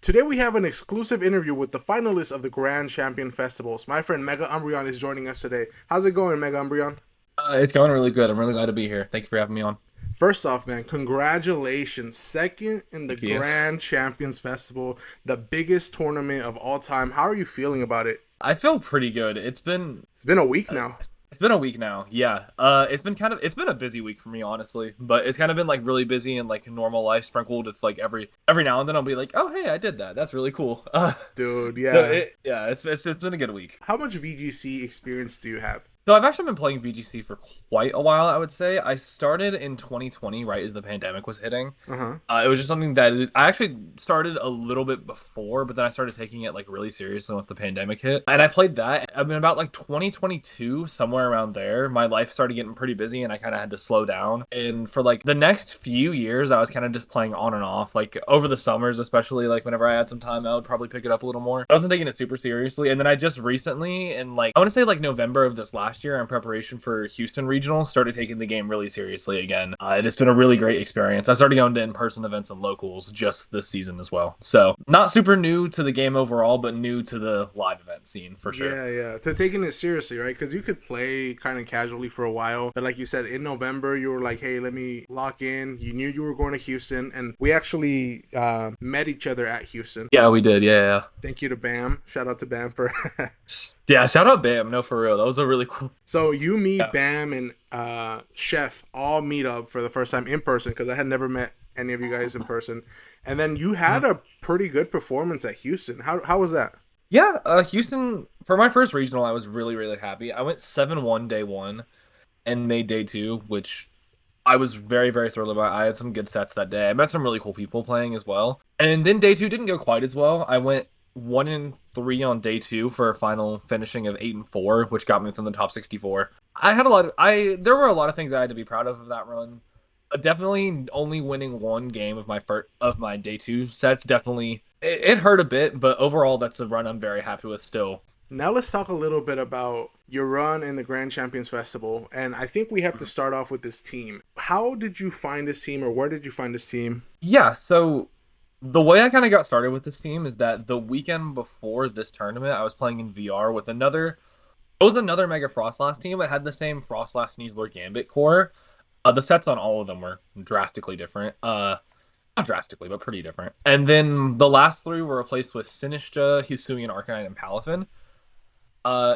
Today we have an exclusive interview with the finalists of the Grand Champion Festivals. My friend MegaUmbreon is joining us today. How's it going, MegaUmbreon? It's going really good. I'm really glad to be here. Thank you for having me on. First off, man, congratulations. Second in the Thank you. Grand Champions Festival, the biggest tournament of all time. How are you feeling about it? I feel pretty good. It's been It's been a week now. it's been a week now. Yeah. It's been a busy week for me, honestly. But it's kind of been like really busy and like normal life sprinkled with like every now and then I'll be like, oh hey, I did that. That's really cool. Dude, So yeah. it's been a good week. How much VGC experience do you have? So I've actually been playing VGC for quite a while, I would say. I started in 2020, right as the pandemic was hitting. Uh-huh. It was just something that I actually started a little bit before, but then I started taking it like really seriously once the pandemic hit. And I played that. I mean, about like 2022, somewhere around there, my life started getting pretty busy and I kind of had to slow down. And for like the next few years, I was kind of just playing on and off. Like over the summers, especially like whenever I had some time, I would probably pick it up a little more. I wasn't taking it super seriously. And then I just recently, in like, I want to say like November of this last year, in preparation for Houston Regional, started taking the game really seriously again. It's been a really great experience. I started going to in-person events and locals just this season as well. So not super new to the game overall, but new to the live event scene for sure. Yeah, yeah. To taking it seriously, right? Because you could play kind of casually for a while. But like you said, in November, you were like, hey, let me lock in. You knew you were going to Houston. And we actually met each other at Houston. Yeah, we did. Yeah. Thank you to Bam. Shout out to Bam for... Yeah, shout out Bam. No, for real. That was a really cool. So you, me, Yeah. Bam, and Chef all meet up for the first time in person because I had never met any of you guys in person. And then you had a pretty good performance at Houston. How was that? Yeah, Houston, for my first regional, I was really, really happy. I went 7-1 day one and made day two, which I was very, very thrilled about. I had some good sets that day. I met some really cool people playing as well. And then day two didn't go quite as well. I went 1-3 on day two for a final finishing of 8-4, which got me within the top 64. There were a lot of things I had to be proud of that run. Definitely only winning one game of my day two sets definitely it hurt a bit, but overall that's a run I'm very happy with still. Now let's talk a little bit about your run in the Grand Champions Festival. And I think we have to start off with this team. How did you find this team, or where did you find this team? Yeah, so the way I kind of got started with this team is that the weekend before this tournament, I was playing in VR with another Mega Frostlass team. It had the same Frostlass Sneasler Gambit core. The sets on all of them were drastically different. Not drastically, but pretty different. And then the last three were replaced with Sinistcha, Hisuian, Arcanine, and Palafin.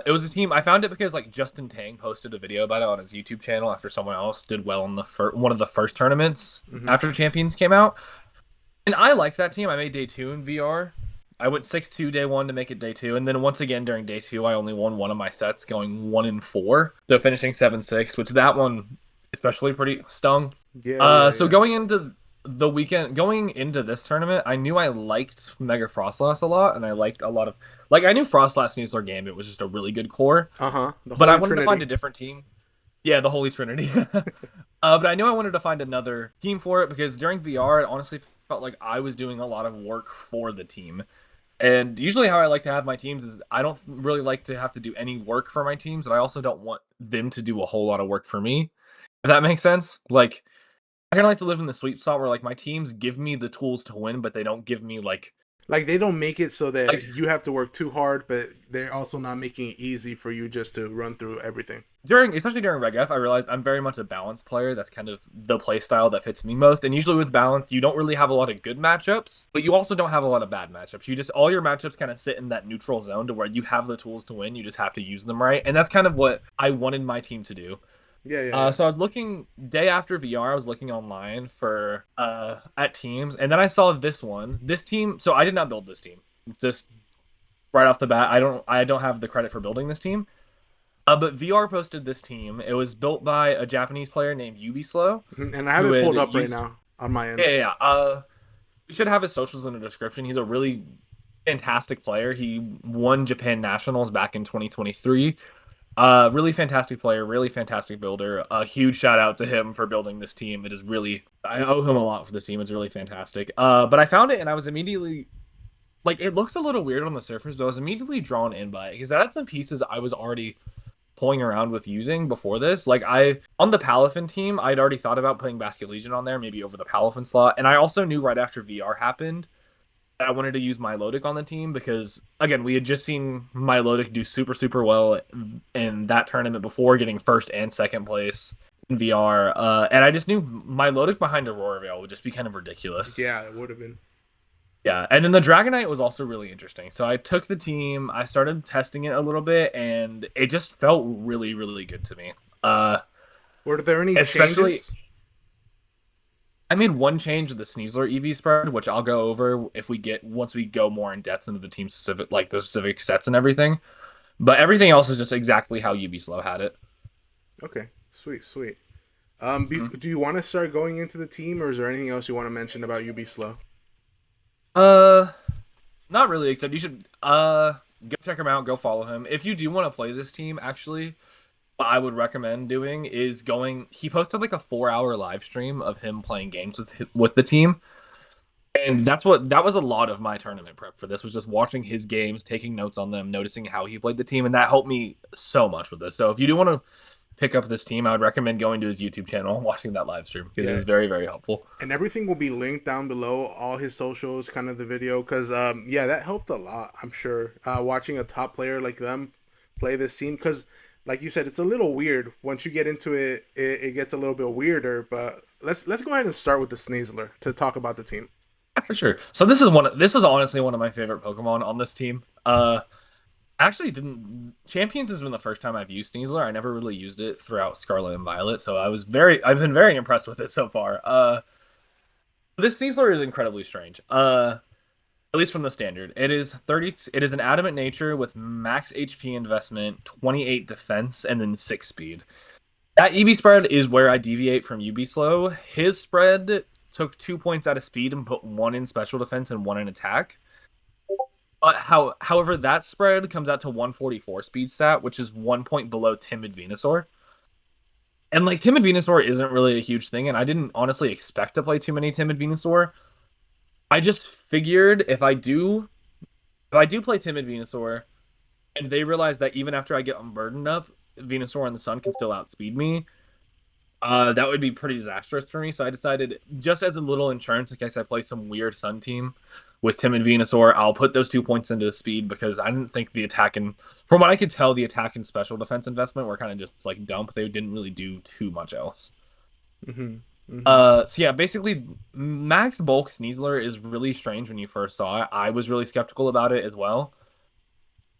It was a team. I found it because like Justin Tang posted a video about it on his YouTube channel after someone else did well in the one of the first tournaments after Champions came out. And I liked that team. I made day two in VR. I went 6-2 day one to make it day two, and then once again during day two, I only won one of my sets, going 1-4, so finishing 7-6, which that one especially pretty stung. So Yeah. going into this tournament, I knew I liked Mega Frostlass a lot, and I liked a lot of like I knew Frostlass Sneasler Gambit was just a really good core, Uh-huh. The but I Holy wanted to find Trinity. a different team. Yeah, the Holy Trinity. But I knew I wanted to find another team for it because during VR, it honestly felt like I was doing a lot of work for the team. And usually, how I like to have my teams is I don't really like to have to do any work for my teams, but I also don't want them to do a whole lot of work for me. If that makes sense. Like, I kind of like to live in the sweet spot where like my teams give me the tools to win, but they don't give me Like they don't make it so like that you have to work too hard, but they're also not making it easy for you just to run through everything. especially during Reg F, I realized I'm very much a balanced player. That's kind of the play style that fits me most. And usually with balance, you don't really have a lot of good matchups, but you also don't have a lot of bad matchups. You just all your matchups kind of sit in that neutral zone to where you have the tools to win. You just have to use them right, and that's kind of what I wanted my team to do. Yeah, yeah, yeah. So I was looking day after VR. I was looking online for at teams, and then I saw this team. So I did not build this team. Just right off the bat, I don't have the credit for building this team. But VR posted this team. It was built by a Japanese player named Ubislow, And I have who it had pulled up right used. now on my end. We should have his socials in the description. He's a really fantastic player. He won Japan Nationals back in 2023. Really fantastic player, really fantastic builder. A huge shout out to him for building this team. It is really, I owe him a lot for this team. It's really fantastic. But I found it and I was immediately like, it looks a little weird on the surface, but I was immediately drawn in by it because that had some pieces I was already pulling around with using before this. Like on the Palafin team, I'd already thought about putting Basket Legion on there, maybe over the Palafin slot. And I also knew right after VR happened I wanted to use Milotic on the team because, again, we had just seen Milotic do super, super well in that tournament before, getting first and second place in VR. And I just knew Milotic behind Aurora Veil would just be kind of ridiculous. Yeah, it would have been. Yeah, and then the Dragonite was also really interesting. So I took the team, I started testing it a little bit, and it just felt really, really good to me. Were there any Especially, changes? I made one change of the Sneasler EV spread, which I'll go over if we get once we go more in depth into the team specific, like the specific sets and everything. But everything else is just exactly how Slow had it. Okay, sweet, sweet. Mhm. Do you want to start going into the team, or is there anything else you want to mention about UB Slow? Uh, Not really. Except you should go check him out, go follow him. If you do want to play this team, actually, what I would recommend doing is going. He posted like a 4 hour live stream of him playing games with the team. And that was a lot of my tournament prep for this was just watching his games, taking notes on them, noticing how he played the team, and that helped me so much with this. So if you do want to pick up this team, I would recommend going to his YouTube channel and watching that live stream because it Yeah, is very, very helpful. and everything will be linked down below, all his socials, kind of the video, because yeah, that helped a lot. I'm sure watching a top player like them play this team, because like you said, it's a little weird. Once you get into it, it gets a little bit weirder. But let's go ahead and start with the Sneasler to talk about the team. Yeah, for sure. So this is honestly one of my favorite Pokemon on this team. Actually didn't Champions has been the first time I've used Sneasler. I never really used it throughout Scarlet and Violet, so I've been very impressed with it so far. This Sneasler is incredibly strange. At least from the standard. It is an adamant nature with max HP investment, 28 defense, and then 6 speed. That EV spread is where I deviate from UB Slow. His spread took 2 points out of speed and put one in special defense and one in attack. But however, that spread comes out to 144 speed stat, which is 1 point below Timid Venusaur. And like Timid Venusaur isn't really a huge thing, and I didn't honestly expect to play too many Timid Venusaur. I just figured if I do play Timid Venusaur, and they realize that even after I get unburdened up, Venusaur and the Sun can still outspeed me. That would be pretty disastrous for me. So I decided, just as a little insurance, in case I play some weird Sun team with Tim and Venusaur, I'll put those 2 points into the speed because I didn't think the attack and, from what I could tell, the attack and special defense investment were kind of just like dump. They didn't really do too much else. Mm-hmm. Mm-hmm. So yeah, basically, Max Bulk Sneasler is really strange when you first saw it. I was really skeptical about it as well.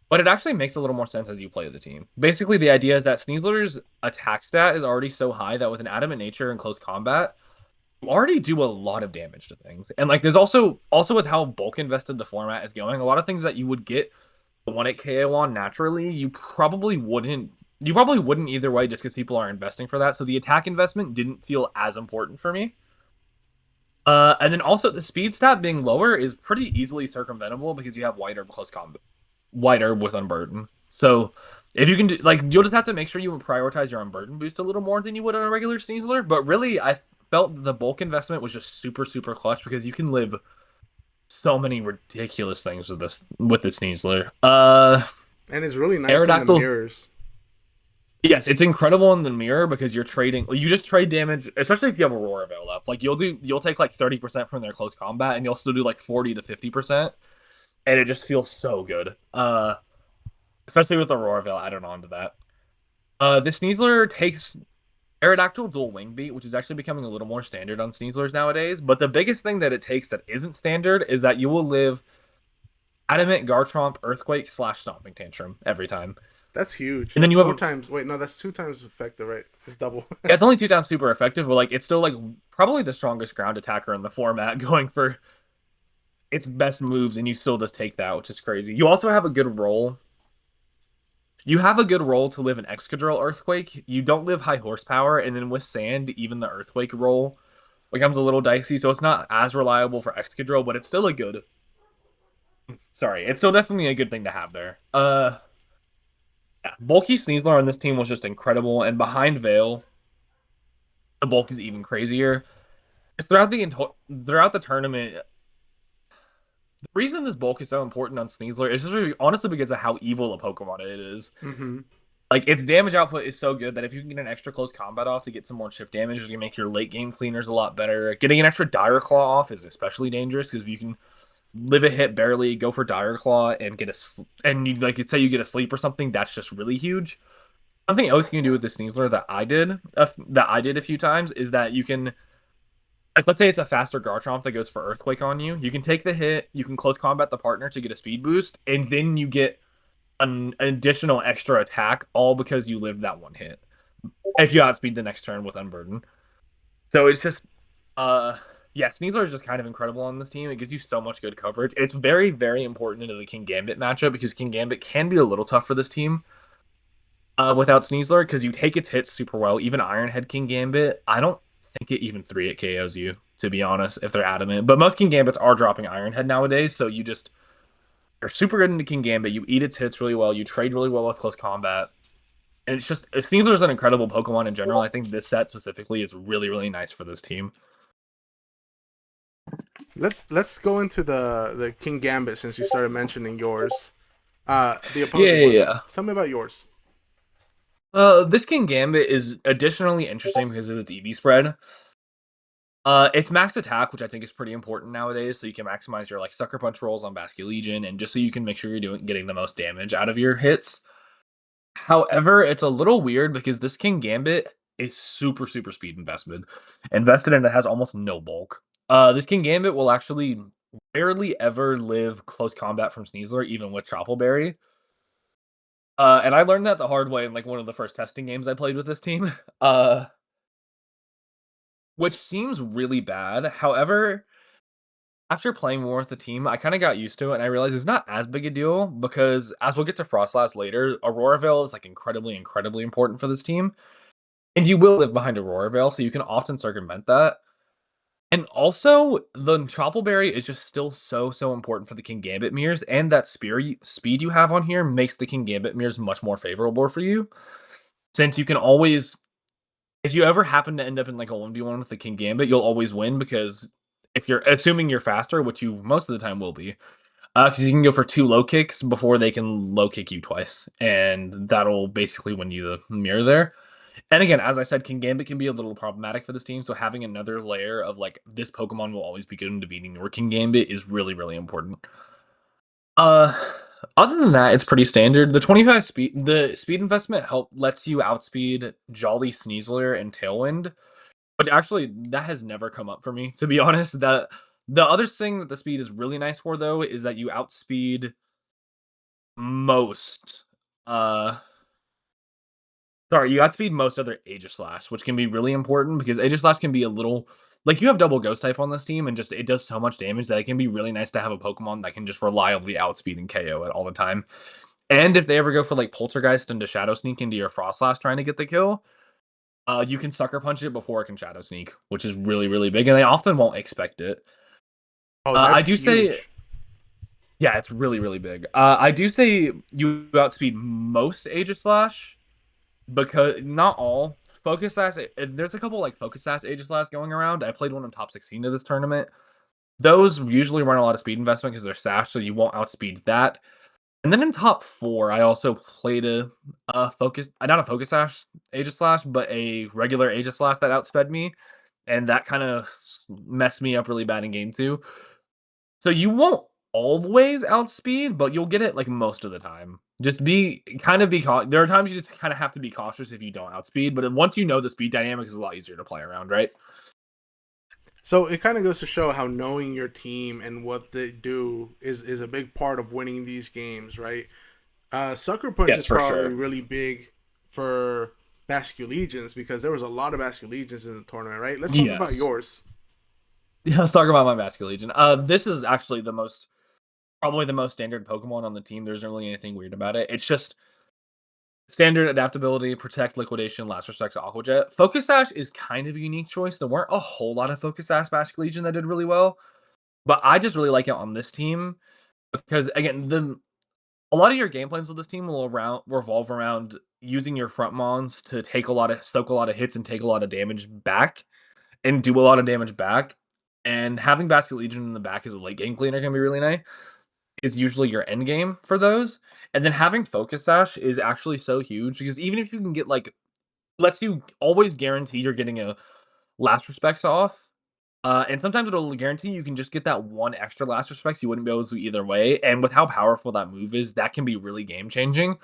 But it actually makes a little more sense as you play the team. Basically, the idea is that Sneasler's attack stat is already so high that with an adamant nature in close combat, you already do a lot of damage to things. And like there's also with how bulk invested the format is going, a lot of things that you would get the 1-8 KO on naturally, you probably wouldn't either way just because people are investing for that. So the attack investment didn't feel as important for me. And then also the speed stat being lower is pretty easily circumventable because you have wider close combat wider with Unburden. So if you can do, like, you'll just have to make sure you prioritize your Unburden boost a little more than you would on a regular Sneasler. But really, I felt the bulk investment was just super, super clutch because you can live so many ridiculous things with this Sneasler. And it's really nice in the Aerodactyl. mirrors. Yes, it's incredible in the mirror because you just trade damage, especially if you have Aurora Veil up. Like you'll take like 30% from their close combat and you'll still do like 40 to 50%. And it just feels so good. Especially with Aurora Veil added on to that. This Sneasler takes Aerodactyl Dual Wing Beat, which is actually becoming a little more standard on Sneaslers nowadays. But the biggest thing that it takes that isn't standard is that you will live Adamant, Garchomp, Earthquake / Stomping Tantrum every time. That's huge. And then That's you have four times. Wait, no, that's two times effective, right? It's double. yeah, it's only 2 times super effective, but like it's still like probably the strongest ground attacker in the format, going for its best moves, and you still just take that, which is crazy. You also have a good roll. You have a good roll to live an Excadrill Earthquake. You don't live high horsepower, and then with Sand, even the Earthquake roll becomes a little dicey, so it's not as reliable for Excadrill, but it's still a good. Sorry, it's still definitely a good thing to have there. Yeah, bulky Sneasler on this team was just incredible, and behind Veil, the bulk is even crazier. Throughout the tournament, the reason this bulk is so important on Sneasler is just really, honestly because of how evil a Pokemon it is. Mm-hmm. Like, its damage output is so good that if you can get an extra close combat off to get some more chip damage, you can make your late game cleaners a lot better. Getting an extra Dire Claw off is especially dangerous because you can live a hit barely, go for Dire Claw, and and you like say you get a sleep or something. That's just really huge. Something else you can do with the Sneasler that I did a few times is that you can, like, let's say it's a faster Garchomp that goes for Earthquake on you. You can take the hit, you can close combat the partner to get a speed boost, and then you get an additional extra attack, all because you lived that one hit. If you outspeed the next turn with Unburden. So it's just, uh, yeah, Sneasler is just kind of incredible on this team. It gives you so much good coverage. It's very, very important into the King Gambit matchup because King Gambit can be a little tough for this team without Sneasler because you take its hits super well. Even Ironhead King Gambit, I don't think it even 3-hit KOs you, to be honest, if they're adamant. But most King Gambits are dropping Ironhead nowadays, so you're super good into King Gambit. You eat its hits really well. You trade really well with close combat. And it's just, it seems there's an incredible Pokemon in general. I think this set specifically is really, really nice for this team. Let's go into the King Gambit since you started mentioning yours. The Yeah, opposing yeah, ones. yeah. Tell me about yours. This King Gambit is additionally interesting because of its EV spread. It's max attack, which I think is pretty important nowadays, so you can maximize your like Sucker Punch rolls on Basculegion, and just so you can make sure you're getting the most damage out of your hits. However, it's a little weird because this King Gambit is super, super speed invested, and it has almost no bulk. This King Gambit will actually rarely ever live close combat from Sneasler, even with Choppleberry. And I learned that the hard way in like one of the first testing games I played with this team. Uh, which seems really bad. However, after playing more with the team, I kind of got used to it, and I realized it's not as big a deal because, as we'll get to Frostlass later, Aurora Veil is like incredibly, incredibly important for this team. And you will live behind Aurora Veil, so you can often circumvent that. And also, the Choppleberry is just still so, so important for the King Gambit mirrors, and that speed you have on here makes the King Gambit mirrors much more favorable for you. Since you can always, if you ever happen to end up in like a 1v1 with the King Gambit, you'll always win because if you're assuming you're faster, which you most of the time will be, because you can go for 2 low kicks before they can low kick you twice, and that'll basically win you the mirror there. And again, as I said, King Gambit can be a little problematic for this team, so having another layer of like this Pokemon will always be good into beating your King Gambit is really, really important. Uh Other than that, it's pretty standard. The speed investment lets you outspeed Jolly Sneasler and Tailwind, but actually that has never come up for me, to be honest. The other thing that the speed is really nice for though is that you outspeed most uh sorry, you outspeed most other Aegislash, which can be really important because Aegislash can be a little like you have double Ghost type on this team, and just it does so much damage that it can be really nice to have a Pokemon that can just reliably outspeed and KO it all the time. And if they ever go for like Poltergeist into Shadow Sneak into your Frostlass trying to get the kill, you can Sucker Punch it before it can Shadow Sneak, which is really, really big, and they often won't expect it. Oh, I that's do say, huge. yeah, it's really, really big. I do say you outspeed most Aegislash because not all Focus Sash. There's a couple like Focus Sash Aegislash going around. I played one in top 16 of this tournament. Those usually run a lot of speed investment because they're Sash, so you won't outspeed that. And then in top 4, I also played a Focus, not a Focus Sash Aegislash, but a regular Aegislash that outsped me, and that kind of messed me up really bad in game 2. So you won't always outspeed, but you'll get it like most of the time. Just there are times you just kind of have to be cautious if you don't outspeed, but once you know the speed dynamic is a lot easier to play around, right? So it kind of goes to show how knowing your team and what they do is a big part of winning these games, right? Sucker Punch Yes, is for probably sure. really big for Basculegions because there was a lot of Basculegions in the tournament, right? Let's talk about Yes. yours. Yeah, let's talk about my Vascular Legion. This is actually probably the most standard Pokemon on the team. There isn't really anything weird about it. It's just standard adaptability, protect, liquidation, last respects, Aqua Jet. Focus Sash is kind of a unique choice. There weren't a whole lot of Focus Sash Basket Legion that did really well, but I just really like it on this team because again, a lot of your game plans with this team will revolve around using your front mons to stoke a lot of hits and take a lot of damage back and do a lot of damage back. And having Basket Legion in the back as a late game cleaner can be really nice. Is usually your end game for those. And then having Focus Sash is actually so huge because even if you can get like lets you always guarantee you're getting a last respects off. And sometimes it'll guarantee you can just get that one extra last respects you wouldn't be able to either way. And with how powerful that move is, that can be really game changing.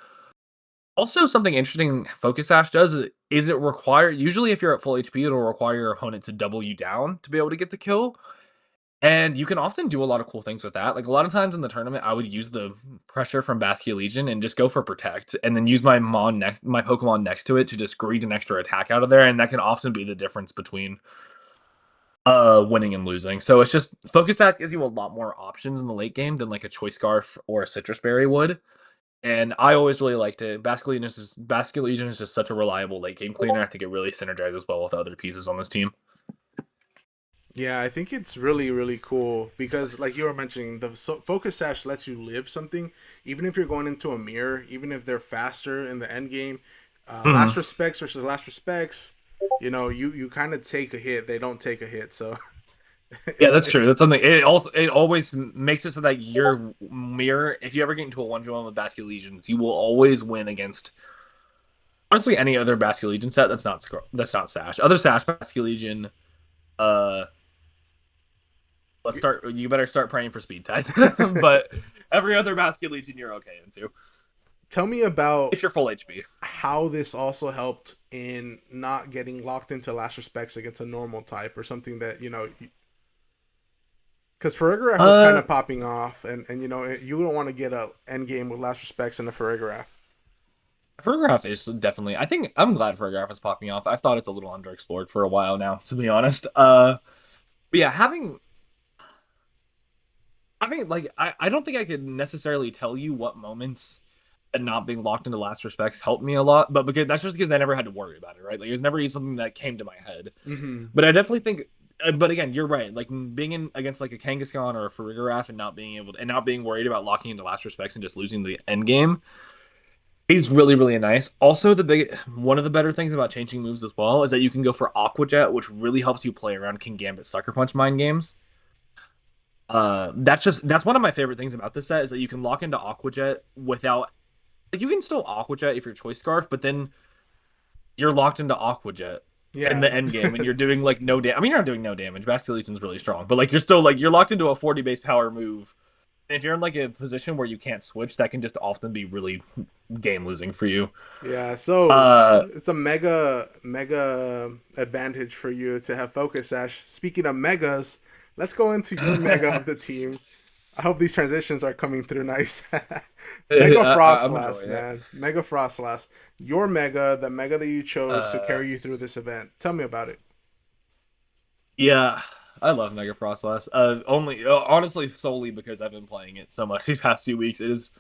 Also, something interesting Focus Sash does is it require usually if you're at full HP, it'll require your opponent to double you down to be able to get the kill. And you can often do a lot of cool things with that. Like a lot of times in the tournament, I would use the pressure from Basque Legion and just go for protect, and then use my Pokemon next to it to just greet an extra attack out of there, and that can often be the difference between winning and losing. So it's just Focus Sash gives you a lot more options in the late game than like a Choice Scarf or a Citrus Berry would. And I always really liked it. Basque Legion is just such a reliable late game cleaner. I think it really synergizes well with other pieces on this team. Yeah, I think it's really, really cool because, like you were mentioning, the focus sash lets you live something, even if you're going into a mirror, even if they're faster in the end game. Last Mhm. respects versus last respects, you kind of take a hit. They don't take a hit, so Yeah, it's that's true. That's something. It always makes it so that your mirror, if you ever get into a 1v1 with Basque Legions, you will always win against honestly any other Basque Legion set that's not Sash. Other Sash Basque Legion, uh, let's start. You better start praying for speed ties. But every other Basque Legion, you're okay into tell me about if you're full HP. how this also helped in not getting locked into last respects against a normal type or something that because Farigiraf was kind Uh, of popping off, and you don't want to get a end game with last respects in the Farigiraf. Photograph is definitely. I think I'm glad Photograph is popping off. I've thought it's a little underexplored for a while now, to be honest. But yeah, having like I don't think I could necessarily tell you what moments and not being locked into last respects helped me a lot, but because that's just because I never had to worry about it, right? Like it was never something that came to my head. Mm-hmm. But I definitely think. But again, you're right. Like being in against like a Kangaskhan or a Farigiraf and not being able to, and not being worried about locking into last respects and just losing the end game is really really nice. Also, the big one of the better things about changing moves as well is that you can go for Aqua Jet, which really helps you play around King Gambit Sucker Punch mind games. That's one of my favorite things about this set is that you can lock into Aqua Jet without like you can still Aqua Jet if you're Choice Scarf, but then you're locked into Aqua Jet in Yeah. the end game and you're doing like no damage. I mean, you're not doing no damage. Basculetion's really strong, but like you're still like you're locked into a 40 base power move. And if you're in like a position where you can't switch, that can just often be really game losing for you. Yeah, so Uh, it's a mega advantage for you to have focus sash. Speaking of megas, let's go into your mega of the team. I hope these transitions are coming through nice. Mega I'm Frostlass, enjoying it. man. Mega Frostlass. Your mega, the mega that you chose to Uh, carry you through this event. Tell me about it. yeah, I love Mega Frostlass. Only honestly solely because I've been playing it so much these past few weeks. It has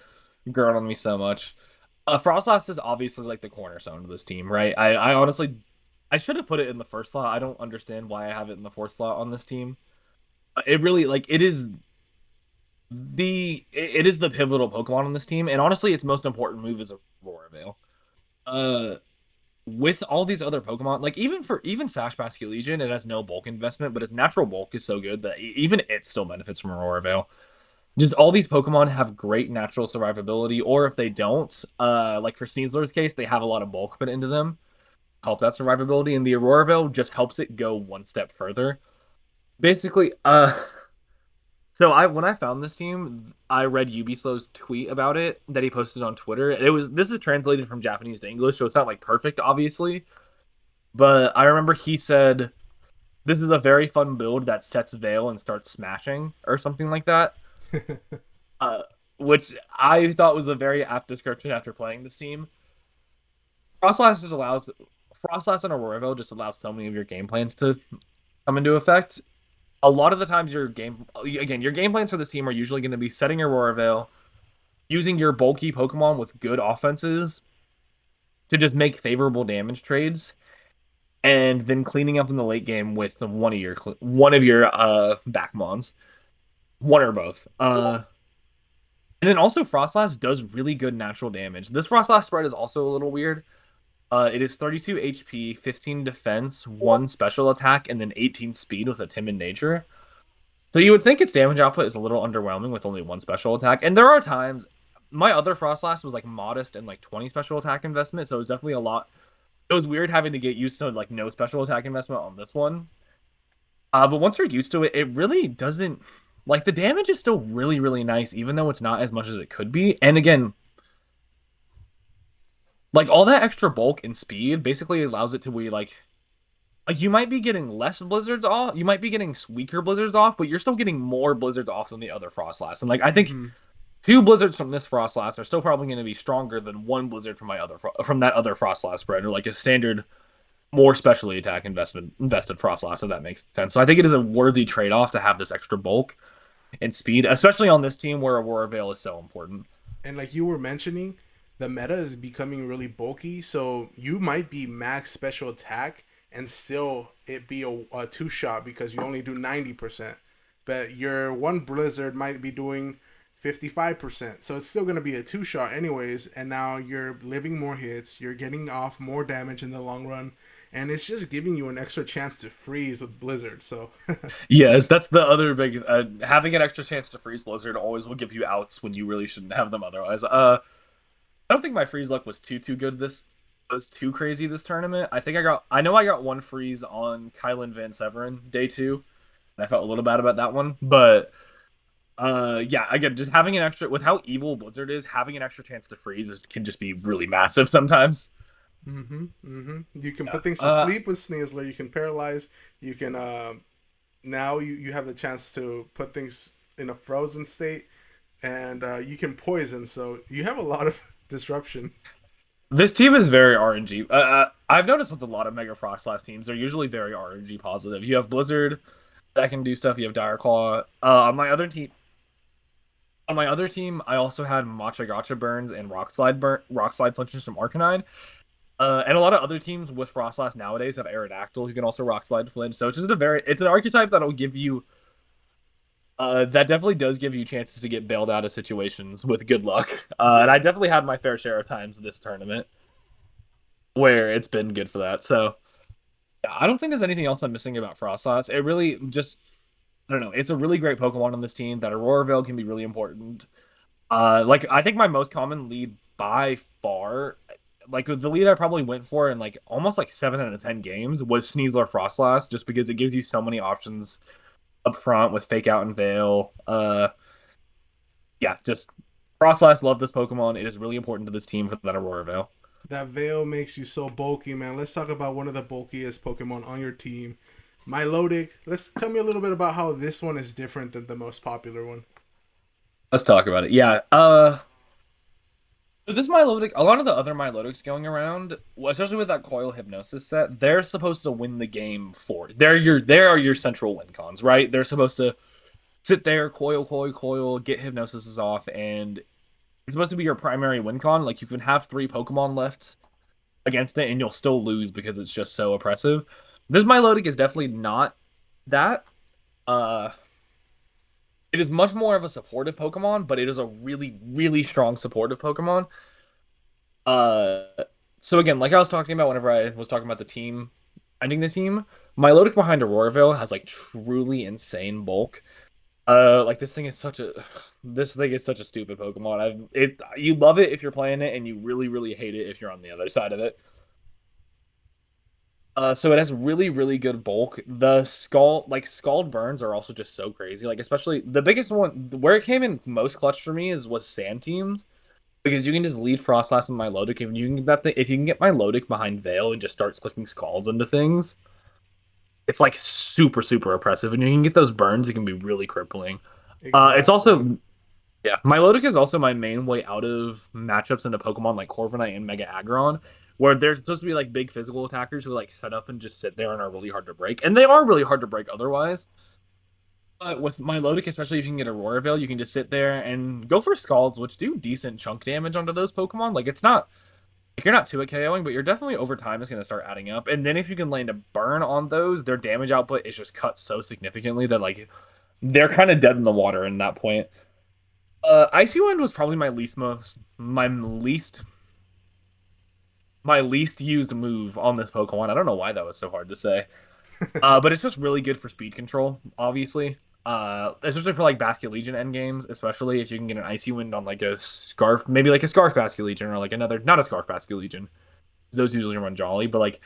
grown on me so much. Frostlass is obviously like the cornerstone of this team, right? I honestly, I should have put it in the first slot. I don't understand why I have it in the fourth slot on this team. It really like it is the pivotal Pokemon on this team, and honestly, its most important move is Aurora Veil. Uh, with all these other Pokemon, like even Sash Basque Legion, it has no bulk investment, but its natural bulk is so good that even it still benefits from Aurora Veil. Just all these Pokemon have great natural survivability, or if they don't, like for Sneasler's case, they have a lot of bulk put into them, help that survivability, and the Aurora Veil just helps it go one step further. Basically, so I when I found this team, I read Ubislow's tweet about it that he posted on Twitter. This is translated from Japanese to English, so it's not like perfect, obviously. But I remember he said this is a very fun build that sets Veil and starts smashing or something like that. Uh, which I thought was a very apt description after playing this team. Frostlass just allows Frostlass and Aurora Veil just allows so many of your game plans to come into effect. A lot of the times your game plans for this team are usually going to be setting Aurora Veil, using your bulky Pokemon with good offenses to just make favorable damage trades, and then cleaning up in the late game with one of your backmons, one or both. And then also Frostlass does really good natural damage. This Frostlass spread is also a little weird. It is 32 HP, 15 defense, 1 special attack, and then 18 speed with a timid nature. So you would think its damage output is a little underwhelming with only 1 special attack. And there are times my other Frostlass was like modest and like 20 special attack investment, so it was definitely a lot. It was weird having to get used to like no special attack investment on this one. But once you're used to it, it really doesn't like the damage is still really, really nice, even though it's not as much as it could be. And again, like all that extra bulk and speed basically allows it to be like you might be getting less blizzards off, you might be getting weaker blizzards off, but you're still getting more blizzards off than the other Frostlass. And like I think Mm-hmm. two blizzards from this Frostlass are still probably going to be stronger than one blizzard from from that other Frostlass spread, or like a standard more specially attack invested Frostlass, if that makes sense. So I think it is a worthy trade-off to have this extra bulk and speed, especially on this team where Aurora Veil is so important. And like you were mentioning, the meta is becoming really bulky, so you might be max special attack and still it be a two shot because you only do 90%. But your one blizzard might be doing 55%. So it's still going to be a two shot anyways, and now you're living more hits, you're getting off more damage in the long run, and it's just giving you an extra chance to freeze with blizzard. So Yes, that's the other big having an extra chance to freeze Blizzard always will give you outs when you really shouldn't have them otherwise. I don't think my freeze luck was too good this was too crazy this tournament. I know I got one freeze on Kylan Van Severin day 2. And I felt a little bad about that one, but yeah, again, just having an extra with how evil Blizzard is, having an extra chance to freeze can just be really massive sometimes. you can Yeah. put things to sleep with Sneasler. You can paralyze. You can now you have the chance to put things in a frozen state, and you can poison. So you have a lot of disruption. This team is very RNG. I've noticed with a lot of Mega Frostlass teams, they're usually very RNG positive. You have Blizzard that can do stuff. You have Dire on my other team, I also had Matcha Gotcha burns and Rock Slide flinches from Arcanine. And a lot of other teams with Frostlass nowadays have Aerodactyl who can also Rock Slide flinch. So it's an archetype that'll give you that definitely does give you chances to get bailed out of situations with good luck. And I Yeah, definitely had my fair share of times this tournament where it's been good for that. So yeah, I don't think there's anything else I'm missing about Frostlass. It really just I don't know. It's a really great Pokemon on this team. That Aurora Veil can be really important. Like I think my most common lead by far, like the lead I probably went for in like almost like 7 out of 10 games was Sneasler Frostlass, just because it gives you so many options up front with Fake Out and Veil. Yeah, just Frostlass. Love this Pokemon. It is really important to this team for that Aurora Veil. that veil makes you so bulky, man. Let's talk about one of the bulkiest Pokemon on your team, Milotic. Let's tell me a little bit about how this one is different than the most popular one. Let's talk about it. Yeah. This Milotic, a lot of the other Milotics going around, especially with that Coil Hypnosis set, they're supposed to win the game for it. They are your central win cons, right? They're supposed to sit there, coil, get Hypnosis off, and it's supposed to be your primary win con. Like you can have 3 Pokemon left against it, and you'll still lose because it's just so oppressive. This Milotic is definitely not that. Uh, it is much more of a supportive Pokemon, but it is a really, really strong supportive Pokemon. Uh, so again, like I was talking about whenever I was talking about the team, ending the team, Milotic behind Auroraville has like truly insane bulk. Like this thing is such a stupid Pokemon. You love it if you're playing it, and you really, really hate it if you're on the other side of it. So it has really, really good bulk. The Scald burns are also just so crazy. Like especially the biggest one where it came in most clutch for me was Sand Teams. Because you can just lead Frostlass and Milotic, and you can get that thing, if you can get Milotic behind Veil and just starts clicking Scalds into things, it's like super, super oppressive. And you can get those burns, it can be really crippling. It's Exactly. also yeah, Milotic is also my main way out of matchups into Pokemon like Corviknight and Mega Aggron, where they're supposed to be like big physical attackers who like set up and just sit there and are really hard to break. And they are really hard to break otherwise. But with Milotic, especially if you can get Aurora Veil, you can just sit there and go for Scalds, which do decent chunk damage onto those Pokemon. Like it's not like you're not 2 at KOing, but you're definitely over time it's gonna start adding up. And then if you can land a burn on those, their damage output is just cut so significantly that like they're kind of dead in the water in that point. Icy Wind was probably my least used move on this Pokemon. I don't know why that was so hard to say. But it's just really good for speed control, obviously. Especially for like Basket Legion end games, especially if you can get an Icy Wind on like a Scarf, maybe like a Scarf Basket Legion or like another, not a Scarf Basket Legion. Those usually run Jolly, but like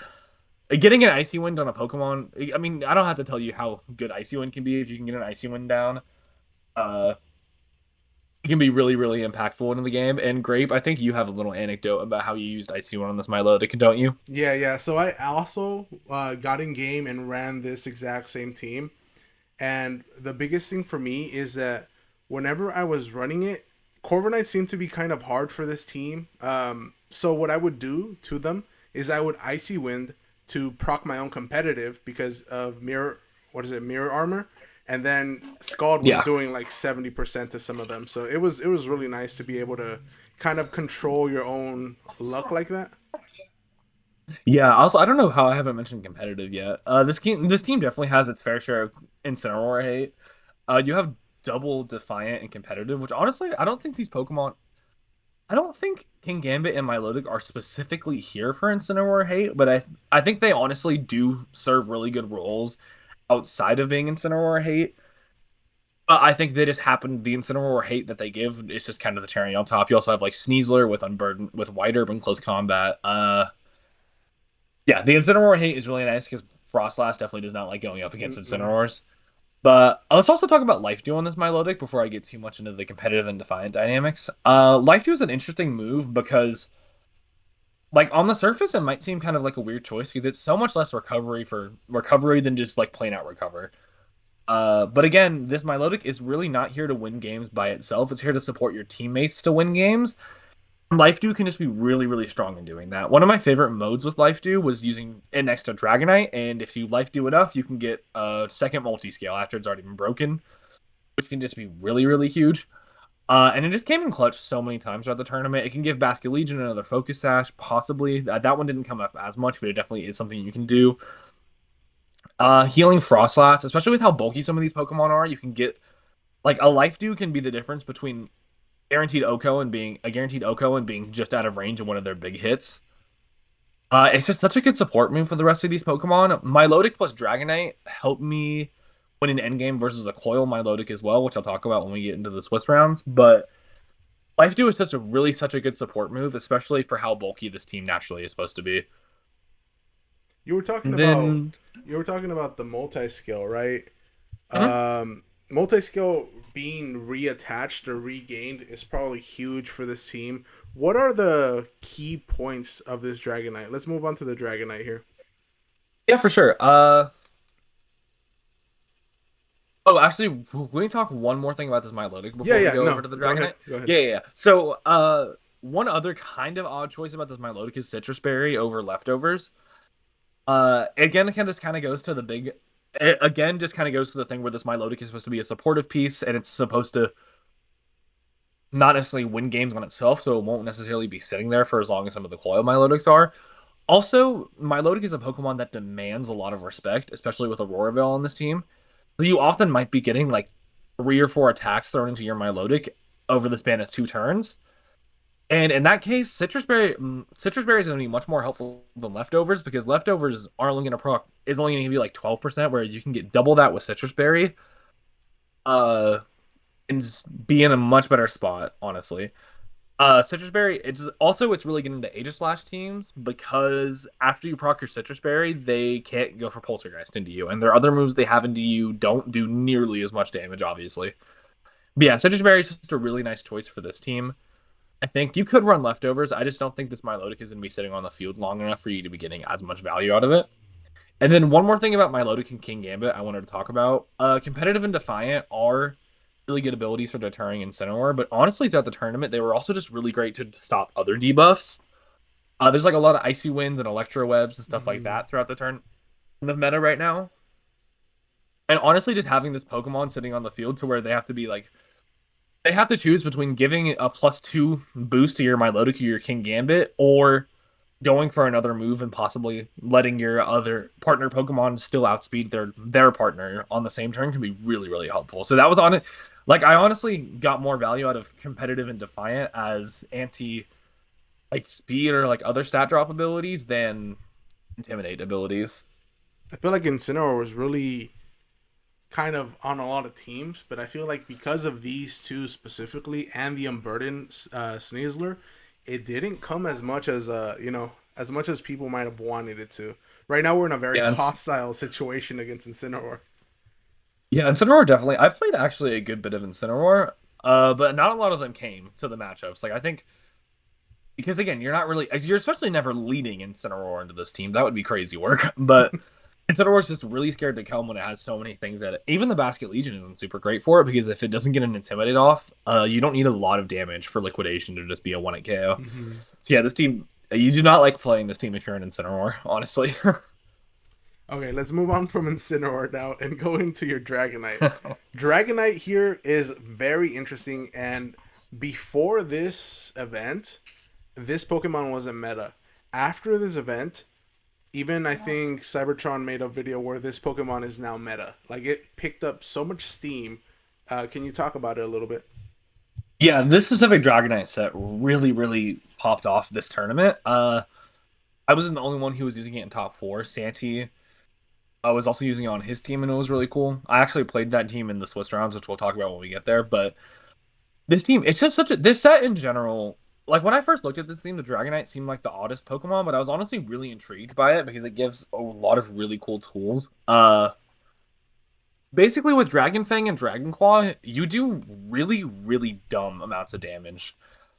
getting an Icy Wind on a Pokemon. I mean, I don't have to tell you how good Icy Wind can be if you can get an Icy Wind down. Uh, it can be really, really impactful in the game. And Grape, I think you have a little anecdote about how you used Icy Wind on this Milotic, don't you? Yeah, yeah. So I also got in game and ran this exact same team. And the biggest thing for me is that whenever I was running it, Corviknight seemed to be kind of hard for this team. So what I would do to them is I would Icy Wind to proc my own competitive because of mirror armor, and then Scald was Yeah. doing like 70% to some of them. So it was really nice to be able to kind of control your own luck like that. Yeah, also I don't know how I haven't mentioned competitive yet. This team definitely has its fair share of Incineroar hate. You have double Defiant and competitive, which honestly I don't think these Pokemon I don't think King Gambit and Milotic are specifically here for Incineroar hate, but I think they honestly do serve really good roles outside of being Incineroar hate. But I think they just happen the Incineroar hate that they give is just kind of the cherry on top. You also have like Sneasler with Unburden with White Herb and Close Combat. Yeah, the Incineroar hate is really nice because Frostlass definitely does not like going up against Mm-mm. Incineroars. But let's also talk about Life Dew on this Milotic before I get too much into the competitive and Defiant dynamics. Life Dew is an interesting move because, like, on the surface, it might seem kind of like a weird choice because it's so much less recovery than just like plain out recover. But again, this Milotic is really not here to win games by itself. It's here to support your teammates to win games. Life Dew can just be really, really strong in doing that. One of my favorite modes with Life Dew was using it next to Dragonite, and if you Life Dew enough, you can get a second multi-scale after it's already been broken, which can just be really, really huge. And it just came in clutch so many times throughout the tournament. It can give Basket Legion another Focus Sash, possibly. That one didn't come up as much, but it definitely is something you can do. Healing Frostlass, especially with how bulky some of these Pokemon are, you can get like a Life Dew can be the difference between guaranteed Oko and being just out of range of one of their big hits. It's just such a good support move for the rest of these Pokemon. Milotic plus Dragonite helped me win an endgame versus a Coil Milotic as well, which I'll talk about when we get into the Swiss rounds. But Life Dew is such a good support move, especially for how bulky this team naturally is supposed to be. You were talking And about then, you were talking about the multi skill, right? Mhm. Multi skill being reattached or regained is probably huge for this team. What are the key points of this Dragonite? Let's move on to the Dragonite here. Yeah, for sure. Oh, actually, we can talk one more thing about this Milotic Yeah, before we yeah, go over no, to the go ahead, Dragonite. go ahead. Yeah. So, one other kind of odd choice about this Milotic is Citrus Berry over Leftovers. Again, it just kind of goes to the big. It, again, just kind of goes to the thing where this Milotic is supposed to be a supportive piece, and it's supposed to not necessarily win games on itself, so it won't necessarily be sitting there for as long as some of the Coil Milotics are. Also, Milotic is a Pokemon that demands a lot of respect, especially with Aurora Veil on this team. So you often might be getting like 3 or 4 attacks thrown into your Milotic over the span of 2 turns. And in that case, Citrus Berry is going to be much more helpful than Leftovers because Leftovers are only going to proc is only going to give you like 12%, whereas you can get double that with Citrus Berry. Uh, and just be in a much better spot, honestly. Citrus Berry, it's really getting into Aegislash teams because after you proc your Citrus Berry, they can't go for Poltergeist into you, and their other moves they have into you don't do nearly as much damage, obviously. But yeah, Citrus Berry is just a really nice choice for this team. I think you could run Leftovers. I just don't think this Milotic is going to be sitting on the field long enough for you to be getting as much value out of it. And then one more thing about Milotic and King Gambit I wanted to talk about. Competitive and Defiant are really good abilities for deterring Incineroar, but honestly, throughout the tournament, they were also just really great to stop other debuffs. There's like a lot of Icy Winds and Electro Webs and stuff like Mm-hmm. that throughout the meta right now. And honestly, just having this Pokemon sitting on the field to where they have to choose between giving a +2 boost to your Milotic or your King Gambit, or going for another move and possibly letting your other partner Pokemon still outspeed their partner on the same turn can be really, really helpful. So that was on it. Like I honestly got more value out of competitive and defiant as anti like speed or like other stat drop abilities than intimidate abilities. I feel like Incineroar was really kind of on a lot of teams, but I feel like because of these two specifically and the Unburden Sneasler, it didn't come as much as as much as people might have wanted it to. Right now, we're in a very Yeah, hostile situation against Incineroar. yeah, Incineroar definitely. I played actually a good bit of Incineroar, but not a lot of them came to the matchups. Like I think because again, you're not really you're especially never leading Incineroar into this team. That would be crazy work. But Incineroar's just really scared to come when it has so many things that even the Basket Legion isn't super great for it because if it doesn't get an Intimidate off, you don't need a lot of damage for Liquidation to just be a 1-hit KO. Mm-hmm. So yeah, this team you do not like playing this team if you're an Incineroar, honestly. Okay, let's move on from Incineroar now and go into your Dragonite. Dragonite here is very interesting, and before this event, this Pokemon wasn't meta. After this event, even I think Cybertron made a video where this Pokemon is now meta. Like it picked up so much steam. Can you talk about it a little bit? Yeah, this specific Dragonite set really, really popped off this tournament. I wasn't the only one who was using it in top four. Santi I was also using it on his team, and it was really cool. I actually played that team in the Swiss rounds, which we'll talk about when we get there. But this team, it's just such a this set in general. Like when I first looked at this team, the Dragonite seemed like the oddest Pokemon, but I was honestly really intrigued by it because it gives a lot of really cool tools. Basically with Dragon Fang and Dragon Claw, you do really, really dumb amounts of damage.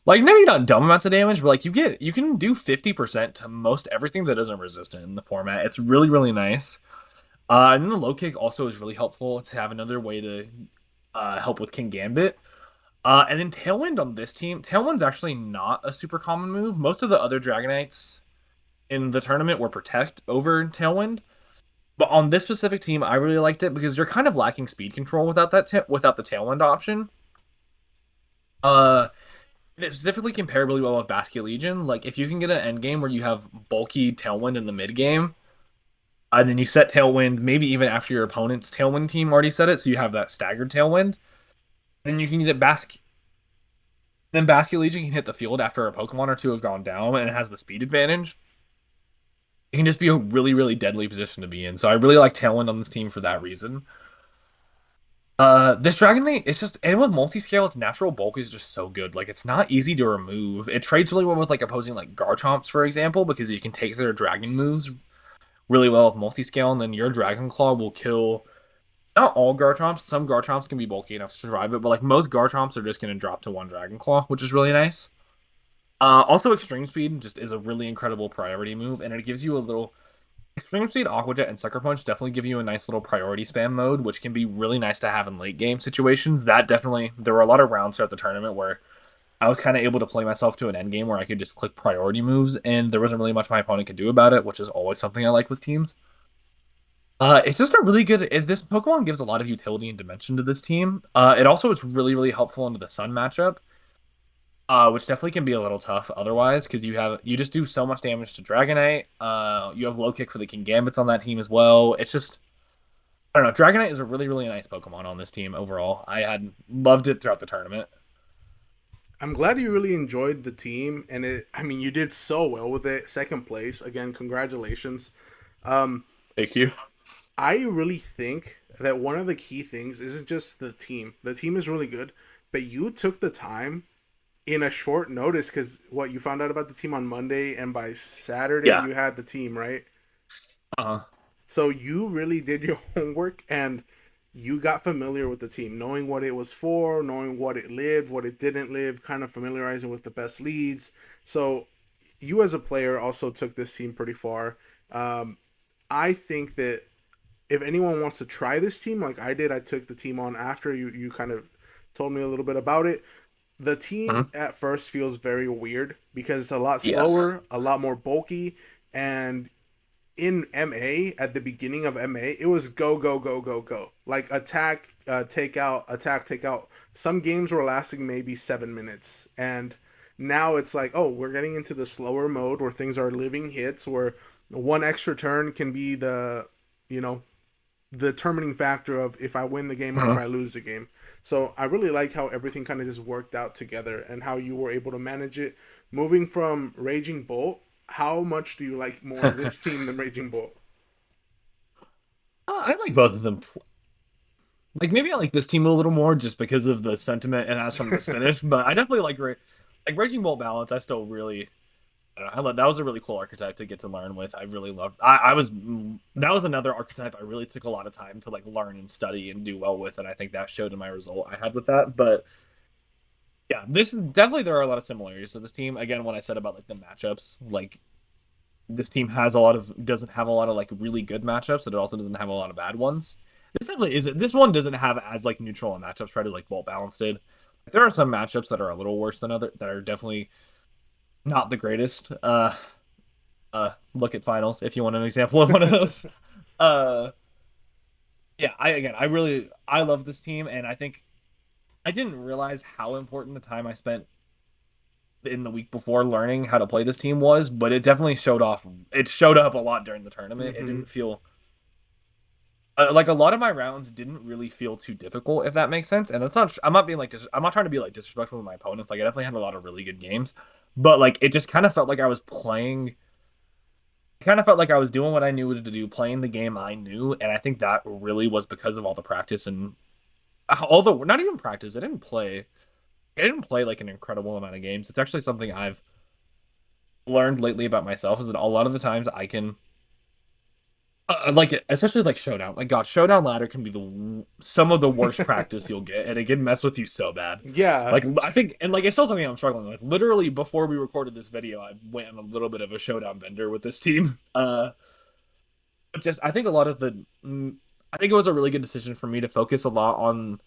Like maybe not dumb amounts of damage, but like you can do 50% to most everything that isn't resistant in the format. It's really, really nice. And then the low kick also is really helpful to have another way to help with King Gambit. And then Tailwind on this team, Tailwind's actually not a super common move. Most of the other Dragonites in the tournament were Protect over Tailwind. But on this specific team, I really liked it because you're kind of lacking speed control without without the Tailwind option. Uh, it's specifically comparably well with Basket Legion. Like if you can get an end game where you have bulky Tailwind in the mid game, and then you set Tailwind, maybe even after your opponent's Tailwind team already set it, so you have that staggered Tailwind. Then you can get Then Basket Legion can hit the field after a Pokemon or two have gone down, and it has the speed advantage. It can just be a really, really deadly position to be in. So I really like Tailwind on this team for that reason. This Dragonite, it's just, and with multi-scale, its natural bulk is just so good. Like, it's not easy to remove. It trades really well with, like, opposing, like, Garchomps, for example, because you can take their Dragon moves really well with multi-scale, and then your Dragon Claw will kill not all Garchomps. Some Garchomps can be bulky enough to survive it, but like most Garchomps are just going to drop to one Dragon Claw, which is really nice. Also, Extreme Speed just is a really incredible priority move, and it gives you a little Extreme Speed, Aqua Jet, and Sucker Punch definitely give you a nice little priority spam mode, which can be really nice to have in late game situations. That definitely there were a lot of rounds throughout the tournament where I was kind of able to play myself to an end game where I could just click priority moves, and there wasn't really much my opponent could do about it, which is always something I like with teams. It's just a really good. This Pokemon gives a lot of utility and dimension to this team. It also is really, really helpful into the Sun matchup, which definitely can be a little tough otherwise because you just do so much damage to Dragonite. You have low kick for the King Gambits on that team as well. It's just I don't know. Dragonite is a really, really nice Pokemon on this team overall. I had loved it throughout the tournament. I'm glad you really enjoyed the team, and I mean, you did so well with it. Second place again. Congratulations. Thank you. I really think that one of the key things isn't just the team. The team is really good, but you took the time in a short notice because what you found out about the team on Monday, and by Saturday Yeah. you had the team, right? Uh, So you really did your homework and you got familiar with the team, knowing what it was for, knowing what it lived, what it didn't live, kind of familiarizing with the best leads. So you as a player also took this team pretty far. I think that if anyone wants to try this team like I did, I took the team on after you kind of told me a little bit about it. The team mhm. at first feels very weird because it's a lot Yes. slower, a lot more bulky, and in MA at the beginning of MA, it was go go go go go. Like attack, take out, attack, take out. Some games were lasting maybe 7 minutes, and now it's like, oh, we're getting into the slower mode where things are living hits, where one extra turn can be you know, the determining factor of if I win the game or if Mhm. I lose the game. So I really like how everything kind of just worked out together and how you were able to manage it. Moving from Raging Bolt, how much do you like more this team than Raging Bolt? I like both of them. Like maybe I like this team a little more just because of the sentiment it has from this finish, but I definitely like Raging Bolt Balance. that was a really cool archetype to get to learn with. I really loved. I was that was another archetype I really took a lot of time to like learn and study and do well with, and I think that showed in my result I had with that. But yeah, this is definitely there are a lot of similarities to this team. Again, when I said about like the matchups, like this team has a lot of doesn't have a lot of like really good matchups, and it also doesn't have a lot of bad ones. This definitely is. This one doesn't have as like neutral a matchups, right? As like Bolt Balance did. There are some matchups that are a little worse than other that are definitely not the greatest. Look at finals if you want an example of one of those. Uh, yeah, I love this team, and I think I didn't realize how important the time I spent in the week before learning how to play this team was, but it definitely showed off. It showed up a lot during the tournament. It Mm-hmm. didn't feel like a lot of my rounds didn't really feel too difficult, if that makes sense. And that's not. I'm not being like. I'm not trying to be like disrespectful with my opponents. Like I definitely had a lot of really good games, but like it just kind of felt like I was playing. Kind of felt like I was doing what I knew to do, playing the game I knew, and I think that really was because of all the practice and all the not even practice. I didn't play. I didn't play like an incredible amount of games. It's actually something I've learned lately about myself is that a lot of the times I can like especially like showdown. Like God, showdown ladder can be the some of the worst practice you'll get, and it can mess with you so bad. Yeah. Like I think, and like it's still something I'm struggling with. Literally before we recorded this video, I went on a little bit of a showdown bender with this team. Just I think a lot of the, I think it was a really good decision for me to focus a lot on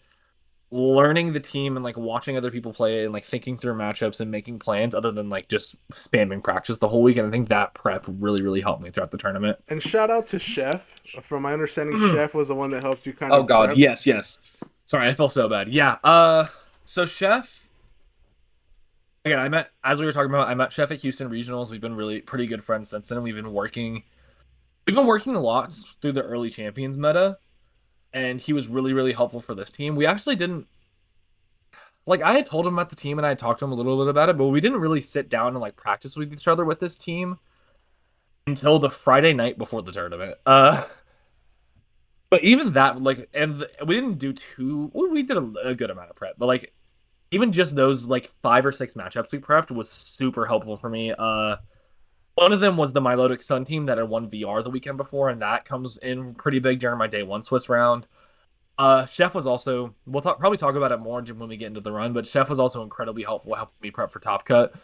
learning the team and like watching other people play and like thinking through matchups and making plans other than like just spamming practice the whole week. And I think that prep really helped me throughout the tournament. And shout out to Chef. From my understanding, Chef was the one that helped you kind Oh of God, prep. yes. Sorry, I feel so bad. Yeah. So Chef, again, I met as we were talking about, I met Chef at Houston Regionals. We've been really pretty good friends since then. We've been working a lot through the early champions meta, and he was really helpful for this team. We actually didn't like I had told him about the team and I had talked to him a little bit about it, but we didn't really sit down and like practice with each other with this team until the Friday night before the tournament. But even that, like, we didn't do too. Well, we did a good amount of prep, but like, even just those like 5 or 6 matchups we prepped was super helpful for me. One of them was the Milotic Sun team that had won VR the weekend before, and that comes in pretty big during my day one Swiss round. Chef was also probably talk about it more when we get into the run, but Chef was also incredibly helpful helping me prep for Top Cut.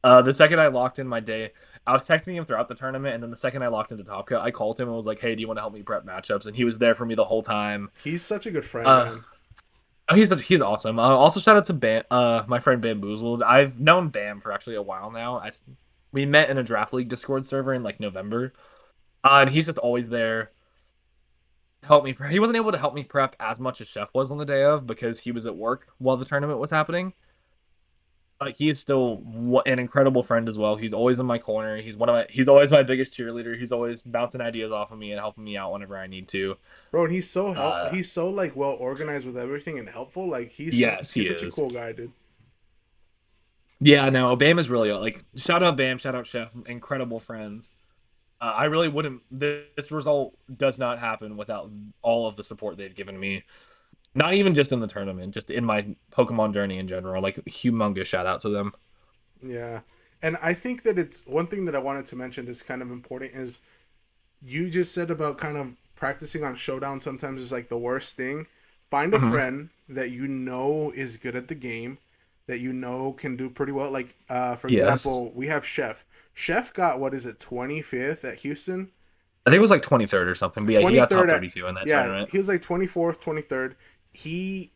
The second I locked in my day, I was texting him throughout the tournament, and then the second I locked into Top Cut, I called him and was like, "Hey, do you want to help me prep matchups?" And he was there for me the whole time. He's such a good friend, Uh, man. he's awesome. Also shout out to my friend Bamboozled. I've known Bam for actually a while now. We met in a draft league Discord server in like November, and he's just always there. Help me. He wasn't able to help me prep as much as Chef was on the day of because he was at work while the tournament was happening. He is still an incredible friend as well. He's always in my corner. He's always my biggest cheerleader. He's always bouncing ideas off of me and helping me out whenever I need to. Bro, and he's so Uh, he's so like well organized with everything and helpful. Like yes, he he's such a is. cool guy, dude. Yeah, no, Bam is really like shout out Bam, shout out Chef, incredible friends. I really wouldn't. This result does not happen without all of the support they've given me. Not even just in the tournament, just in my Pokemon journey in general. Like humongous shout out to them. Yeah. And I think that it's one thing that I wanted to mention that's kind of important is you just said about kind of practicing on showdown sometimes is like the worst thing. Find a Mhm. friend that you know is good at the game, that you know can do pretty well. Like for Yes. example, we have Chef. Chef got what is it, 25th at Houston? I think it was like 23rd or something, but yeah, he got 23rd top at 32 in that yeah, tournament. he was like 24th, 23rd. He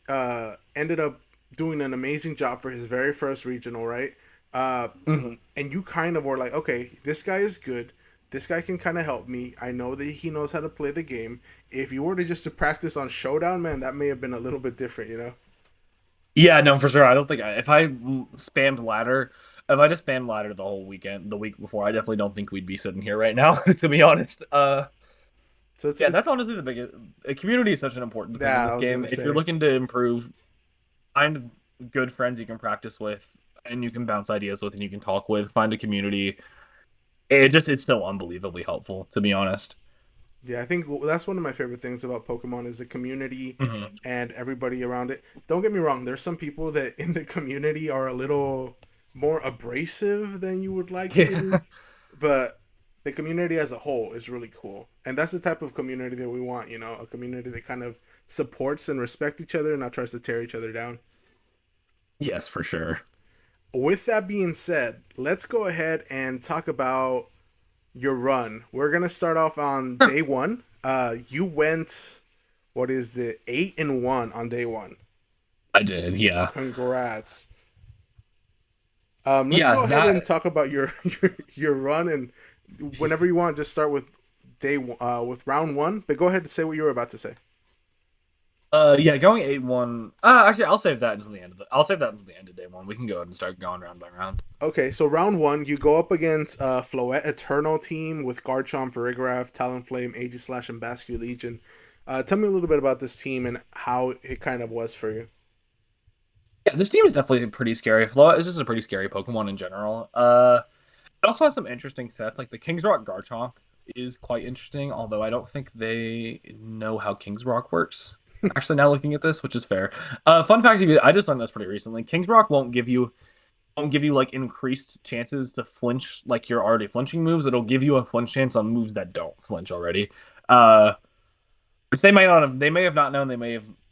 ended up doing an amazing job for his very first regional, right? Uh, Hmm. and you kind of were like, okay, this guy is good. This guy can kind of help me. I know that he knows how to play the game. If you were to just to practice on Showdown, man, that may have been a little bit different, you know? Yeah, no, for sure. I don't think if I spammed ladder, if I just spammed ladder the whole weekend, the week before, I definitely don't think we'd be sitting here right now, to be honest. So Yeah, it's that's honestly the biggest. Community is such an important thing in yeah, I this was game. gonna If you're say. looking to improve, find good friends you can practice with, and you can bounce ideas with, and you can talk with. Find a community. It's so unbelievably helpful, to be honest. Yeah, I think that's one of my favorite things about Pokemon is the community Hmm. and everybody around it. Don't get me wrong, there's some people that in the community are a little more abrasive than you would like Yeah. to, but the community as a whole is really cool. And that's the type of community that we want, you know, a community that kind of supports and respects each other and not tries to tear each other down. Yes, for sure. With that being said, let's go ahead and talk about your run. We're gonna start off on Sure. day one. You went, what is it, 8-1 on day one. I did, yeah. Congrats. Let's Yeah, go ahead and that talk about your run, and whenever you want, just start with with round one. But go ahead and say what you were about to say. yeah, going 8-1. Actually I'll save that until the end of I'll save that until the end of day one. We can go ahead and start going round by round. Okay, so round one, you go up against Floette Eternal team with Garchomp, Verigraph, Talonflame, Aegislash, and Basculegion. Tell me a little bit about this team and how it kind of was for you. Yeah, this team is definitely pretty scary. Floa is just a pretty scary Pokemon in general. It also has some interesting sets, like the King's Rock Garchomp is quite interesting, although I don't think they know how King's Rock works. Actually, now looking at this, which is fair. Fun fact, I just learned this pretty recently. King's Rock won't give you like increased chances to flinch like your already flinching moves. It'll give you a flinch chance on moves that don't flinch already. Uh, which they may have not known,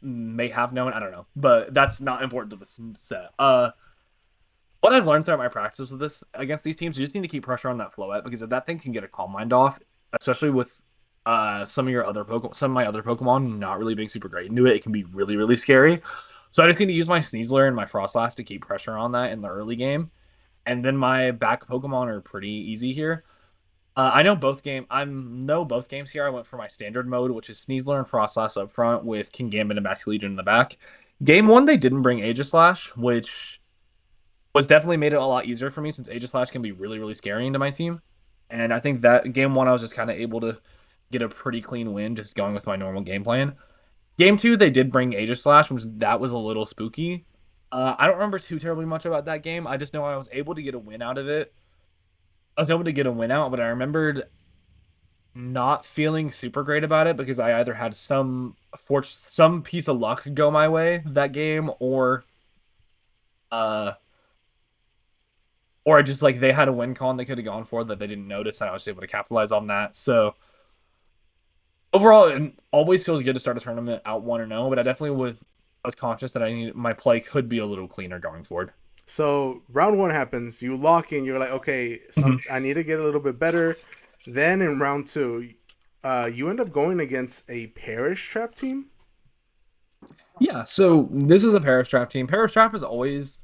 may have known, I don't know. But that's not important to this set. What I've learned throughout my practice with this against these teams, you just need to keep pressure on that Floette because if that thing can get a Calm Mind off, especially with some of my other Pokemon not really being super great into it, it can be really, really scary. So I just need to use my Sneasler and my Frostlass to keep pressure on that in the early game. And then my back Pokemon are pretty easy here. I know both games here. I went for my standard mode, which is Sneasler and Frostlass up front with King Gambit and Basculegion in the back. Game one, they didn't bring Aegislash, which was definitely made it a lot easier for me since Aegislash can be really, really scary into my team. And I think that game one, I was just kind of able to get a pretty clean win just going with my normal game plan. Game two, they did bring Aegislash, which that was a little spooky. I don't remember too terribly much about that game. I just know I was able to get a win out of it. I was able to get a win out, but I remembered not feeling super great about it because I either had some piece of luck go my way that game, uh, or I just like they had a win con they could have gone for that they didn't notice, and I was able to capitalize on that. So overall, it always feels good to start a tournament out 1-0, but I was conscious that my play could be a little cleaner going forward. So round one happens, you lock in, you're like, okay, I need to get a little bit better. Then in round two, you end up going against a Parish Trap team. Yeah, so this is a Parastrap team. Parastrap is always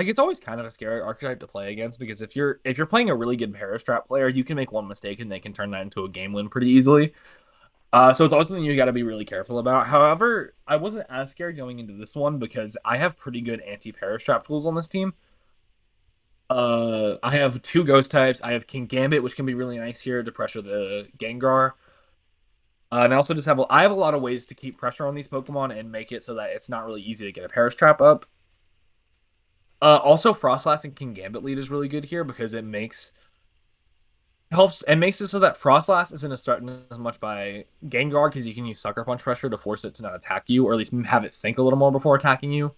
like it's always kind of a scary archetype to play against because if you're playing a really good Parastrap player, you can make one mistake and they can turn that into a game win pretty easily. So it's always something you got to be really careful about. However, I wasn't as scared going into this one because I have pretty good anti-Parastrap tools on this team. I have two ghost types. I have King Gambit, which can be really nice here to pressure the Gengar. And I also I have a lot of ways to keep pressure on these Pokemon and make it so that it's not really easy to get a Parastrap up. Also, Frostlass and King Gambit lead is really good here because it makes it so that Frostlass isn't threatened as much by Gengar because you can use Sucker Punch pressure to force it to not attack you, or at least have it think a little more before attacking you.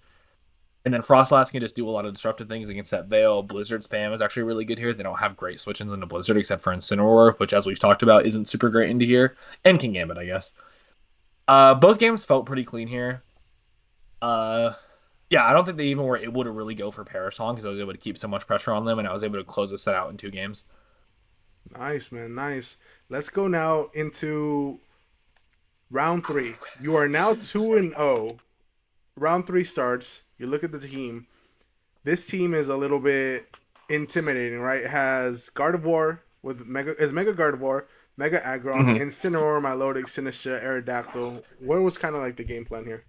And then Frostlass can just do a lot of disruptive things against that Veil. Blizzard spam is actually really good here. They don't have great switch-ins into Blizzard except for Incineroar, which, as we've talked about, isn't super great into here. And King Gambit, I guess. Both games felt pretty clean here. Uh, yeah, I don't think they even were able to really go for Parasong because I was able to keep so much pressure on them, and I was able to close this set out in 2 games. Nice, man, nice. Let's go now into round three. You are now 2-0. Round three starts. You look at the team. This team is a little bit intimidating, right? It has Gardevoir with Mega Gardevoir, Mega Aggron, Mm-hmm. Incineroar, Milotic, Sinistra, Aerodactyl. What was kind of like the game plan here?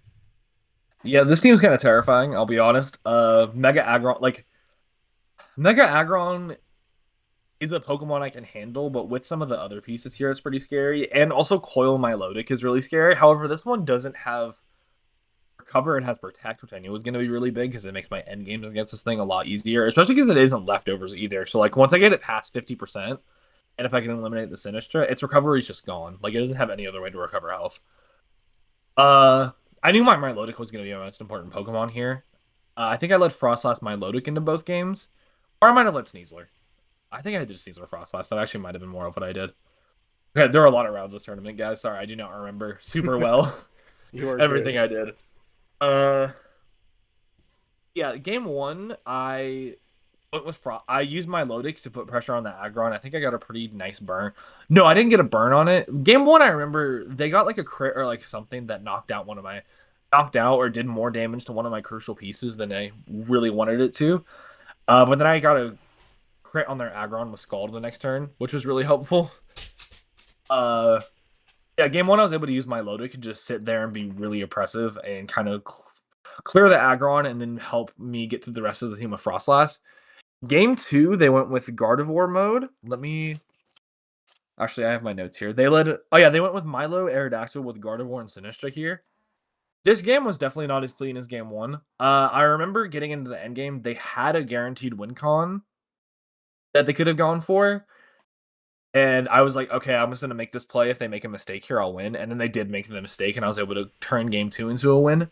Yeah, this team's kind of terrifying, I'll be honest. Mega Aggron is a Pokemon I can handle, but with some of the other pieces here, it's pretty scary. And also Coil Milotic is really scary. However, this one doesn't have Recover and has Protect, which I knew was going to be really big because it makes my end games against this thing a lot easier, especially because it isn't leftovers either. So like once I get it past 50%, and if I can eliminate the Sinistra, its recovery is just gone. Like it doesn't have any other way to recover health. Uh, I knew my Milotic was going to be my most important Pokemon here. I think I led Frostlass Milotic into both games. Or I might have led Sneasler. I think I did Sneasler Frostlass. That actually might have been more of what I did. Okay, there were a lot of rounds this tournament, guys. Sorry, I do not remember super well You are everything good. I did. Uh, yeah, game one, I went with I used my Lodic to put pressure on the Aggron. I think I got a pretty nice burn. No, I didn't get a burn on it. Game one, I remember they got like a crit or like something that knocked out or did more damage to one of my crucial pieces than I really wanted it to. But then I got a crit on their Aggron with Scald the next turn, which was really helpful. Uh, yeah, game one, I was able to use my Lodic and just sit there and be really oppressive and kind of clear the Aggron and then help me get through the rest of the team with Frostlass. Game two, they went with Gardevoir mode. Let me. Actually, I have my notes here. They led. Oh, yeah, they went with Milo, Aerodactyl with Gardevoir and Sinistra here. This game was definitely not as clean as game one. I remember getting into the end game, they had a guaranteed win con that they could have gone for. And I was like, okay, I'm just going to make this play. If they make a mistake here, I'll win. And then they did make the mistake, and I was able to turn game two into a win.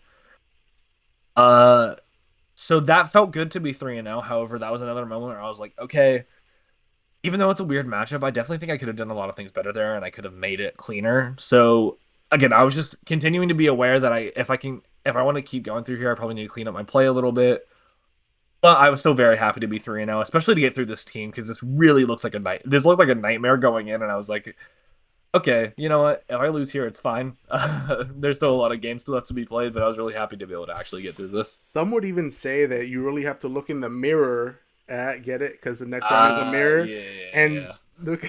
So that felt good to be 3-0. However, that was another moment where I was like, okay, even though it's a weird matchup, I definitely think I could have done a lot of things better there, and I could have made it cleaner. So again, I was just continuing to be aware that if I want to keep going through here, I probably need to clean up my play a little bit. But I was still very happy to be 3-0, especially to get through this team because this really looks like this looked like a nightmare going in, and I was like, okay, you know what? If I lose here, it's fine. There's still a lot of games still have to be played, but I was really happy to be able to actually get through this. Some would even say that you really have to look in the mirror at get it because the next round is a mirror and Yeah. look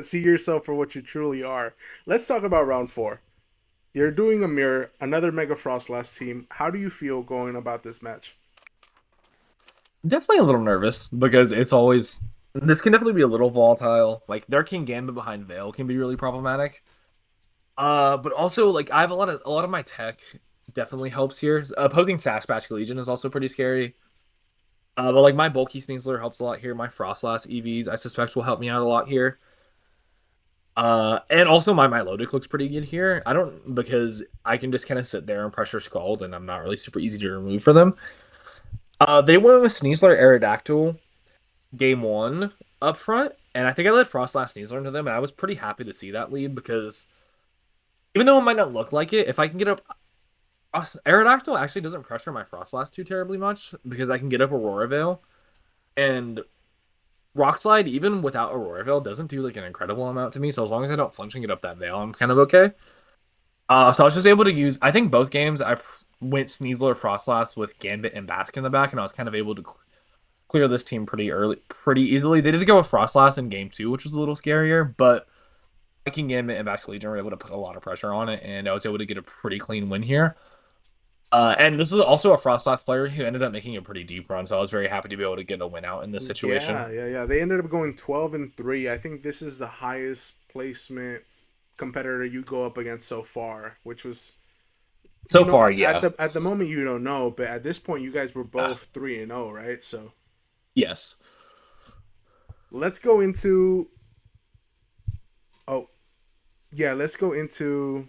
see yourself for what you truly are. Let's talk about round four. You're doing a mirror, another Mega Frost last team. How do you feel going about this match? Definitely a little nervous because this can definitely be a little volatile. Like their King Gambit behind Veil can be really problematic. But also like I have a lot of my tech definitely helps here. Opposing Sasquatch Legion is also pretty scary. But like my bulky Sneasler helps a lot here. My Frostlass EVs I suspect will help me out a lot here. And also my Milotic looks pretty good here. I don't because I can just kind of sit there and pressure Scald, and I'm not really super easy to remove for them. They went with Sneasler Aerodactyl game one up front, and I think I led Frostlass Sneasler into them, and I was pretty happy to see that lead because even though it might not look like it, if I can get up Aerodactyl actually doesn't pressure my Frostlass too terribly much because I can get up Aurora Veil, and Rock Slide, even without Aurora Veil, doesn't do like an incredible amount to me. So as long as I don't flinch and get up that Veil, I'm kind of okay. So I was just able to use. I think both games I went Sneasler Frostlass with Gambit and Basque in the back, and I was kind of able to clear this team pretty easily. They did go with Frostlass in game two, which was a little scarier, but King Gambit and Basque Legion were able to put a lot of pressure on it, and I was able to get a pretty clean win here. And this is also a Frostlass player who ended up making a pretty deep run, so I was very happy to be able to get a win out in this situation. Yeah. They ended up going 12-3. I think this is the highest placement competitor you go up against so far, which was So far, at yeah. the moment you don't know, but at this point you guys were Uh, both 3-0, right? So yes. let's go into oh yeah, let's go into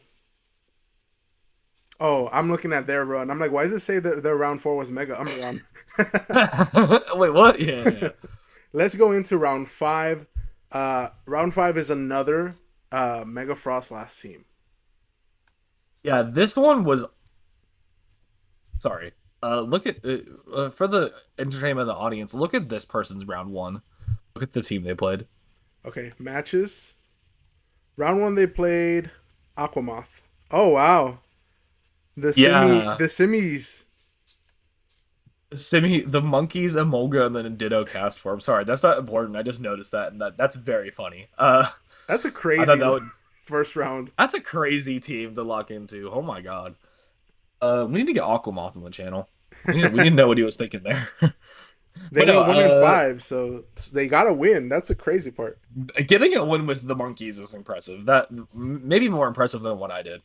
oh, I'm looking at their run. I'm like, why does it say that their round four was Mega Umbreon? Wait, what? Yeah. Let's go into round five. Round five is another Mega Frost last team. Yeah, this one was sorry. Look at for the entertainment of the audience. Look at this person's round one. Look at the team they played. Okay, matches. Round one they played Aquamoth. Oh wow. Yeah, The Simmies. the monkeys, Emolga, and then a Ditto cast form. Sorry, that's not important. I just noticed that, and that's very funny. That's a I thought crazy that would. first round. That's a crazy team to lock into. Oh my god. We need to get Aquamoth on the channel. We need to know what he was thinking there. They But no, went 1-5, so they gotta win. That's the crazy part. getting a win with the monkeys is impressive. That maybe more impressive than what I did,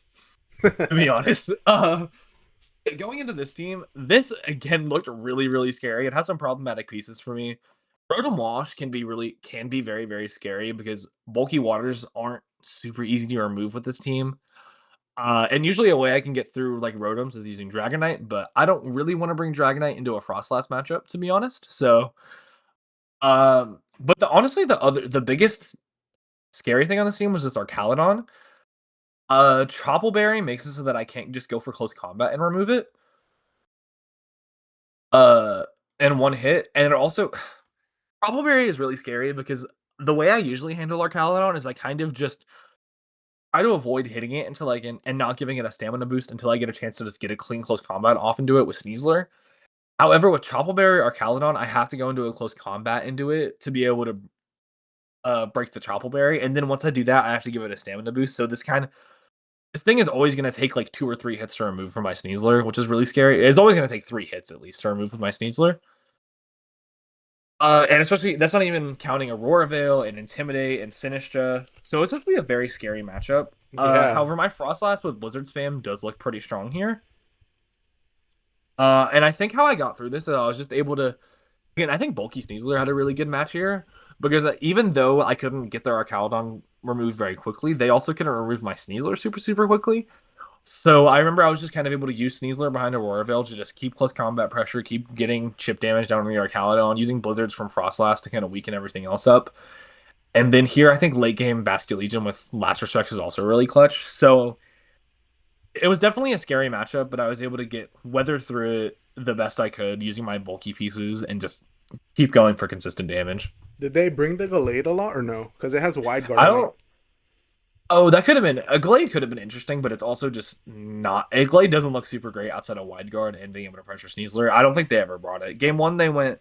to be honest. Going into this team, this again looked really, really scary. It has some problematic pieces for me. Rotom Wash can be very, very scary because bulky waters aren't super easy to remove with this team. And usually a way I can get through like Rotoms is using Dragonite, but I don't really want to bring Dragonite into a Frostlass matchup, to be honest. So, but honestly, the biggest scary thing on this team was this Archaludon. Troupple Berry makes it so that I can't just go for close combat and remove it. Uh, in one hit, and it also Troupple Berry is really scary because the way I usually handle Archaludon is I kind of just try to avoid hitting it until I can, and not giving it a stamina boost until I get a chance to just get a clean close combat off and do it with Sneasler. However, with Troupple Berry or Caledon, I have to go into a close combat into it to be able to break the Troupple Berry, and then once I do that, I have to give it a stamina boost. So this thing is always going to take like 2 or 3 hits to remove from my Sneasler, which is really scary. It's always going to take 3 hits at least to remove with my Sneasler. And especially that's not even counting Aurora Veil and Intimidate and Sinistra. So it's actually a very scary matchup. Yeah. However, my Frostlass with Blizzard spam does look pretty strong here. And I think how I got through this is I was just able to. Again, I think Bulky Sneasler had a really good match here because even though I couldn't get their Archaludon removed very quickly, they also couldn't remove my Sneasler super quickly. So I remember I was just kind of able to use Sneasler behind Aurora Veil to just keep close combat pressure, keep getting chip damage down on the Archaludon, using Blizzards from Frostlass to kind of weaken everything else up. And then here, I think late game Basket Legion with Last Respects is also really clutch. So it was definitely a scary matchup, but I was able to weather through it the best I could using my bulky pieces and just keep going for consistent damage. Did they bring the Gallade a lot or no? Because it has wide guard I on it. don't. Oh, that could have been a Glade. Could have been interesting, but it's also just not. A Glade doesn't look super great outside of wide guard and being able to pressure Sneasler. I don't think they ever brought it. Game one, they went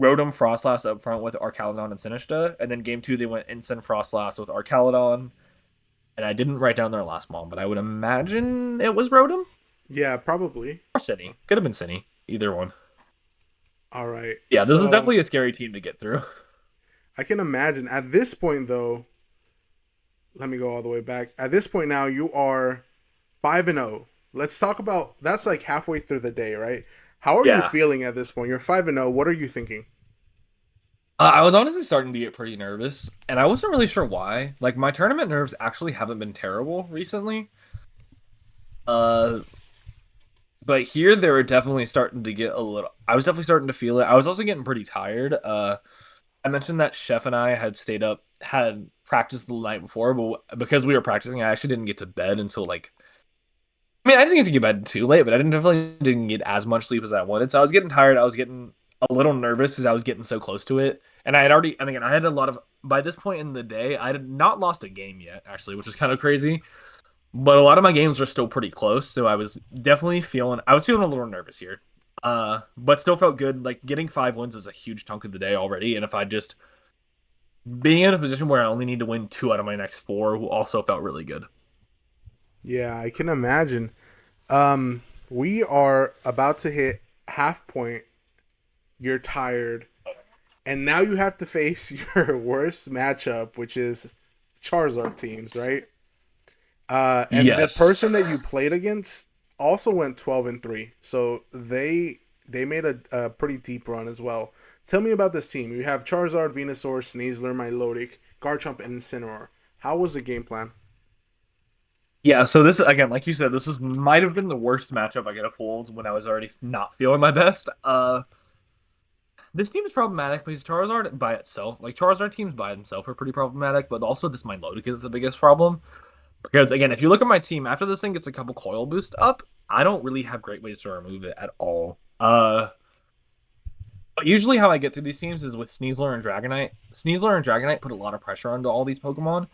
Rotom Frostlass up front with Archaludon and Sinistcha, and then game two they went Instant Frostlass with Archaludon. And I didn't write down their last mom, but I would imagine it was Rotom Yeah, probably. or Cine. Could have been Cine. Either one. All right. Yeah, this is So definitely a scary team to get through. I can imagine at this point though. Let me go all the way back. At this point now, you are 5-0. Let's talk about that's like halfway through the day, right? How are you Yeah. feeling at this point? You're 5-0. What are you thinking? I was honestly starting to get pretty nervous, and I wasn't really sure why. Like, my tournament nerves actually haven't been terrible recently. Uh, but here they were definitely starting to get a little. I was definitely starting to feel it. I was also getting pretty tired. I mentioned that Chef and I had stayed up, had practiced the night before, but because we were practicing, I actually didn't get to bed until like. I mean, I didn't get to get bed too late, but I definitely didn't get as much sleep as I wanted. So I was getting tired. I was getting a little nervous because I was getting so close to it, and I had already. And again, I had a lot of. By this point in the day, I had not lost a game yet, actually, which is kind of crazy. But a lot of my games were still pretty close, so I was definitely feeling. I was feeling a little nervous here. But still felt good. Like getting 5 wins is a huge chunk of the day already, and if I just being in a position where I only need to win 2 out of my next 4 also felt really good. Yeah, I can imagine. We are about to hit half point. You're tired, and now you have to face your worst matchup, which is Charizard teams, right? And the Yes. person that you played against also went 12-3, so they made a pretty deep run as well. Tell me about this team. You have Charizard, Venusaur, Sneasler, Milotic, Garchomp, and Incineroar. How was the game plan? Yeah, so this again, like you said, this was might have been the worst matchup I could have pulled when I was already not feeling my best. This team is problematic because Charizard by itself, like Charizard teams by themselves are pretty problematic, but also this Milotic is the biggest problem. Because again, if you look at my team, after this thing gets a couple coil boost up, I don't really have great ways to remove it at all. But usually how I get through these teams is with Sneasler and Dragonite. Sneasler and Dragonite put a lot of pressure onto all these Pokemon.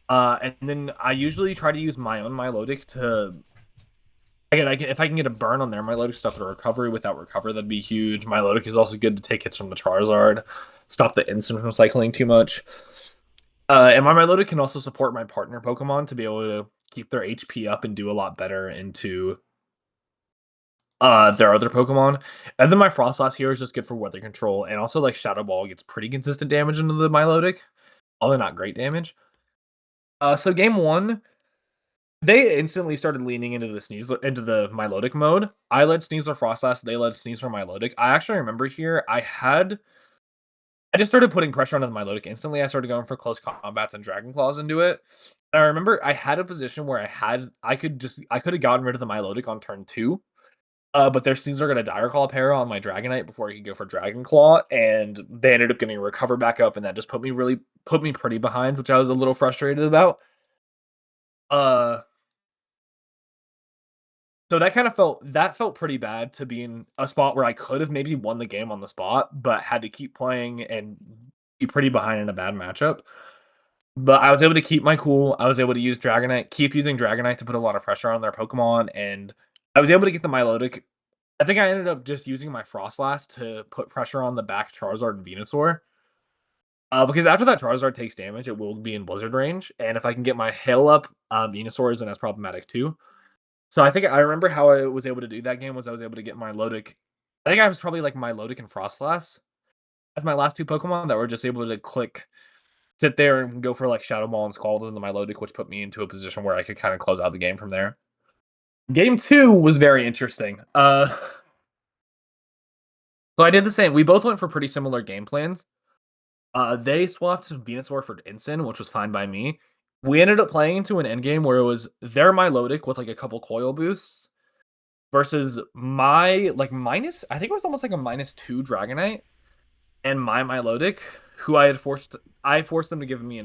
And then I usually try to use my own Milotic to again, if I can get a burn on their Milotic stuff or recovery without recover, that'd be huge. Milotic is also good to take hits from the Charizard, stop the instant from cycling too much. And my Milotic can also support my partner Pokemon to be able to keep their HP up and do a lot better into their other Pokemon. And then my Frostlass here is just good for weather control, and also like Shadow Ball gets pretty consistent damage into the Milotic, although not great damage. So game one, they instantly started leaning into the Milotic mode. I led Sneasler Frostlass, they led Sneasler Milotic. I actually remember here I had I just started putting pressure onto the Milotic instantly. I started going for close combats and Dragon Claws into it. And I remember I had a position where I could have gotten rid of the Milotic on turn 2. But their Steams are going to Dire Claw pair on my Dragonite before he could go for Dragon Claw, and they ended up getting a recover back up, and that just put me pretty behind, which I was a little frustrated about. So that felt pretty bad to be in a spot where I could have maybe won the game on the spot, but had to keep playing and be pretty behind in a bad matchup. But I was able to keep my cool. I was able to use Dragonite, keep using Dragonite to put a lot of pressure on their Pokemon, and I was able to get the Milotic. I think I ended up just using my Frostlass to put pressure on the back Charizard and Venusaur. Because after that Charizard takes damage, it will be in Blizzard range, and if I can get my Hail up, Venusaur isn't as problematic too. So I think I remember how I was able to do that game was I was able to get my Milotic. I think I was probably like Milotic and Frostlass as my last 2 Pokemon that were just able to sit there and go for like Shadow Ball and Scald into my Milotic, which put me into a position where I could kind of close out the game from there. Game 2 was very interesting. So I did the same. We both went for pretty similar game plans. They swapped Venusaur for Ensign, which was fine by me. We ended up playing into an endgame where it was their Milotic with like a couple coil boosts versus my like minus. I think it was almost like a -2 Dragonite and my Milotic, who I forced them to give me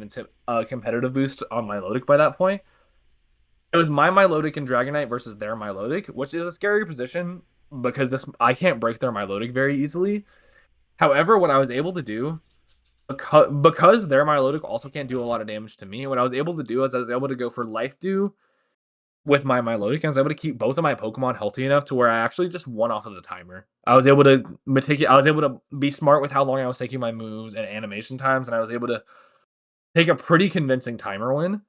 a competitive boost on Milotic by that point. It was my Milotic and Dragonite versus their Milotic, which is a scary position because I can't break their Milotic very easily. However, what I was able to do, because their Milotic also can't do a lot of damage to me, what I was able to do is I was able to go for Life Dew with my Milotic, and I was able to keep both of my Pokemon healthy enough to where I actually just won off of the timer. I was able to be smart with how long I was taking my moves and animation times, and I was able to take a pretty convincing timer win.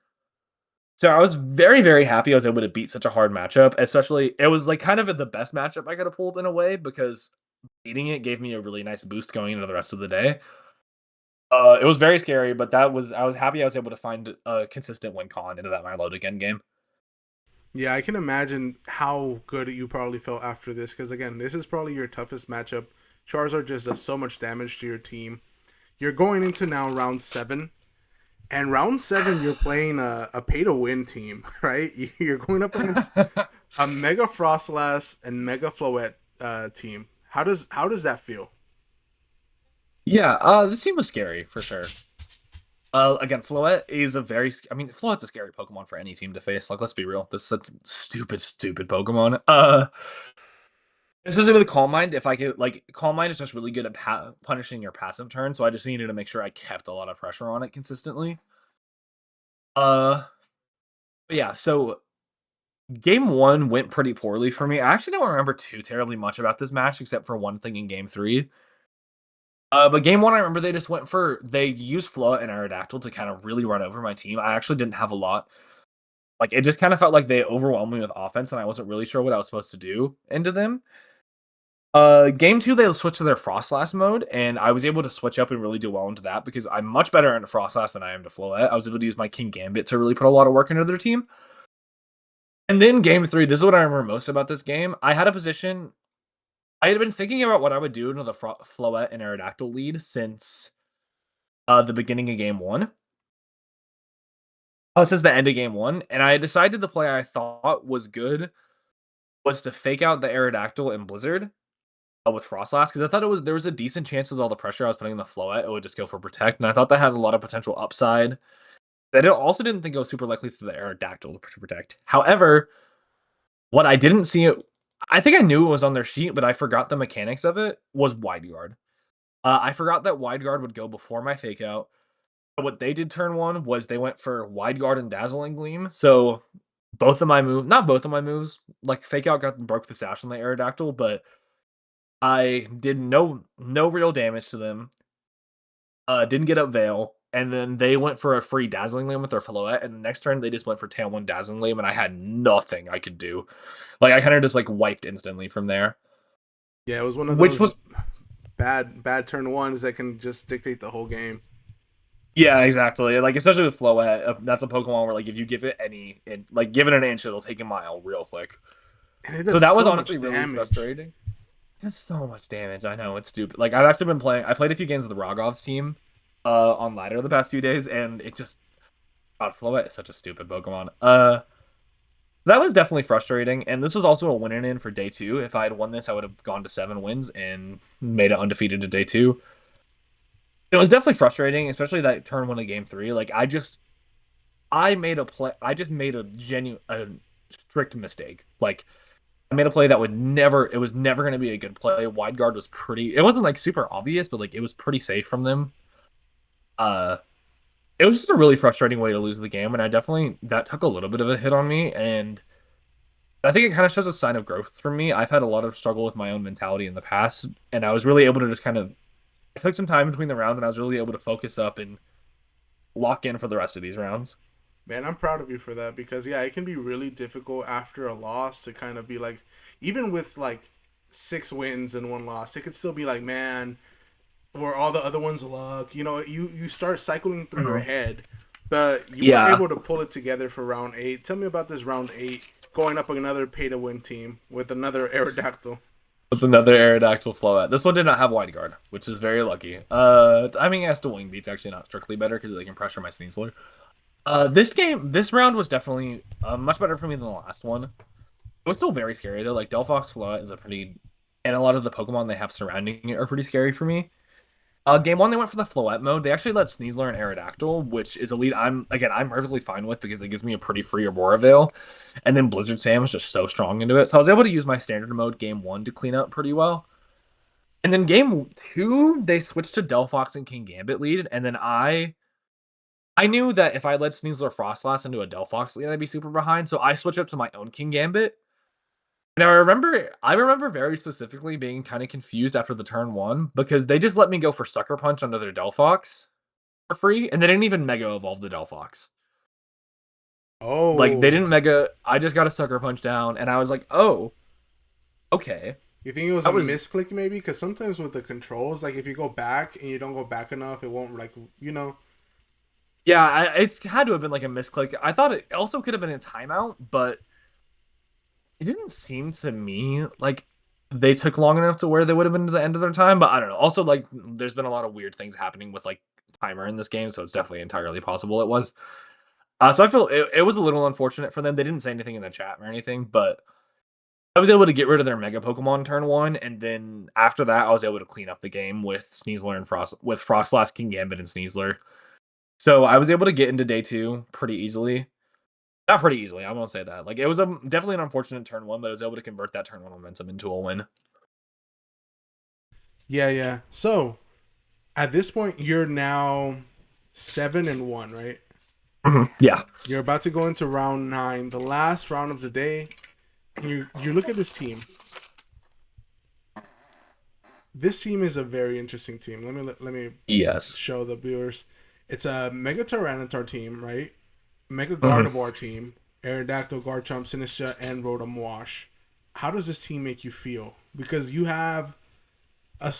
So I was very, very happy I was able to beat such a hard matchup, especially it was like kind of the best matchup I could have pulled in a way because beating it gave me a really nice boost going into the rest of the day. It was very scary, but I was happy I was able to find a consistent win con into that Milotic endgame. Yeah, I can imagine how good you probably felt after this because again, this is probably your toughest matchup. Charizard just does so much damage to your team. You're going into now round 7, and round 7 you're playing a pay to win team, right? You're going up against a Mega Frostlass and Mega Floette team. How does that feel? Yeah, this team was scary for sure. Again, Floette is Floette's a scary Pokemon for any team to face. Like, let's be real, this is such stupid, stupid Pokemon. Especially with Calm Mind, if I could, like, Calm Mind is just really good at punishing your passive turn, so I just needed to make sure I kept a lot of pressure on it consistently. Uh, yeah, so game 1 went pretty poorly for me. I actually don't remember too terribly much about this match, except for one thing in game 3. But game 1, I remember they used Float and Aerodactyl to kind of really run over my team. I actually didn't have a lot. Like, it just kind of felt like they overwhelmed me with offense, and I wasn't really sure what I was supposed to do into them. Game 2, they switched to their Frostlass mode, and I was able to switch up and really do well into that because I'm much better into Frostlass than I am to Floette. I was able to use my King Gambit to really put a lot of work into their team. And then game 3, this is what I remember most about this game. I had been thinking about what I would do into the Floette and Aerodactyl lead since the beginning of game 1. Oh, since the end of game 1, and I decided the play I thought was good was to fake out the Aerodactyl and Blizzard with Frostlass because I thought there was a decent chance with all the pressure I was putting in the Floette, it would just go for Protect, and I thought that had a lot of potential upside. I also didn't think it was super likely for the Aerodactyl to Protect. However, what I didn't see, I think I knew it was on their sheet, but I forgot the mechanics of it, was Wide Guard. I forgot that Wide Guard would go before my Fake Out. What they did turn 1 was they went for Wide Guard and Dazzling Gleam, so not both of my moves, like Fake Out broke the sash on the Aerodactyl, but I did no real damage to them. Didn't get up Veil, and then they went for a free Dazzling Gleam with their Floette, and the next turn they just went for Tailwind Dazzling Gleam, and I had nothing I could do. Like, I kind of just like wiped instantly from there. Yeah, it was one of Which those was bad turn ones that can just dictate the whole game. Yeah, exactly. Like, especially with Floette, that's a Pokemon where, like, if you give it give it an inch, it'll take a mile real quick. And it So does that was so honestly much really damage. frustrating. Just so much damage. I know it's stupid. Like I've actually been playing. I played a few games with the Rogov's team, on ladder the past few days, and it just God, Floette is such a stupid Pokemon. That was definitely frustrating, and this was also a win in for day two. If I had won this, I would have gone to 7 wins and made it undefeated to day two. It was definitely frustrating, especially that turn one of game three. Like I made a play. I just made a strict mistake. Like I made a play that would never. It was never going to be a good play. Wide guard was pretty. It wasn't like super obvious, but like it was pretty safe from them. Uh, it was just a really frustrating way to lose the game, and I definitely that took a little bit of a hit on me, and I think it kind of shows a sign of growth for me. I've had a lot of struggle with my own mentality in the past, and I was really able to just kind of I took some time between the rounds, and I was really able to focus up and lock in for the rest of these rounds. Man, I'm proud of you for that because yeah, it can be really difficult after a loss to kind of be like, even with like 6 wins and 1 loss, it could still be like, man, or all the other ones luck. You know, you start cycling through your Mhm. head, but you were Yeah, able to pull it together for round 8. Tell me about this round 8 going up another pay to win team with another Aerodactyl. with another Aerodactyl Floette. This one did not have wide guard, which is very lucky. I mean, as to wing beat's actually not strictly better because they can pressure my Sneasler. This round was definitely much better for me than the last one. It was still very scary though. Like Delphox Floette is a pretty, and a lot of the Pokemon they have surrounding it are pretty scary for me. Game one they went for the Floette mode. They actually let Sneasler and Aerodactyl, which is a lead I'm perfectly fine with because it gives me a pretty free Aurora Veil. And then Blizzard Sam is just so strong into it. So I was able to use my standard mode game one to clean up pretty well. And then game two, they switched to Delphox and King Gambit lead, and then I knew that if I led Sneasler Frostlass into a Delphox lead, I'd be super behind. So I switched up to my own King Gambit. And I remember very specifically being kind of confused after the turn one because they just let me go for Sucker Punch under their Delphox for free, and they didn't even Mega Evolve the Delphox. Like they Oh, didn't Mega. I just got a Sucker Punch down, and I was like, oh, okay. you think it was I a was misclick maybe? Because sometimes with the controls, like if you go back and you don't go back enough, it won't like you know. Yeah, it's had to have been like a misclick. I thought it also could have been a timeout, but it didn't seem to me like they took long enough to where they would have been to the end of their time. But I don't know. Also, like, there's been a lot of weird things happening with like timer in this game, so it's definitely entirely possible it was. So I feel it was a little unfortunate for them. They didn't say anything in the chat or anything, but I was able to get rid of their Mega Pokemon turn one, and then after that, I was able to clean up the game with Sneasler and Frostlass, King Gambit, and Sneasler. So I was able to get into day two pretty easily. Not pretty easily, I won't say that. Like it was definitely an unfortunate turn one, but I was able to convert that turn one momentum into a win. Yeah, yeah. So at this point, you're now 7-1, right? Yeah. You're about to go into round 9, the last round of the day. And you look at this team. This team is a very interesting team. Let me Yes. show the viewers. It's a Mega Tyranitar team, right? Mega Mhm. Gardevoir team, Aerodactyl, Garchomp, Sinistcha, and Rotom Wash. How does this team make you feel? Because you have a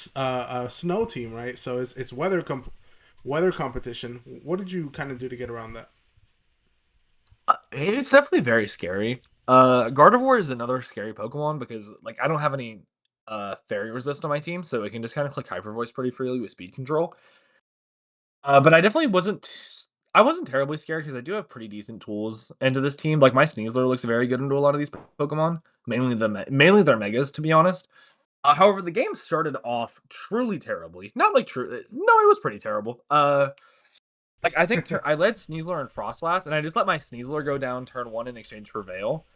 snow team, right? So it's weather competition. What did you kind of do to get around that? It's definitely very scary. Gardevoir is another scary Pokemon because like I don't have any fairy resist on my team, so it can just kind of click Hyper Voice pretty freely with speed control. But I definitely wasn't terribly scared because I do have pretty decent tools into this team. Like my Sneasler looks very good into a lot of these Pokemon, mainly their Megas, to be honest. However, the game started off truly terribly. Not like true. No, it was pretty terrible. Like I think I led Sneasler and Frostlass, and I just let my Sneasler go down turn one in exchange for Veil.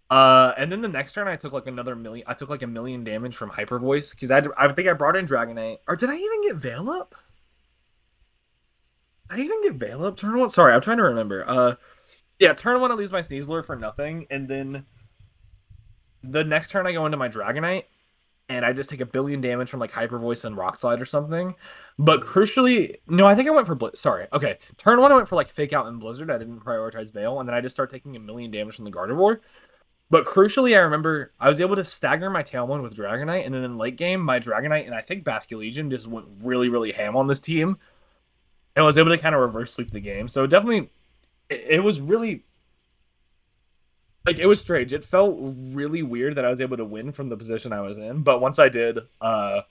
And then the next turn I took like another million. I took like a million damage from Hyper Voice because I think I brought in Dragonite, or did I even get Veil up? Did I even get Veil up turn one? Sorry, I'm trying to remember. Yeah, turn one I lose my Sneasler for nothing, and then the next turn I go into my Dragonite, and I just take a billion damage from like Hyper Voice and Rock Slide or something. But crucially, no, I think I went for Sorry, okay. Turn one I went for like Fake Out and Blizzard. I didn't prioritize Veil, and then I just start taking a million damage from the Gardevoir. But crucially, I remember I was able to stagger my Tailwind with Dragonite, and then in late game, my Dragonite and I think Basculegion just went really, really ham on this team, and was able to kind of reverse sweep the game. So definitely, it was really Like it was strange. It felt really weird that I was able to win from the position I was in, but once I did, I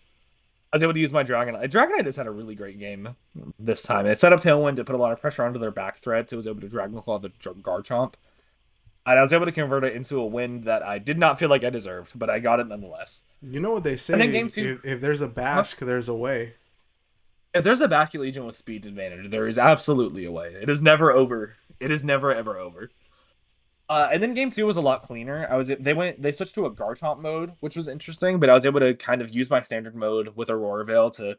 was able to use my Dragonite. Dragonite just had a really great game this time. It set up Tailwind to put a lot of pressure onto their back threat. It was able to Dragon Claw the Garchomp. And I was able to convert it into a win that I did not feel like I deserved, but I got it nonetheless. You know what they And then say? game two, If there's a huh? Basque, there's a way. If there's a Basket Legion with speed advantage, there is absolutely a way. It is never over. It is never ever over. And then game two was a lot cleaner. They switched to a Garchomp mode, which was interesting, but I was able to kind of use my standard mode with Aurora Veil to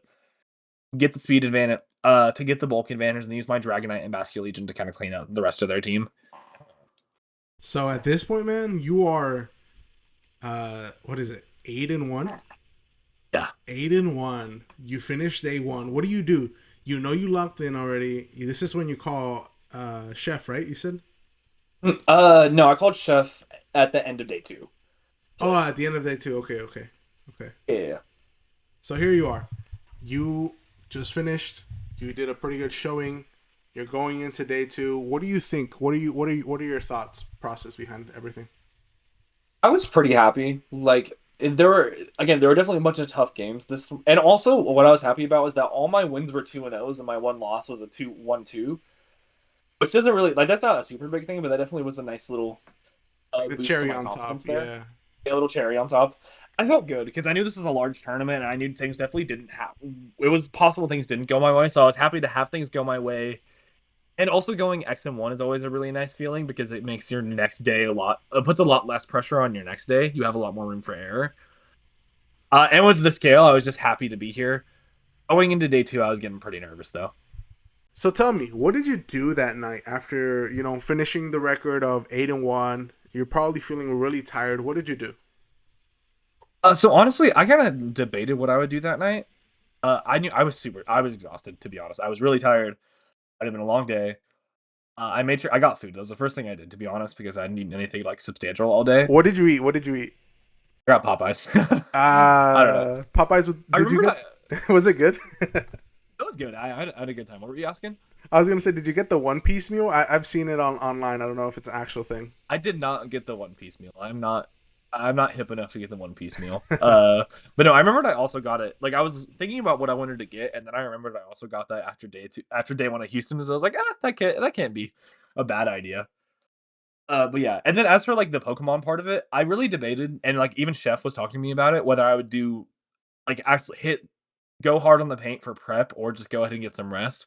get the speed advantage, to get the bulk advantage, and then use my Dragonite and Basket Legion to kind of clean out the rest of their team. So at this point, man, you are what is it? 8-1. Yeah. 8-1. You finished day one. What do you do? You know you locked in already. This is when you call Chef, right? You said. No, I called Chef at the end of day two. Oh, at the end of day two. Okay, okay, okay. Yeah. So here you are. You just finished. You did a pretty good showing. You're going into day two. What do you think? What are your thoughts process behind everything? I was pretty happy. Like there were definitely a bunch of tough games. This and also what I was happy about was that all my wins were 2-0s and my one loss was a 2-1-2, which doesn't really like that's not a super big thing, but that definitely was a nice little Like the boost to cherry my on top. confidence there. Yeah. A little cherry on top. I felt good because I knew this was a large tournament and I knew things definitely didn't happen. It was possible things didn't go my way, so I was happy to have things go my way. And also going X and 1 is always a really nice feeling because it makes your next day it puts a lot less pressure on your next day. You have a lot more room for error. And with the scale, I was just happy to be here. Going into day two, I was getting pretty nervous though. So tell me, what did you do that night after finishing the record of 8-1? You're probably feeling really tired. What did you do? So honestly, I kind of debated what I would do that night. I knew I was exhausted to be honest. I was really tired. It had been a long day. I made sure I got food. That was the first thing I did, to be honest, because I didn't eat anything like substantial all day. What did you eat? What did you eat? I got Popeyes. I don't know. Popeyes. I Did you remember get? that Was it good? it was good. I had a good time. What were you asking? I was gonna say, did you get the one piece meal? I've seen it online. I don't know if it's an actual thing. I did not get the One Piece meal. I'm not hip enough to get the One Piece meal. But no, I remembered I also got it. Like I was thinking about what I wanted to get, and then I remembered I also got that after day two, after day one of Houston. So I was like, that can't be a bad idea. But yeah, and then as for like the Pokemon part of it, I really debated, and like even Chef was talking to me about it, whether I would do like actually go hard on the paint for prep or just go ahead and get some rest.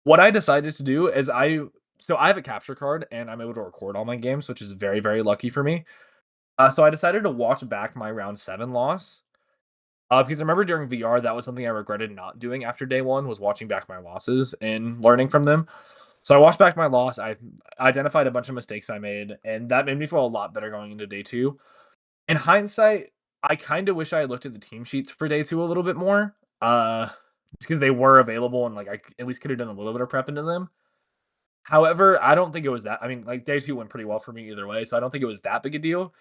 What I decided to do is I have a capture card and I'm able to record all my games, which is very, very lucky for me. So I decided to watch back my round 7 loss. Because I remember during VR, that was something I regretted not doing after day one, was watching back my losses and learning from them. So I watched back my loss. I identified a bunch of mistakes I made, and that made me feel a lot better going into day two. In hindsight, I kind of wish I had looked at the team sheets for day two a little bit more. Because they were available and like I at least could have done a little bit of prep into them. However, I don't think it was that. I mean, like day two went pretty well for me either way, so I don't think it was that big a deal.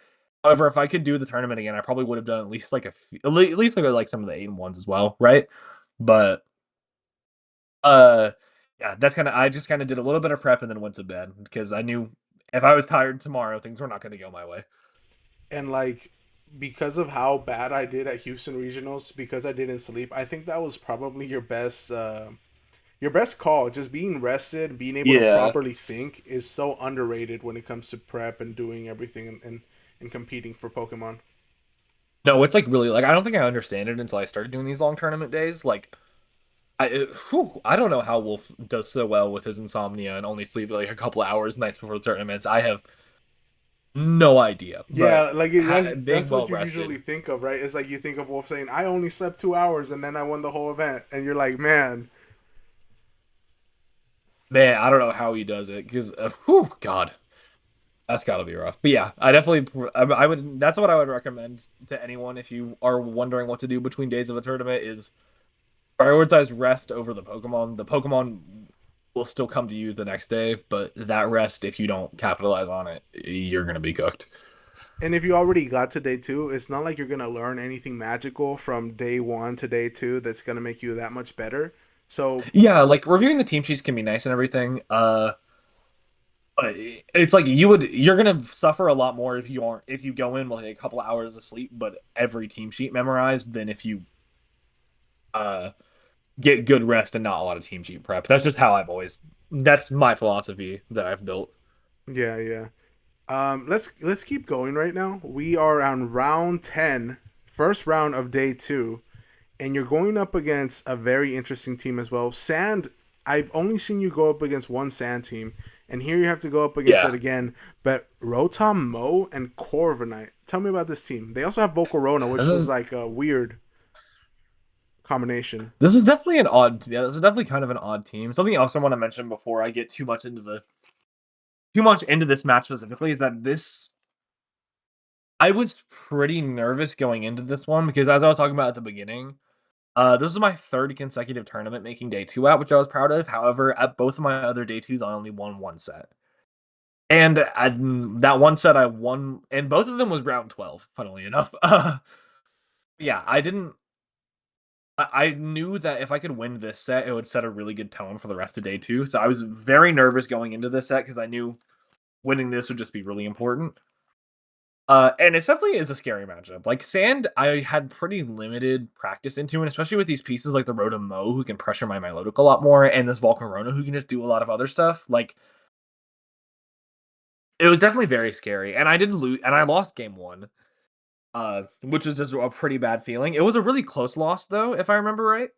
However, if I could do the tournament again, I probably would have done at least like at least like some of the 8-1s as well, right? But uh, yeah, that's kind of I just kind of did a little bit of prep and then went to bed because I knew if I was tired tomorrow, things were not going to go my way. And like, because of how bad I did at Houston regionals, because I didn't sleep, I think that was probably your best call. Just being rested, being able to Yeah. properly think is so underrated when it comes to prep and doing everything and competing for Pokemon. No, it's like really like I don't think I understand it until I started doing these long tournament days. Like I don't know how Wolf does so well with his insomnia and only sleep like a couple of hours nights before the tournaments. I have no idea, but Yeah, like being that's well what you usually rested, think of, right? It's like you think of Wolf saying, "I only slept 2 hours and then I won the whole event," and you're like, "Man, man, I don't know how he does it because, God, that's got to be rough. But yeah, I would. That's what I would recommend to anyone if you are wondering what to do between days of a tournament is prioritize rest over the Pokemon. The Pokemon will still come to you the next day, but that rest, if you don't capitalize on it, you're gonna be cooked. And if you already got to day two, it's not like you're gonna learn anything magical from day one to day two that's gonna make you that much better. So Yeah, like reviewing the team sheets can be nice and everything. But it's like you're gonna suffer a lot more if you go in with like a couple hours of sleep, but every team sheet memorized than if you uh get good rest and not a lot of team sheet prep. That's just how that's my philosophy that I've built. Yeah, yeah. Let's keep going right now. We are on round 10, first round of day 2, and you're going up against a very interesting team as well. Sand, I've only seen you go up against one Sand team, and here you have to go up against it Yeah. again. But Rotom Mo and Corviknight. Tell me about this team. They also have Volcarona, which This is is like a weird combination. this is definitely an odd yeah, this is definitely kind of an odd team. Something else I want to mention before I get too much into this match specifically is that this I was pretty nervous going into this one because as I was talking about at the beginning, this is my third consecutive tournament making day two at, which I was proud of. However, at both of my other day twos, I only won one set. And that one set I won, and both of them was round 12, funnily enough. Yeah, I didn't. I knew that if I could win this set, it would set a really good tone for the rest of day two. So I was very nervous going into this set because I knew winning this would just be really important. And it definitely is a scary matchup. Like Sand, I had pretty limited practice into, and especially with these pieces like the Rotom Mo, who can pressure my Milotic a lot more, and this Volcarona, who can just do a lot of other stuff. Like it was definitely very scary, and I did lose, and I lost game one, which is just a pretty bad feeling. It was a really close loss, though, if I remember right.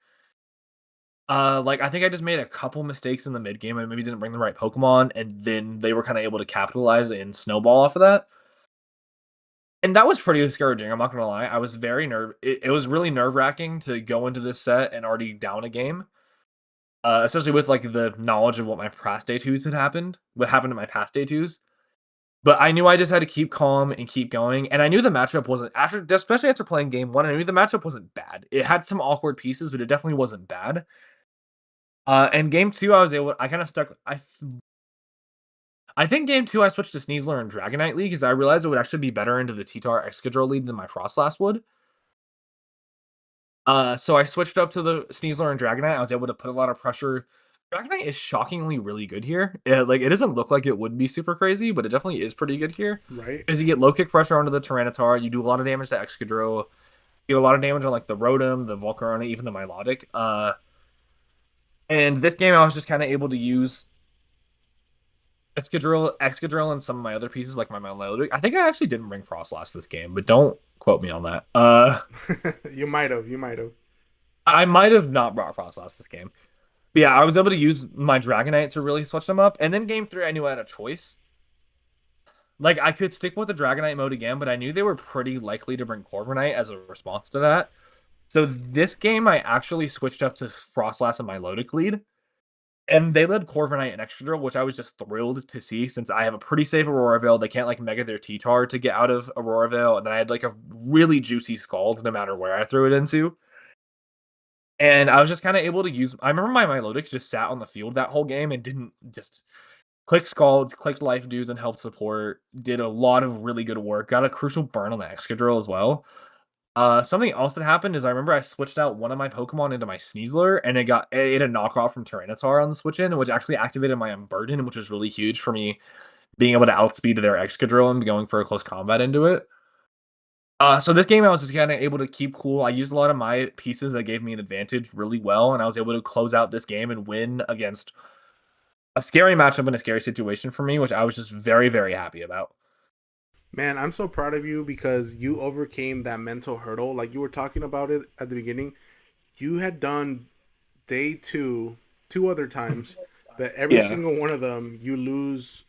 Like I think I just made a couple mistakes in the mid game. I maybe didn't bring the right Pokemon, and then they were kind of able to capitalize and snowball off of that. And that was pretty discouraging. I'm not gonna lie. I was very it was really nerve wracking to go into this set and already down a game. Especially with like the knowledge of what my past day twos what happened in my past day twos. But I knew I just had to keep calm and keep going. And I knew the matchup wasn't especially after playing game one, I knew the matchup wasn't bad. It had some awkward pieces, but it definitely wasn't bad. And game two, I kind of stuck. I think game two, I switched to Sneasler and Dragonite League because I realized it would actually be better into the T-Tar Excadrill lead than my Frostlass would. So I switched up to the Sneasler and Dragonite. I was able to put a lot of pressure. Dragonite is shockingly really good here. Like it doesn't look like it would be super crazy, but it definitely is pretty good here. Right? Because you get low kick pressure onto the Tyranitar, you do a lot of damage to Excadrill, you do a lot of damage on like the Rotom, the Volcarona, even the Milotic. And this game I was just kind of able to use Excadrill, and some of my other pieces like my Milotic. I think I actually didn't bring Frostlass this game, but don't quote me on that. You might have. You might have. I might have not brought Frostlass this game. But yeah, I was able to use my Dragonite to really switch them up. And then game three, I knew I had a choice. Like, I could stick with the Dragonite mode again, but I knew they were pretty likely to bring Corviknight as a response to that. So this game, I actually switched up to Frostlass and Milotic lead. And they led Corviknight and Excadrill, which I was just thrilled to see since I have a pretty safe Aurora Veil. They can't, like, Mega their T-Tar to get out of Aurora Veil. And then I had, like, a really juicy Scald no matter where I threw it into. And I was just kind of able to use. I remember my Milotic just sat on the field that whole game and didn't just click Scalds, clicked Life Dews, and helped support. Did a lot of really good work. Got a crucial burn on the Excadrill as well. Something else that happened is I remember I switched out one of my Pokemon into my Sneasler, and it had a knockoff from Tyranitar on the switch in, which actually activated my Umbreon, which was really huge for me being able to outspeed their Excadrill and going for a close combat into it. So this game I was just kind of able to keep cool. I used a lot of my pieces that gave me an advantage really well, and I was able to close out this game and win against a scary matchup in a scary situation for me, which I was just very, very happy about. Man, I'm so proud of you because you overcame that mental hurdle. Like you were talking about it at the beginning. You had done day two other times, but every Yeah. single one of them you lose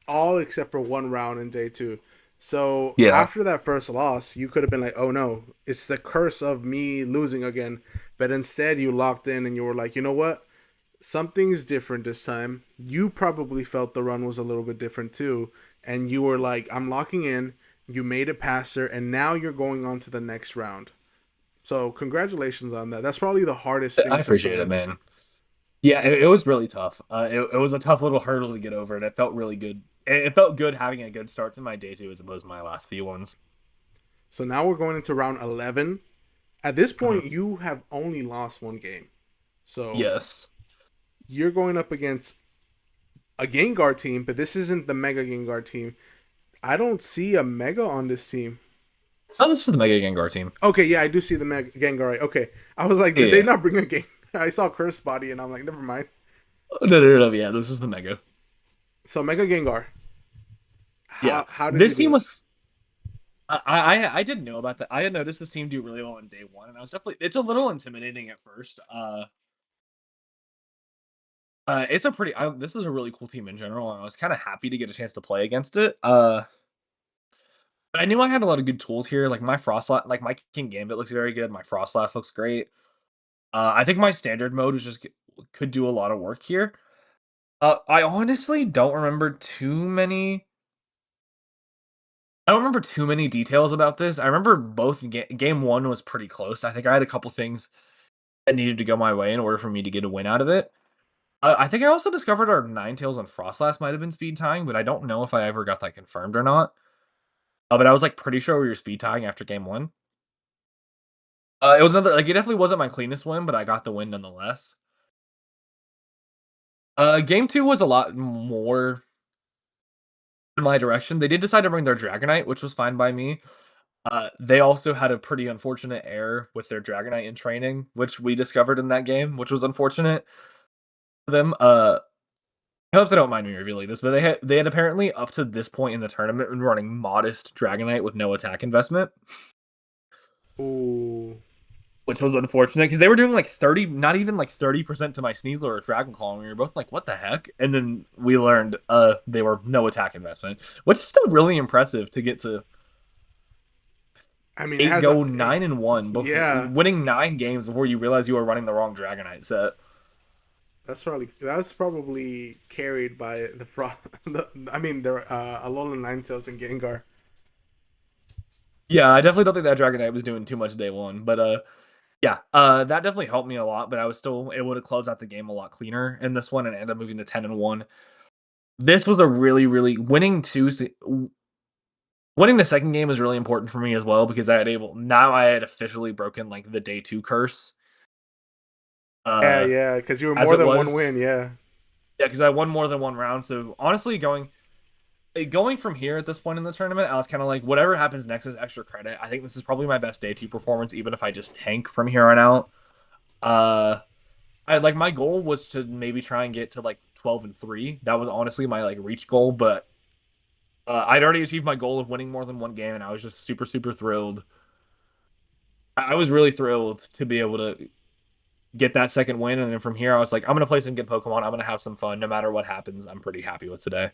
all except for one round in day two. So Yeah. after that first loss, you could have been like, "Oh no, it's the curse of me losing again." But instead, you locked in and you were like, "You know what? Something's different this time." You probably felt the run was a little bit different too, and you were like, "I'm locking in." You made it past her, and now you're going on to the next round. So congratulations on that. That's probably the hardest I thing appreciate it, sometimes. man. Yeah, it was really tough. It was a tough little hurdle to get over, and it felt really good. It felt good having a good start to my day two as opposed to my last few ones. So now we're going into round 11. At this Mhm. point, you have only lost one game. So Yes. you're going up against a Gengar team, but this isn't the Mega Gengar team. I don't see a Mega on this team. Oh, this is the Mega Gengar team. Okay, yeah, I do see the Mega Gengar. Right. Okay, I was like, did they Yeah. not bring a Gengar? I saw Curse Body, and I'm like, never mind. No. Yeah, this is the Mega. So Mega Gengar, Yeah. how did you This do team it? was. I didn't know about that. I had noticed this team do really well on day one, and I was definitely. It's a little intimidating at first. It's a pretty. This is a really cool team in general. And I was kind of happy to get a chance to play against it. But I knew I had a lot of good tools here. Like my Frostlass, like my King Gambit looks very good. My Frostlass looks great. I think my standard mode is just could do a lot of work here. I honestly don't remember too many. I don't remember too many details about this. I remember both game one was pretty close. I think I had a couple things that needed to go my way in order for me to get a win out of it. I think I also discovered our Ninetales and Frostlass might have been speed tying, but I don't know if I ever got that confirmed or not. But I was like pretty sure we were speed tying after game one. It was another like it definitely wasn't my cleanest win, but I got the win nonetheless. Game two was a lot more in my direction. They did decide to bring their Dragonite, which was fine by me. They also had a pretty unfortunate error with their Dragonite in training, which we discovered in that game, which was unfortunate for them. I hope they don't mind me revealing this, but they had apparently up to this point in the tournament been running modest Dragonite with no attack investment, Ooh, which was unfortunate because they were doing like 30, not even like 30% to my Sneasel or Dragon Claw, and we were both like, what the heck? And then we learned they were no attack investment, which is still really impressive to get to I mean, it eight has a go 9-1 before yeah. winning 9 games before you realize you were running the wrong Dragonite set. That's probably carried by the fraud. I mean, there Alolan Ninetales and Gengar. Yeah, I definitely don't think that Dragonite was doing too much day one, but yeah, that definitely helped me a lot. But I was still able to close out the game a lot cleaner in this one and end up moving to 10-1. This was a really winning the second game was really important for me as well because I had officially broken like the day two curse. Yeah, Uh, yeah, because you were as more it than one was, win. Yeah, yeah, because I won more than one round. So honestly, going from here at this point in the tournament, I was kind of like, whatever happens next is extra credit. I think this is probably my best day two performance, even if I just tank from here on out. Uh, I like my goal was to maybe try and get to like 12-3. That was honestly my like reach goal, but I'd already achieved my goal of winning more than one game, and I was just super thrilled. I was really thrilled to be able to get that second win, and then from here, I was like, I'm gonna play some good Pokemon. I'm gonna have some fun, no matter what happens. I'm pretty happy with today.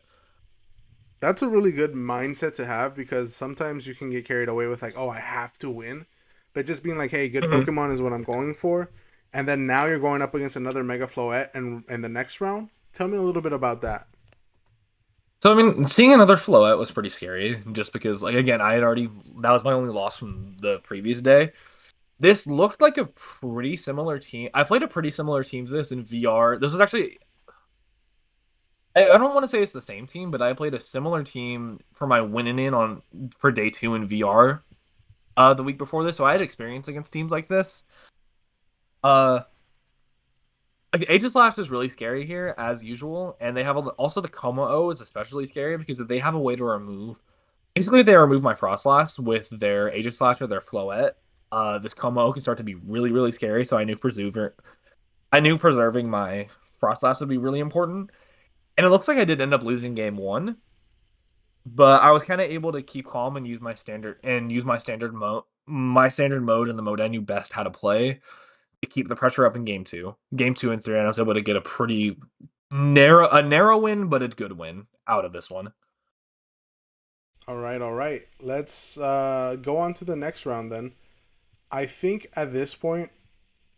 that's a really good mindset to have because sometimes you can get carried away with like, oh, I have to win, but just being like, hey, good Mhm. Pokemon is what I'm going for, and then now you're going up against another Mega Floette and in the next round. Tell me a little bit about that. So I mean, seeing another Floette was pretty scary, just because, like, again, that was my only loss from the previous day. This looked like a pretty similar team. I played a pretty similar team to this in VR. This was actually, I don't want to say it's the same team, but I played a similar team for my winning in on for day two in VR the week before this, so I had experience against teams like this. Uh, like Aegislash is really scary here as usual, and they have also the Como-O is especially scary because they have a way to remove. Basically, they remove my Frostlass with their Aegislash or their Floette. This Como can start to be really scary. So I knew preserving my Frostlass would be really important. And it looks like I did end up losing game one, but I was kind of able to keep calm and use my standard mode and the mode I knew best how to play to keep the pressure up in game two and three, and I was able to get a pretty narrow win, but a good win out of this one. All right, all right. Let's go on to the next round then. I think at this point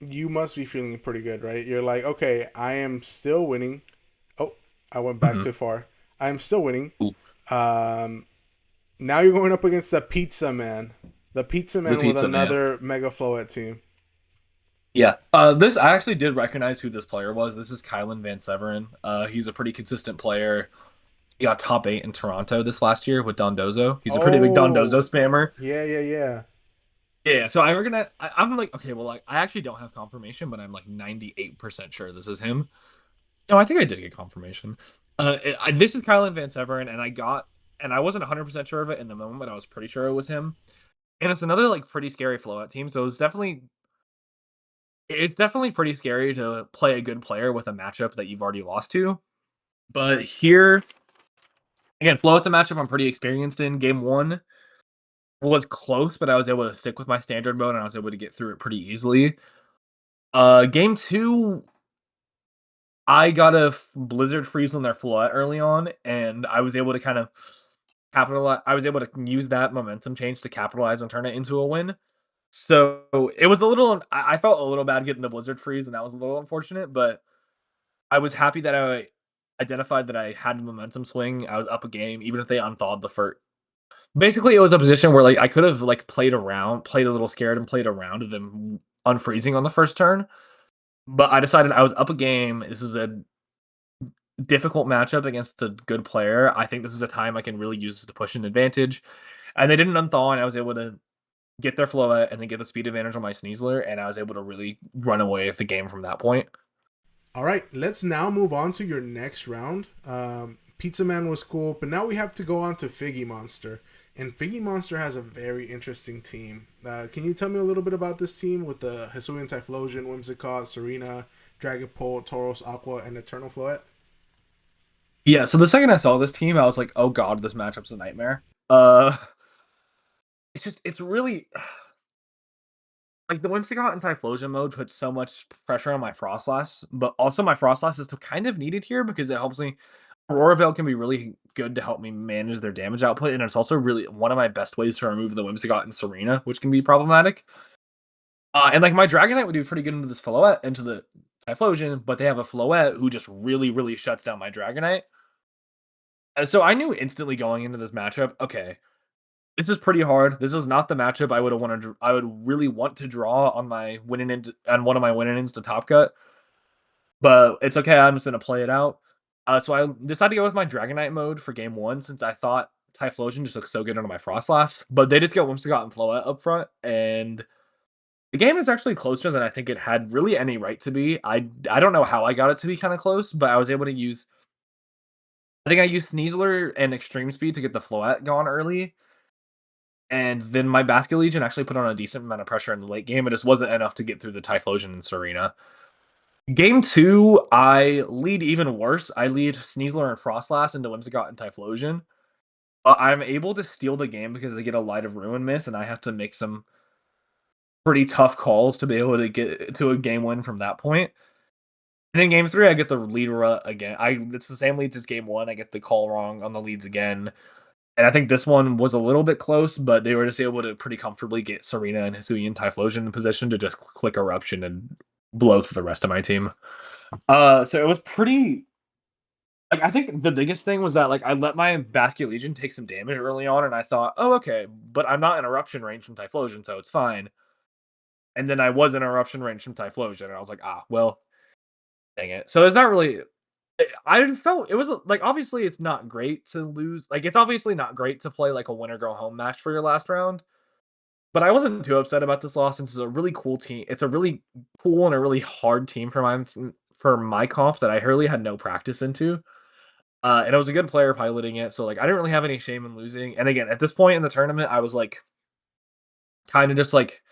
you must be feeling pretty good, right? You're like, okay, I am still winning. Oh, I went back Mhm. too far. I am still winning. Ooh, Um, Now you're going up against the Pizza Man. The Pizza the Man with pizza man. another Mega Floette team. Yeah. This I actually did recognize who this player was. This is Kylan Van Severen. He's a pretty consistent player. He got top 8 in Toronto this last year with Dondozo. He's a pretty big Dondozo Oh, spammer. yeah, yeah, yeah. Yeah, so I recognize. I'm like, okay, well, like, I actually don't have confirmation, but I'm like 98% sure this is him. No, I think I did get confirmation. This is Kylan Van Severen, and I wasn't 100% sure of it in the moment, but I was pretty sure it was him. And it's another like pretty scary flowout team, so it's definitely pretty scary to play a good player with a matchup that you've already lost to. But here again, flowout's a matchup I'm pretty experienced in. Game one was close, but I was able to stick with my standard mode and I was able to get through it pretty easily. Game two, I got a blizzard freeze on their flowout early on, and I was able to kind of capitalize. I was able to use that momentum change to capitalize and turn it into a win. So it was a little. I felt a little bad getting the blizzard freeze, and that was a little unfortunate. But I was happy that I identified that I had momentum swing. I was up a game, even if they unthawed the first. Basically, it was a position where like I could have like played around, played a little scared, and played around them unfreezing on the first turn. But I decided I was up a game. This is a difficult matchup against a good player. I think this is a time I can really use to push an advantage. And they didn't unthaw, and I was able to get their flow out and then get the speed advantage on my Sneasler, and I was able to really run away with the game from that point. All right, let's now move on to your next round. Pizza Man was cool, but now we have to go on to Figgy Monster. And Figgy Monster has a very interesting team. Can you tell me a little bit about this team with the Hisuian Typhlosion, Whimsicott, Serena, Dragapult, Tauros, Aqua, and Eternal Floette? Yeah, so the second I saw this team, I was like, oh god, this matchup's a nightmare. Uh it's really like the Whimsicott and Typhlosion mode puts so much pressure on my Frostlass, but also my Frostlass is still kind of needed here because it helps me. Aurora Veil can be really good to help me manage their damage output, and it's also really one of my best ways to remove the Whimsicott and Serena, which can be problematic. And like my Dragonite would do pretty good into this Floette, into the Typhlosion, but they have a Floette who just really, really shuts down my Dragonite. And so I knew instantly going into this matchup, okay, this is pretty hard. This is not the matchup I would have wanted. I would really want to draw on my winning into on one of my winning ins to top cut, but it's okay. I'm just gonna play it out. So I decided to go with my Dragonite mode for game one since I thought Typhlosion just looked so good under my Frostlass. But they just get Whimsicott and Floette up front, and the game is actually closer than I think it had really any right to be. I don't know how I got it to be kind of close, but I was able to use. I think I used Sneasler and Extreme Speed to get the Floette gone early, and then my Basket Legion actually put on a decent amount of pressure in the late game. It just wasn't enough to get through the Typhlosion and Serena. Game two, I lead even worse. I lead Sneasler and Frostlass into Whimsicott and Typhlosion. But I'm able to steal the game because they get a Light of Ruin miss, and I have to make some pretty tough calls to be able to get to a game win from that point. And then game three, I get the lead again. It's the same leads as game one. I get the call wrong on the leads again. And I think this one was a little bit close, but they were just able to pretty comfortably get Serena and Hisuian Typhlosion in position to just click Eruption and blow through the rest of my team. So it was pretty. Like I think the biggest thing was that like I let my Basket Legion take some damage early on, and I thought, oh okay, but I'm not in Eruption range from Typhlosion, so it's fine. And then I was in Eruption range from Typhlosion, and I was like, ah, well, dang it. So it's not really. I felt it was like obviously it's not great to lose. Like it's obviously not great to play like a winner go home match for your last round. But I wasn't too upset about this loss since it's a really cool team. It's a really cool and a really hard team for my comp that I really had no practice into. And I was a good player piloting it, so like I didn't really have any shame in losing. And again, at this point in the tournament, I was like kind of just like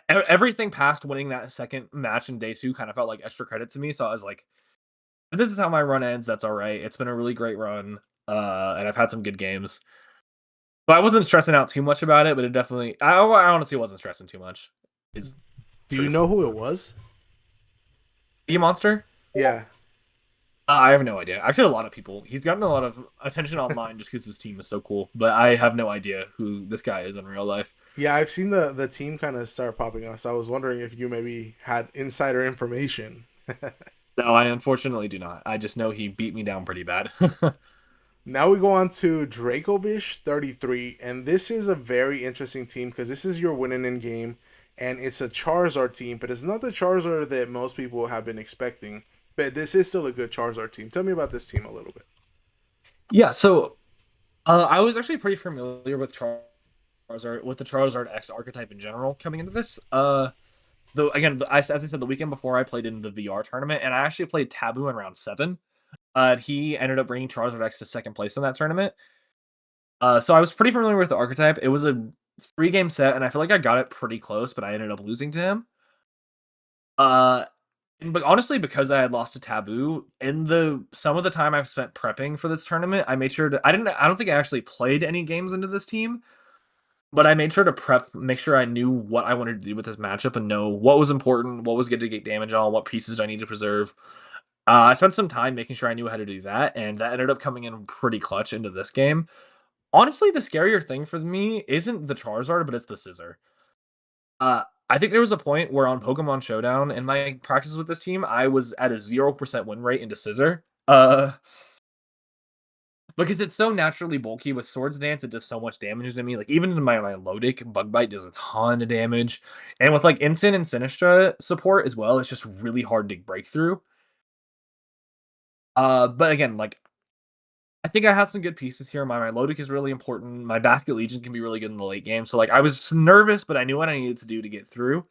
everything past winning that second match in day two kind of felt like extra credit to me. So I was like, if this is how my run ends, that's all right. It's been a really great run, and I've had some good games. But I wasn't stressing out too much about it. But it definitely, I honestly wasn't stressing too much. Is Do you know who it was? E Monster? Yeah. I have no idea. Actually, a lot of people. He's gotten a lot of attention online just because his team is so cool. But I have no idea who this guy is in real life. Yeah, I've seen the team kind of start popping up. So I was wondering if you maybe had insider information. No, I unfortunately do not. I just know he beat me down pretty bad. Now we go on to Dracovish 33, and this is a very interesting team because this is your winning in game, and it's a Charizard team, but it's not the Charizard that most people have been expecting. But this is still a good Charizard team. Tell me about this team a little bit. Yeah, so I was actually pretty familiar with Charizard, with the Charizard X archetype in general coming into this. as I said, the weekend before I played in the VR tournament, and I actually played Taboo in round 7. He ended up bringing Charizard X to second place in that tournament. So I was pretty familiar with the archetype. It was a 3-game set, and I feel like I got it pretty close, but I ended up losing to him. Uh, but honestly, because I had lost to Taboo, in the some of the time I've spent prepping for this tournament, I made sure to. I don't think I actually played any games into this team, but I made sure to make sure I knew what I wanted to do with this matchup and know what was important, what was good to get damage on, what pieces do I need to preserve. I spent some time making sure I knew how to do that, and that ended up coming in pretty clutch into this game. Honestly, the scarier thing for me isn't the Charizard, but it's the Scissor. I think there was a point where on Pokemon Showdown in my practice with this team, I was at a 0% win rate into Scissor. Because it's so naturally bulky with Swords Dance, it does so much damage to me. Like even in my Lodic, Bug Bite does a ton of damage. And with like Instant and Sinistra support as well, it's just really hard to break through. But again, like I think I have some good pieces here. My Lodic is really important. My Basket Legion can be really good in the late game. So like I was nervous, but I knew what I needed to do to get through.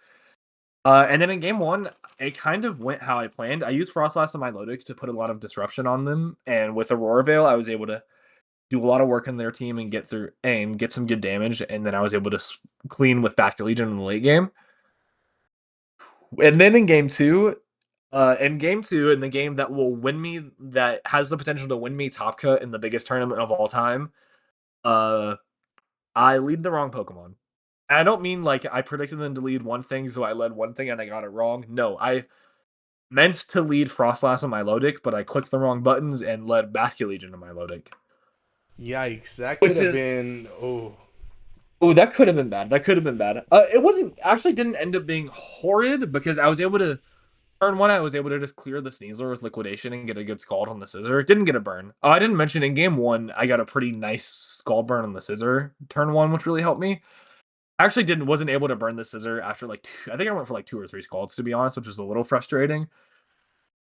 And then in game 1, it kind of went how I planned. I used Frostlass on my Lodic to put a lot of disruption on them, and with Aurora Veil, I was able to do a lot of work in their team and get some good damage, and then I was able to clean with Basket Legion in the late game. And then in the game that will win me, that has the potential to win me top cut in the biggest tournament of all time, uh, I lead the wrong Pokemon. I don't mean like I predicted them to lead one thing, so I led one thing and I got it wrong. No, I meant to lead Frostlass on my Lodic, but I clicked the wrong buttons and led Basket Legion on my Lodic. Yikes, that could Which have is been. Oh, Oh, that could have been bad. That could have been bad. It wasn't actually didn't end up being horrid because I was able to turn 1. I was able to just clear the Sneasler with liquidation and get a good scald on the Scissor. It didn't get a burn. Oh, I didn't mention in game 1 I got a pretty nice scald burn on the Scissor turn 1, which really helped me. I actually wasn't able to burn the Scissor after like I think I went for like 2 or 3 scalds to be honest, which was a little frustrating.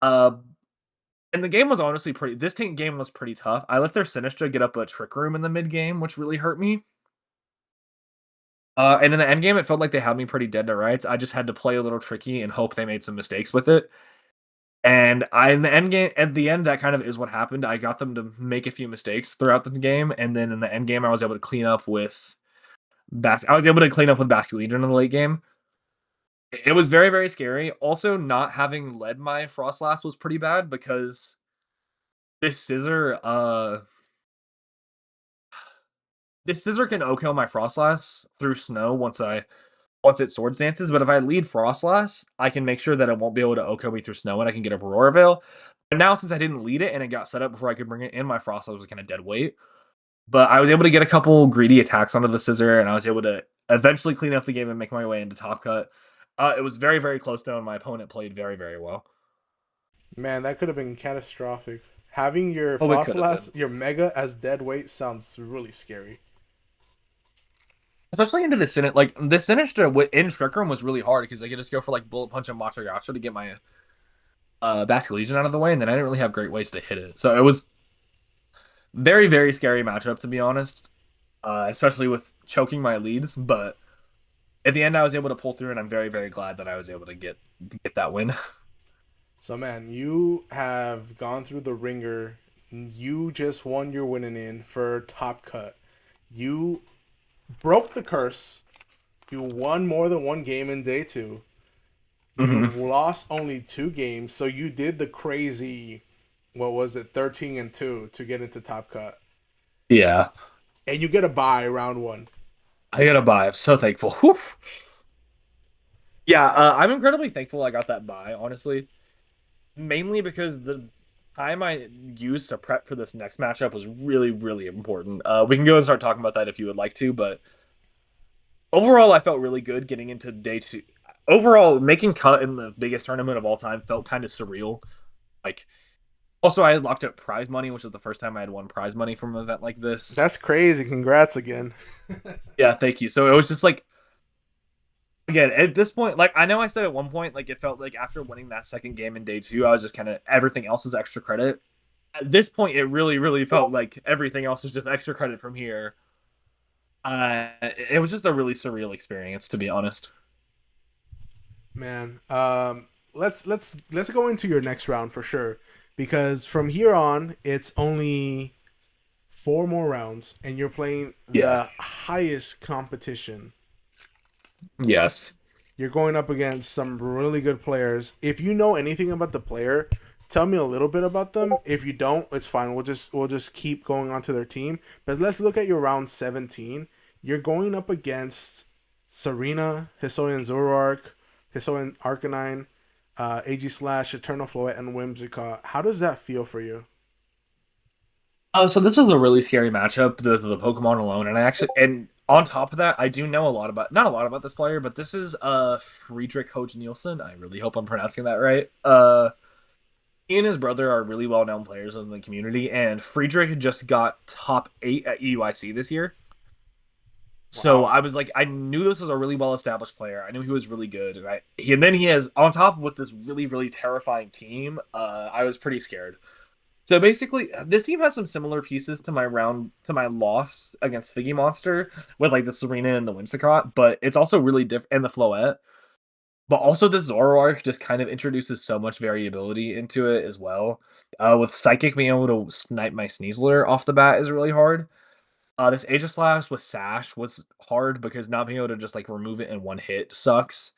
Uh, and the game was honestly pretty. This team game was pretty tough. I let their Sinistra get up a Trick Room in the mid game, which really hurt me. And in the end game, it felt like they had me pretty dead to rights. I just had to play a little tricky and hope they made some mistakes with it. And in the end game, at the end, that kind of is what happened. I got them to make a few mistakes throughout the game, and then in the end game, I was able to clean up with Basket Legion in the late game. It was very, very scary. Also, not having led my Frostlass was pretty bad because this Scissor, can OHKO my Frostlass through snow once it Swords Dances, but if I lead Frostlass, I can make sure that it won't be able to OHKO me through snow and I can get a Aurora Veil. But now, since I didn't lead it and it got set up before I could bring it in, my Frostlass was kind of dead weight. But I was able to get a couple greedy attacks onto the Scissor, and I was able to eventually clean up the game and make my way into top cut. It was very, very close though, and my opponent played very, very well. man, that could have been catastrophic. Having your Oh, it could have been. Frostlass, your Mega as dead weight sounds really scary. Especially into the Sinistcha. Like, the Sinistcha in Trick Room was really hard because I could just go for, like, Bullet Punch and Macho to get my Basket Legion out of the way, and then I didn't really have great ways to hit it. So it was very, very scary matchup, to be honest, especially with choking my leads. But at the end, I was able to pull through, and I'm very, very glad that I was able to get that win. So, man, you have gone through the ringer. You just won your winning in for Top Cut. You broke the curse. You won more than one game in day 2. You've lost only 2 games, so you did the crazy, what was it, 13-2 to get into Top Cut. Yeah. And you get a bye round 1. I got a bye. I'm so thankful. Whew. Yeah, I'm incredibly thankful I got that bye, honestly. Mainly because the time I used to prep for this next matchup was really, really important. We can go and start talking about that if you would like to, but overall, I felt really good getting into day 2. Overall, making cut in the biggest tournament of all time felt kind of surreal. Like, also, I had locked up prize money, which was the first time I had won prize money from an event like this. That's crazy. Congrats again. Yeah, thank you. So it was just like, again, at this point, like, I know I said at one point, like, it felt like after winning that second game in day 2, I was just kind of, everything else is extra credit. At this point, it really, really felt like everything else was just extra credit from here. It was just a really surreal experience, to be honest. Man, let's go into your next round for sure, because from here on it's only four more rounds, and you're playing Yeah. the highest competition. Yes. You're going up against some really good players. If you know anything about the player, tell me a little bit about them. If you don't, it's fine. We'll just keep going on to their team. But let's look at your round 17. You're going up against Serena, Hisuian Zoroark, Hisuian Arcanine, AG Slash, Eternal Floet, and Whimsicott. How does that feel for you? So this is a really scary matchup, the Pokemon alone, and I actually, and on top of that, I do know a lot about, not a lot about this player, but this is Friedrich Hoge Nielsen. I really hope I'm pronouncing that right. He and his brother are really well known players in the community, and Friedrich just got top 8 at UIC this year. So Wow. I was like, I knew this was a really well established player. I knew he was really good, and then he has on top with this really terrifying team. I was pretty scared. So basically, this team has some similar pieces to my loss against Figgy Monster with like the Serena and the Whimsicott, but it's also really different, and the Floette. But also, this Zoroark just kind of introduces so much variability into it as well. With Psychic being able to snipe my Sneasler off the bat is really hard. This Aegislash with Sash was hard because not being able to just like remove it in one hit sucks.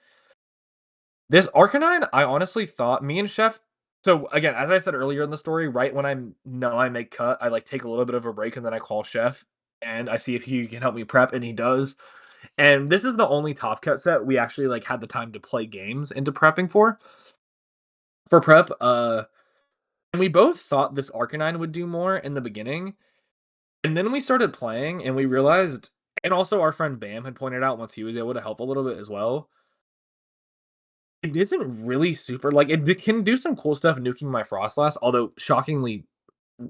This Arcanine, I honestly thought me and Chef. So again, as I said earlier in the story, right when I know I make cut, I like take a little bit of a break and then I call Chef and I see if he can help me prep, and he does. And this is the only top cut set we actually like had the time to play games into prepping for prep. And we both thought this Arcanine would do more in the beginning, and then we started playing and we realized, and also our friend Bam had pointed out once he was able to help a little bit as well. It isn't really super like it can do some cool stuff nuking my Frostlass, although shockingly,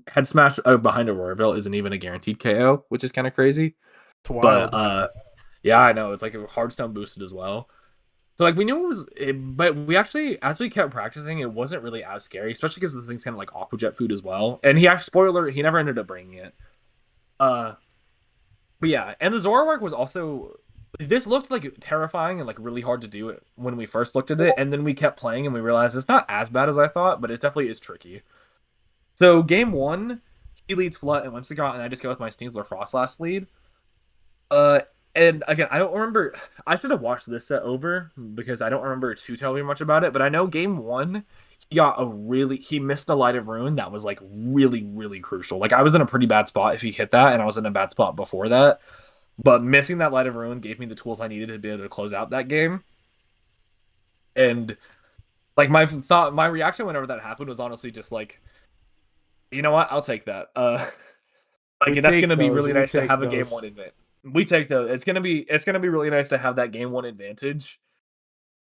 Head Smash behind Auroraville isn't even a guaranteed KO, which is kind of crazy. It's But wild. yeah, I know it's like a Hardstone boosted as well. So like we knew but we actually, as we kept practicing, it wasn't really as scary, especially because the thing's kind of like Aqua Jet food as well. And he actually, spoiler, he never ended up bringing it. Uh, but yeah, and the Zoroark was also. This looked like terrifying and like really hard to do it when we first looked at it, and then we kept playing and we realized it's not as bad as I thought, but it definitely is tricky. So game one, he leads Flood and Whimsicott, and I just go with my Sneasler Frostlass lead. Uh, and again, I don't remember. I should have watched this set over because I don't remember too terribly much about it. But I know game one, he missed a Light of Ruin that was like really crucial. Like I was in a pretty bad spot if he hit that, and I was in a bad spot before that. But missing that Light of Ruin gave me the tools I needed to be able to close out that game. And like my reaction whenever that happened was honestly just like, you know what, I'll take that. We Like that's take gonna be those. really We nice to take have a game one those. advantage. We take those. It's gonna be really nice to have that game one advantage.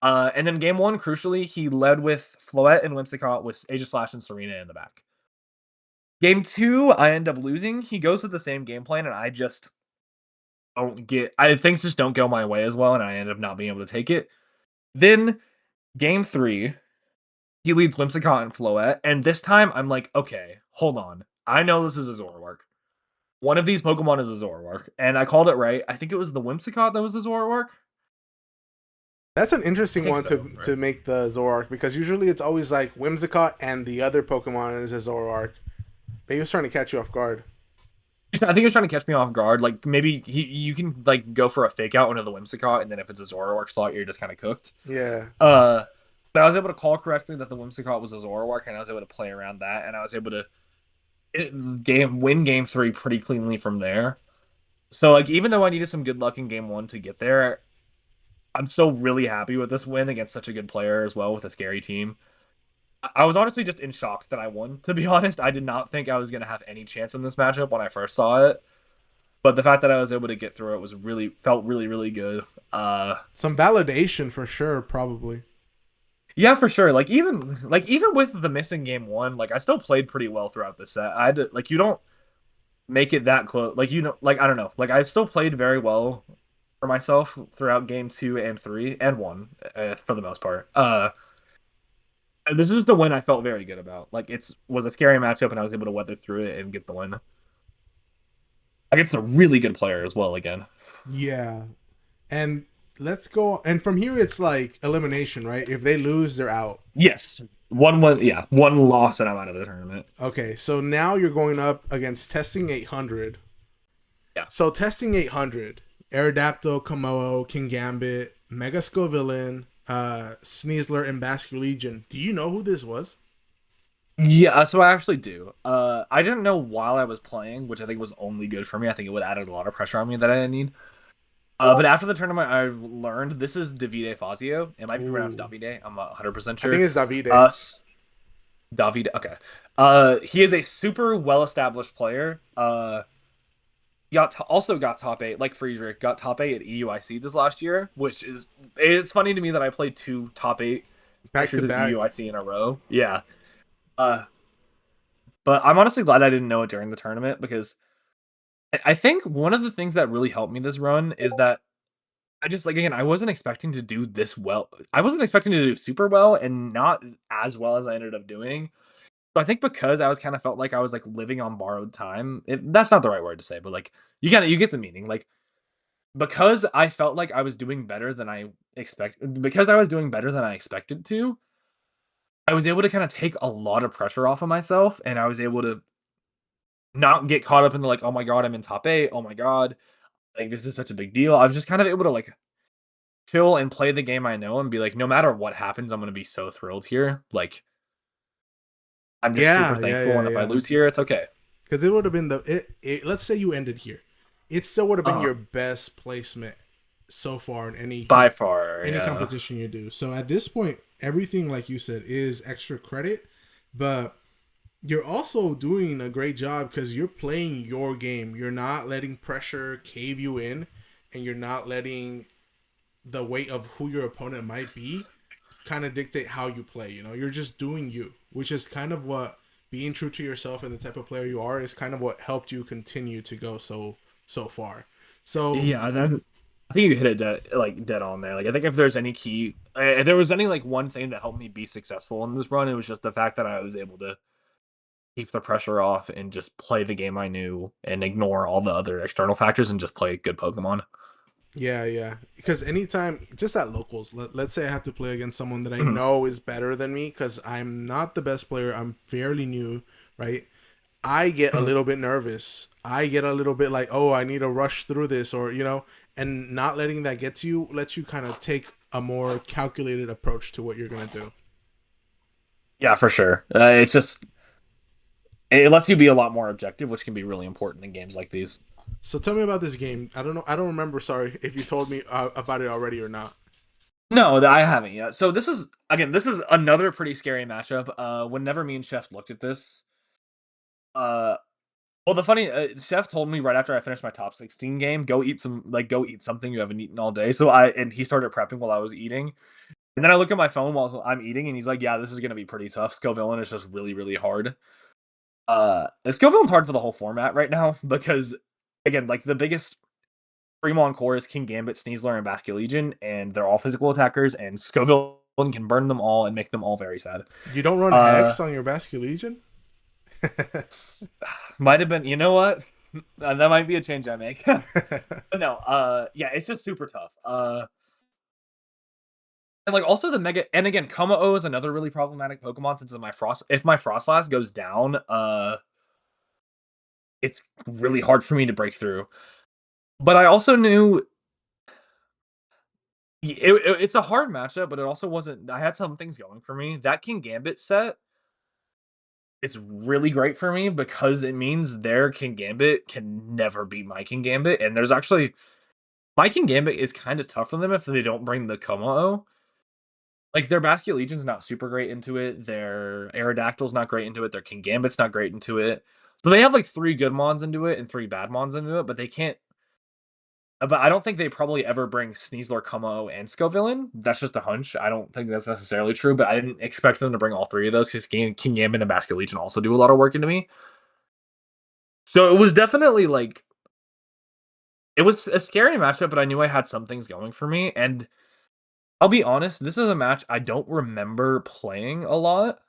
And then game one, crucially, he led with Floette and Whimsicott with Aegislash and Serena in the back. Game two, I end up losing. He goes with the same game plan, and I just don't get. I things just don't go my way as well, and I end up not being able to take it. Then game three, he leads Whimsicott and Floette, and this time I'm like, okay, hold on. I know this is a Zoroark. One of these Pokemon is a Zoroark, and I called it right. I think it was the Whimsicott that was the Zoroark. That's an I interesting think one so, to right? make the Zoroark, because usually it's always like Whimsicott and the other Pokemon is a Zoroark. But he was trying to catch you off guard. I think he was trying to catch me off guard. Like maybe you can like go for a fake out into the Whimsicott, and then if it's a Zoroark slot, you're just kind of cooked. Yeah. Uh, but I was able to call correctly that the Whimsicott was a Zoroark, and I was able to play around that, and I was able to win game three pretty cleanly from there. So like even though I needed some good luck in game one to get there, I'm still really happy with this win against such a good player as well with a scary team. I was honestly just in shock that I won, to be honest. I did not think I was going to have any chance in this matchup when I first saw it. But the fact that I was able to get through it was felt really good. Some validation for sure, probably. Yeah, for sure. Like even with the missing game one, like I still played pretty well throughout the set. I had to, like you don't make it that close. Like you know, like I don't know. Like I still played very well for myself throughout game two and three and one for the most part. This is the win I felt very good about. Like it's was a scary matchup and I was able to weather through it and get the win against a really good player as well again. Yeah. And let's go. And from here, it's like elimination, right? If they lose, they're out. Yes, one loss and I'm out of the tournament. Okay, so now you're going up against testing 800. Yeah. So testing 800, Aerodactyl, Komodo, King Gambit, Mega Scovillain, Sneasler, and Basculegion. Do you know who this was? Yeah, so I actually do. I didn't know while I was playing, which I think was only good for me. I think it would add a lot of pressure on me that I didn't need. But after the tournament, I learned this is Davide Fazio. It might be pronounced Ooh, Davide. I'm not 100% I sure. think it's Davide. Davide. Okay. He is a super well-established player. Also got top eight, like Friedrich, got top eight at EUIC this last year, which is it's funny to me that I played two top eight Back to finishers at back. EUIC in a row. Yeah. Uh, but I'm honestly glad I didn't know it during the tournament because I think one of the things that really helped me this run is that I just like again I wasn't expecting to do this well. I wasn't expecting to do super well and not as well as I ended up doing. So I think because I was kind of felt like I was like living on borrowed time. That's not the right word to say, but like you get the meaning. Like because I felt like I was doing better than because I was doing better than I expected to, I was able to kind of take a lot of pressure off of myself and I was able to not get caught up in the like, oh my god, I'm in top eight. Oh my god, like this is such a big deal. I was just kind of able to like chill and play the game I know and be like, no matter what happens, I'm gonna be so thrilled here. Like I'm just super Yeah, yeah, thankful, yeah, and if I yeah. lose here, it's okay. Because it would have been let's say you ended here, it still would have been Uh, your best placement so far in by far, any yeah. competition you do. So at this point, everything like you said is extra credit, but you're also doing a great job because you're playing your game. You're not letting pressure cave you in, and you're not letting the weight of who your opponent might be kind of dictate how you play. You know, you're just doing you, which is kind of what being true to yourself and the type of player you are is kind of what helped you continue to go so far. So Yeah, then I think you hit it dead on there. Like I think if there's any key, if there was any like one thing that helped me be successful in this run, it was just the fact that I was able to keep the pressure off and just play the game I knew and ignore all the other external factors and just play good Pokemon. yeah, yeah. Because anytime, just at locals, let's say I have to play against someone that I know is better than me, because I'm not the best player. I'm fairly new, right? I get a little bit nervous. I get a little bit like, oh, I need to rush through this, or and not letting that get to you lets you kind of take a more calculated approach to what you're gonna do. Yeah, for sure. It's just it lets you be a lot more objective, which can be really important in games like these. So tell me about this game. I don't know. I don't remember. Sorry if you told me about it already or not. No, I haven't yet. So this is another pretty scary matchup. Whenever me and Chef looked at this, uh, well, the funny Chef told me right after I finished my top 16 game, go eat something you haven't eaten all day. And he started prepping while I was eating, and then I look at my phone while I'm eating, and he's like, "Yeah, this is gonna be pretty tough. Scovillain is just really, really hard." Scovillain's hard for the whole format right now because, again, like the biggest Fremont core is King Gambit, Sneasler, and Basculegion, and they're all physical attackers, and Scovillain can burn them all and make them all very sad. You don't run Uh, Hex on your Basculegion? might have been, you know what? That might be a change I make. But no, yeah, it's just super tough. And like also the mega, and again, Kommo-o is another really problematic Pokemon since if my Frostlass goes down, it's really hard for me to break through. But I also knew it's a hard matchup, but it also wasn't. I had some things going for me. That King Gambit set, it's really great for me because it means their King Gambit can never beat my King Gambit, and there's actually my King Gambit is kind of tough for them if they don't bring the Kommo-o. Like their Basculegion's not super great into it. Their Aerodactyl's not great into it. Their King Gambit's not great into it. So they have like three good mons into it and three bad mons into it, but they can't. But I don't think they probably ever bring Sneasler, Como, and Scovillain. That's just a hunch. I don't think that's necessarily true, but I didn't expect them to bring all three of those because King Gambit and Basculegion also do a lot of work into me. So it was definitely like it was a scary matchup, but I knew I had some things going for me. And I'll be honest, this is a match I don't remember playing a lot.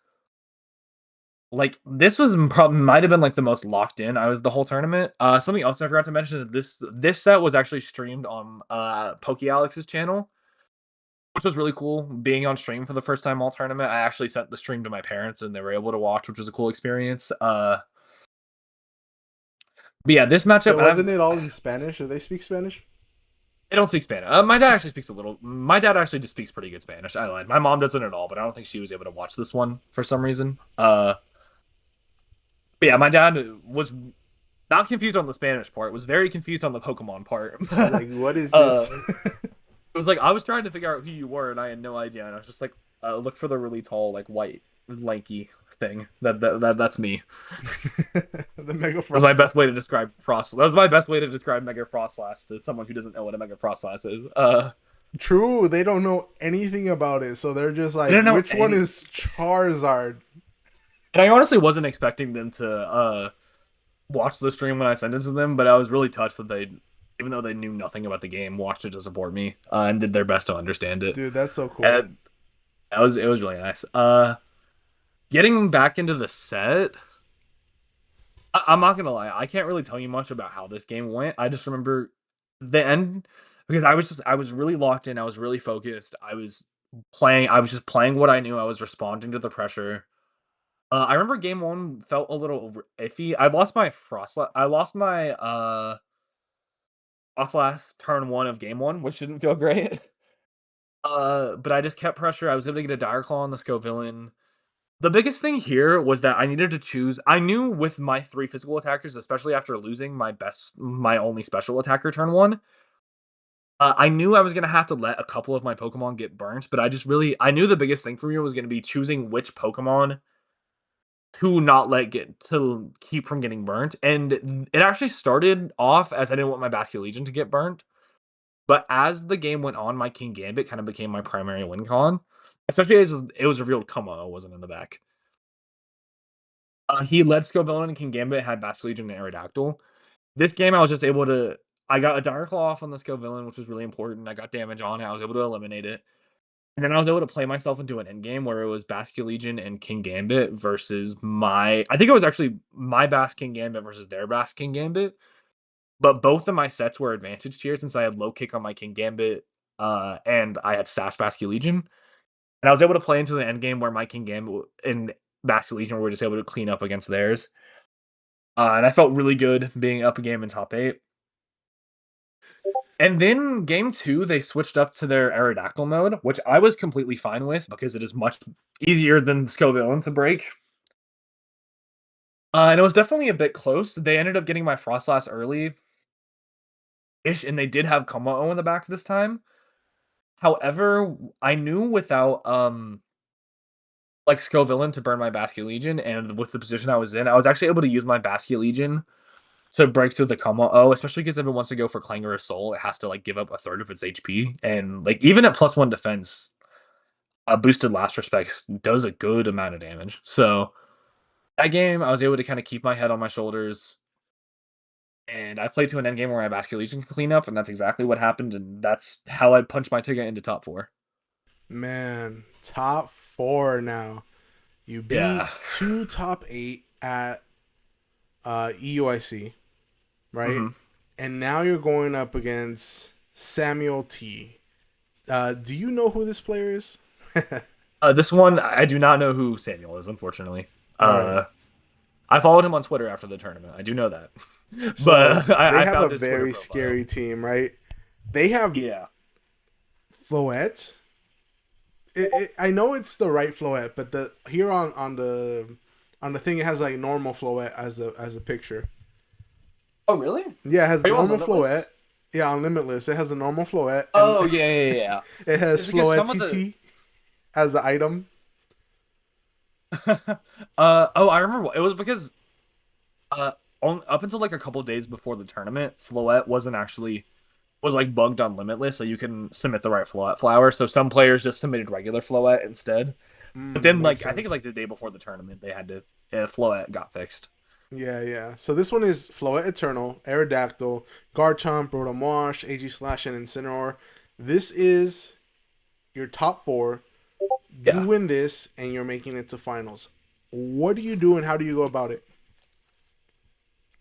like this was probably might have been like the most locked in I was the whole tournament. Something else I forgot to mention is this set was actually streamed on Poke Alex's channel, which was really cool. Being on stream for the first time all tournament, I actually sent the stream to my parents and they were able to watch, which was a cool experience. But yeah, this matchup, But wasn't it all in Spanish? Do they speak Spanish? I don't speak Spanish. My dad actually speaks a little. My dad actually just speaks pretty good Spanish. I lied. My mom doesn't at all, but I don't think she was able to watch this one for some reason. But yeah, my dad was not confused on the Spanish part. Was very confused on the Pokemon part. Like, what is uh, this? it was like I was trying to figure out who you were, and I had no idea. And I was just like, look for the really tall, like white, lanky thing. That's me. The Mega That was my best way Frost. to describe Frost. That was my best way to describe Mega Frostlass to someone who doesn't know what a Mega Frostlass is. True, they don't know anything about it, so they're just I like, didn't know which one any, is Charizard? and I honestly wasn't expecting them to watch the stream when I sent it to them, but I was really touched that they, even though they knew nothing about the game, watched it to support me and did their best to understand it. Dude, that's so cool. And it was really nice. Getting back into the set, I'm not gonna lie, I can't really tell you much about how this game went. I just remember the end because I was really locked in. I was really focused. I was just playing what I knew. I was responding to the pressure. I remember game one felt a little iffy. I lost my last turn one of game one, which didn't feel great. But I just kept pressure. I was able to get a Dire Claw on the Scovillain. The biggest thing here was that I needed to choose. I knew with my three physical attackers, especially after losing my only special attacker turn one, I knew I was gonna have to let a couple of my Pokemon get burnt. But I knew the biggest thing for me was gonna be choosing which Pokemon to not let get to keep from getting burnt. And it actually started off as I didn't want my Basculegion to get burnt. But as the game went on, my King Gambit kind of became my primary win con. Especially as it was revealed Como wasn't in the back. He led Scovillain and King Gambit had Basculegion and Aerodactyl. This game, I was just able to. I got a Dire Claw off on the Scovillain, which was really important. I got damage on it. I was able to eliminate it. And then I was able to play myself into an endgame where it was Basculegion and King Gambit versus my. I think it was actually my Bas King Gambit versus their Bas King Gambit. But both of my sets were advantage tier since I had low kick on my King Gambit and I had Sash Basculegion. And I was able to play into the end game where my King Gambit and Basculegion were just able to clean up against theirs. And I felt really good being up a game in top 8. And then game 2, they switched up to their Aerodactyl mode, which I was completely fine with because it is much easier than Scovillain to break. And it was definitely a bit close. They ended up getting my Frostlass early-ish, and they did have Como in the back this time. However, I knew without like Scovillain to burn my Basculegion, and with the position I was in, I was actually able to use my Basculegion to break through the Como, especially because if it wants to go for Clangor of Soul, it has to like give up a third of its HP. And like even at +1 defense, a boosted last respects does a good amount of damage. So that game, I was able to kind of keep my head on my shoulders. And I played to an endgame where my Basculegion can clean up, and that's exactly what happened, and that's how I punched my ticket into top 4. Man, top 4 now. You Yeah. beat 2 top 8 at EUIC, right? hmm And now you're going up against Samuel T. Do you know who this player is? This one, I do not know who Samuel is, unfortunately. All right. I followed him on Twitter after the tournament. I do know that. So But they I have a found his Twitter very profile. scary team, right? They have Yeah. Floette. I know it's the right Floette, but the here on the thing it has like normal Floette as a picture. Oh, really? Yeah, it has Are you on normal Floette. Limitless? Yeah, on Limitless, it has the normal Floette, and Oh, yeah. it has It's because Floette some of the TT as the item. I remember it was because uh up until like a couple days before the tournament, Floette was like bugged on Limitless, so you can submit the right Floette flower. So some players just submitted regular Floette instead. But then Makes like I think sense. like the day before the tournament, they had to Floette got fixed. Yeah, yeah. So this one is Floette Eternal, Aerodactyl, Garchomp, Rotom AG Slash, and Incineroar. This is your top 4. You Yeah. win this, and you're making it to finals. What do you do and how do you go about it?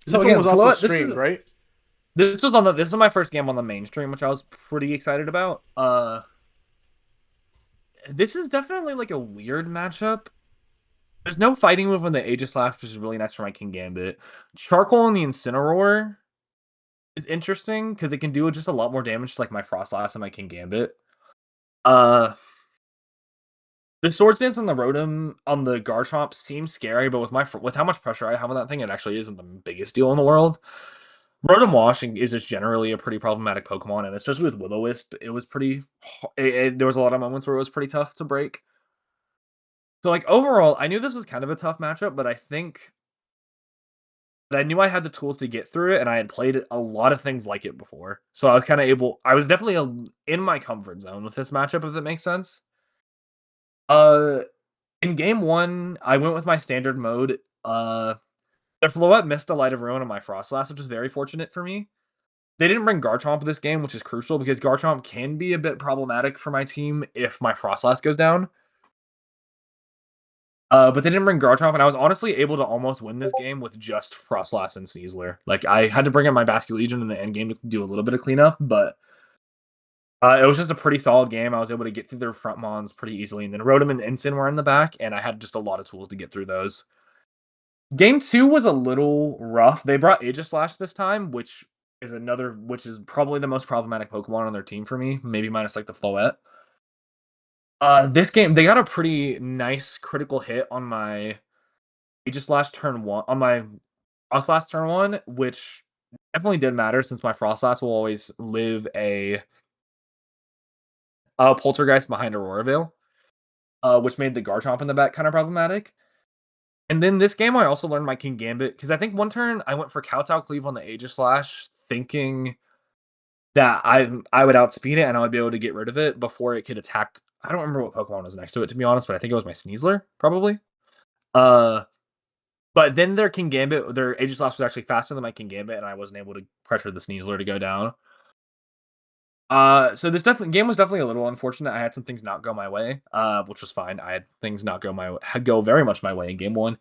So This one again, was also Float, this streamed, is right? this was on the this is my first game on the mainstream, which I was pretty excited about. This is definitely like a weird matchup. There's no fighting move on the Aegislash, which is really nice for my King Gambit. Charcoal and the Incineroar is interesting because it can do just a lot more damage to like my Frostlass and my King Gambit. Uh, the Swords Dance on the Rotom on the Garchomp seems scary, but with how much pressure I have on that thing, it actually isn't the biggest deal in the world. Rotom Washing is just generally a pretty problematic Pokemon, and especially with Will-O-Wisp, it was pretty. There was a lot of moments where it was pretty tough to break. So like overall, I knew this was kind of a tough matchup, but I knew I had the tools to get through it, and I had played a lot of things like it before. So I was kind of able. I was definitely in my comfort zone with this matchup, if that makes sense. Uh, in game one, I went with my standard mode. The Floette missed the Light of Ruin on my Frostlass, which was very fortunate for me. They didn't bring Garchomp this game, which is crucial because Garchomp can be a bit problematic for my team if my Frostlass goes down. But they didn't bring Garchomp, and I was honestly able to almost win this game with just Frostlass and Sneasler. Like, I had to bring in my Basculegion in the end game to do a little bit of cleanup, but it was just a pretty solid game. I was able to get through their front mons pretty easily, and then Rotom and Ensign were in the back, and I had just a lot of tools to get through those. Game 2 was a little rough. They brought Aegislash this time, which is probably the most problematic Pokemon on their team for me, maybe minus like the Floette. This game, they got a pretty nice critical hit on my Aegislash turn one, on my Frostlass turn one, which definitely did matter since my Frostlass will always live a Poltergeist behind Aurora Veil, which made the Garchomp in the back kind of problematic. And then this game, I also learned my King Gambit because I think one turn I went for Kowtow Cleave on the Aegislash, thinking that I would outspeed it and I would be able to get rid of it before it could attack. I don't remember what Pokemon was next to it, to be honest, but I think it was my Sneasler, probably. Uh, but then their King Gambit, their Aegislash was actually faster than my King Gambit, and I wasn't able to pressure the Sneasler to go down. So this game was definitely a little unfortunate. I had some things not go my way, which was fine. I had things not go very much my way in game one.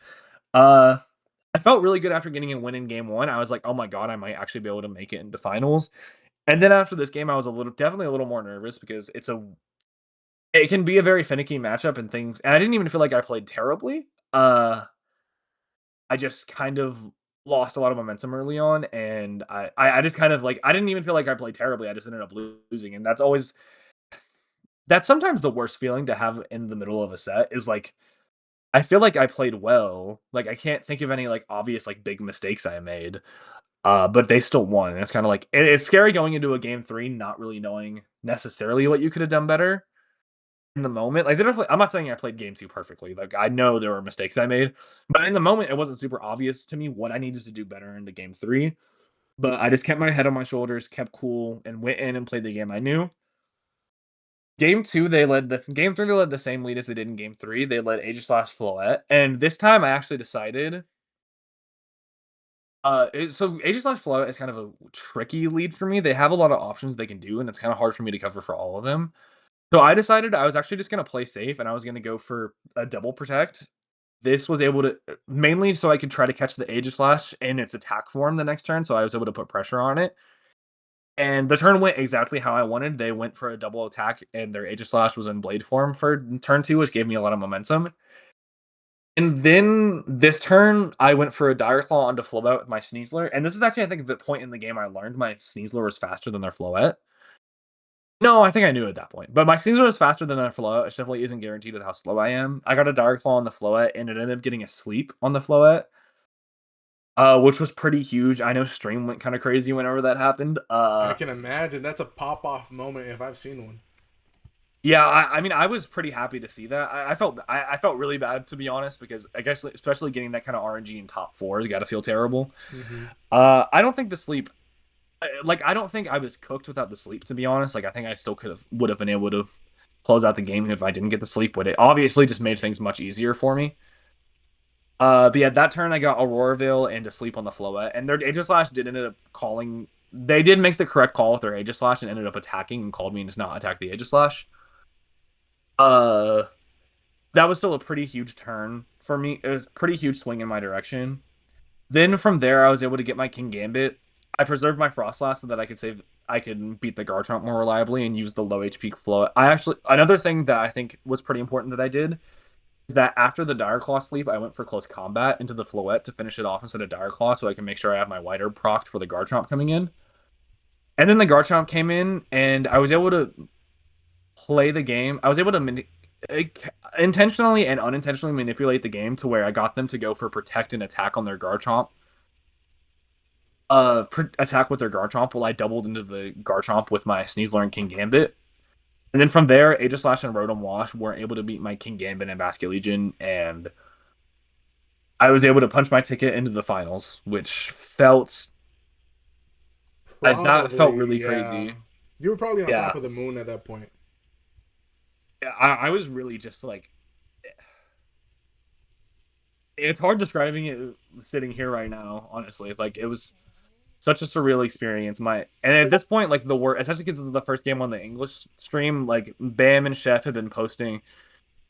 Uh, I felt really good after getting a win in game one. I was like, oh my god, I might actually be able to make it into finals. And then after this game, I was definitely a little more nervous because it can be a very finicky matchup and things. And I didn't even feel like I played terribly. I just kind of lost a lot of momentum early on, and I just kind of like I didn't even feel like I played terribly. I just ended up losing, and that's sometimes the worst feeling to have in the middle of a set is like I feel like I played well. Like I can't think of any like obvious like big mistakes I made. But they still won. And it's kind of like it's scary going into a game three, not really knowing necessarily what you could have done better in the moment. Like I'm not saying I played game two perfectly. Like I know there were mistakes I made, but in the moment it wasn't super obvious to me what I needed to do better into game three. But I just kept my head on my shoulders, kept cool, and went in and played the game I knew. Game two, game three. They led the same lead as they did in game three. They led Aegislash Floette, and this time I actually decided. So Aegislash Floette is kind of a tricky lead for me. They have a lot of options they can do, and it's kind of hard for me to cover for all of them. So I decided I was actually just gonna play safe, and I was gonna go for a double protect. This was able to mainly so I could try to catch the Aegislash in its attack form the next turn, so I was able to put pressure on it. And the turn went exactly how I wanted. They went for a double attack, and their Aegislash was in blade form for turn two, which gave me a lot of momentum. And then this turn, I went for a Dire Claw onto Floette with my Sneasler. And this is actually, I think, the point in the game I learned my Sneasler was faster than their Floette. No, I think I knew at that point. But my Sneasler is faster than their Floette, which definitely isn't guaranteed with how slow I am. I got a Dire Claw on the Floette, and it ended up getting a sleep on the Floette, which was pretty huge. I know stream went kind of crazy whenever that happened. I can imagine that's a pop off moment if I've seen one. Yeah, I mean, I was pretty happy to see that. I felt really bad to be honest because I guess especially getting that kind of RNG in top four has got to feel terrible. Mm-hmm. I don't think the sleep, like I don't think I was cooked without the sleep to be honest. Like I think I still would have been able to close out the game if I didn't get the sleep. But it obviously just made things much easier for me. But yeah, that turn I got Auroraville and to sleep on the Floette, and their Aegislash did ended up calling. They did make the correct call with their Aegislash and ended up attacking and called me to not attack the Aegislash. Uh, that was still a pretty huge turn for me. It was a pretty huge swing in my direction. Then from there, I was able to get my King Gambit. I preserved my Frostlass so that I could beat the Garchomp more reliably and use the low HP flow. Another thing that I think was pretty important that I did is that after the Dire Claw sleep, I went for close combat into the Floette to finish it off instead of Dire Claw, so I can make sure I have my White Herb procced for the Garchomp coming in. And then the Garchomp came in, and I was able to play the game. I was able to intentionally and unintentionally manipulate the game to where I got them to go for protect and attack on their Garchomp. Attack with their Garchomp while I doubled into the Garchomp with my Sneasler and King Gambit. And then from there, Aegislash and Rotom Wash weren't able to beat my King Gambit and Basculegion, and I was able to punch my ticket into the finals, which that felt Probably, really yeah. crazy. You were probably on top Yeah, of the moon at that point. I was really just like, it's hard describing it sitting here right now, honestly. Like, it was such a surreal experience. And at this point, like the word, especially because this is the first game on the English stream, like Bam and Chef had been posting,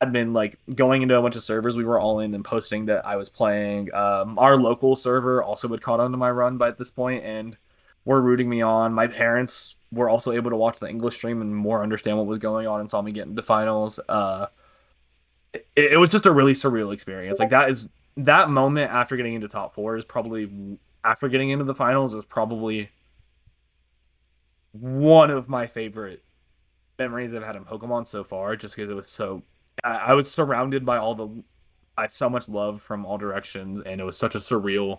had been like going into a bunch of servers we were all in and posting that I was playing. Our local server also had caught on to my run by this point and were rooting me on. My parents were also able to watch the English stream and more understand what was going on and saw me get into finals. It was just a really surreal experience. Like that moment after getting into top four is probably after getting into the finals is probably one of my favorite memories I've had in Pokemon so far, just because it was so. I was surrounded by I had so much love from all directions, and it was such a surreal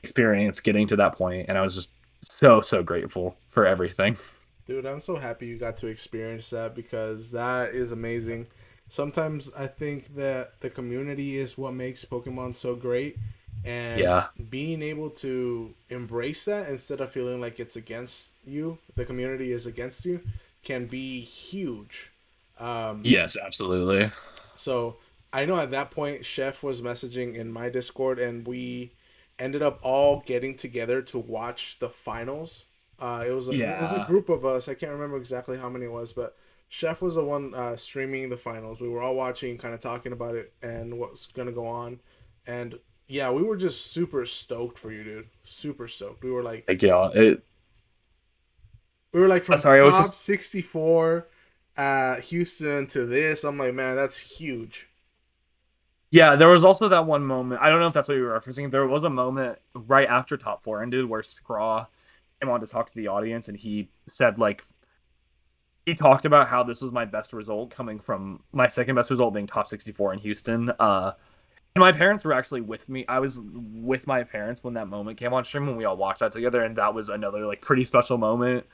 experience getting to that point, and I was just so grateful for everything. Dude, I'm so happy you got to experience that because that is amazing. Sometimes I think that the community is what makes Pokemon so great, and Yeah. being able to embrace that instead of feeling like it's against you, the community is against you, can be huge. Um, Yes, absolutely. so I know at that point, Chef was messaging in my Discord, and we ended up all getting together to watch the finals. It was a Yeah. group of us. I can't remember exactly how many it was, but Chef was the one streaming the finals. We were all watching, kind of talking about it and what's gonna go on, and yeah, we were just super stoked for you, dude. Super stoked. Like yeah. It. We were like from Sorry, I was top just 64 Houston to this. I'm like, man, that's huge. Yeah, there was also that one moment. I don't know if that's what you were referencing. There was a moment right after top four ended where Scraw came on to talk to the audience, and he said like he talked about how this was my best result coming from my second best result being top 64 in Houston. And my parents were actually with me. I was with my parents when that moment came on stream when we all watched that together, and that was another like pretty special moment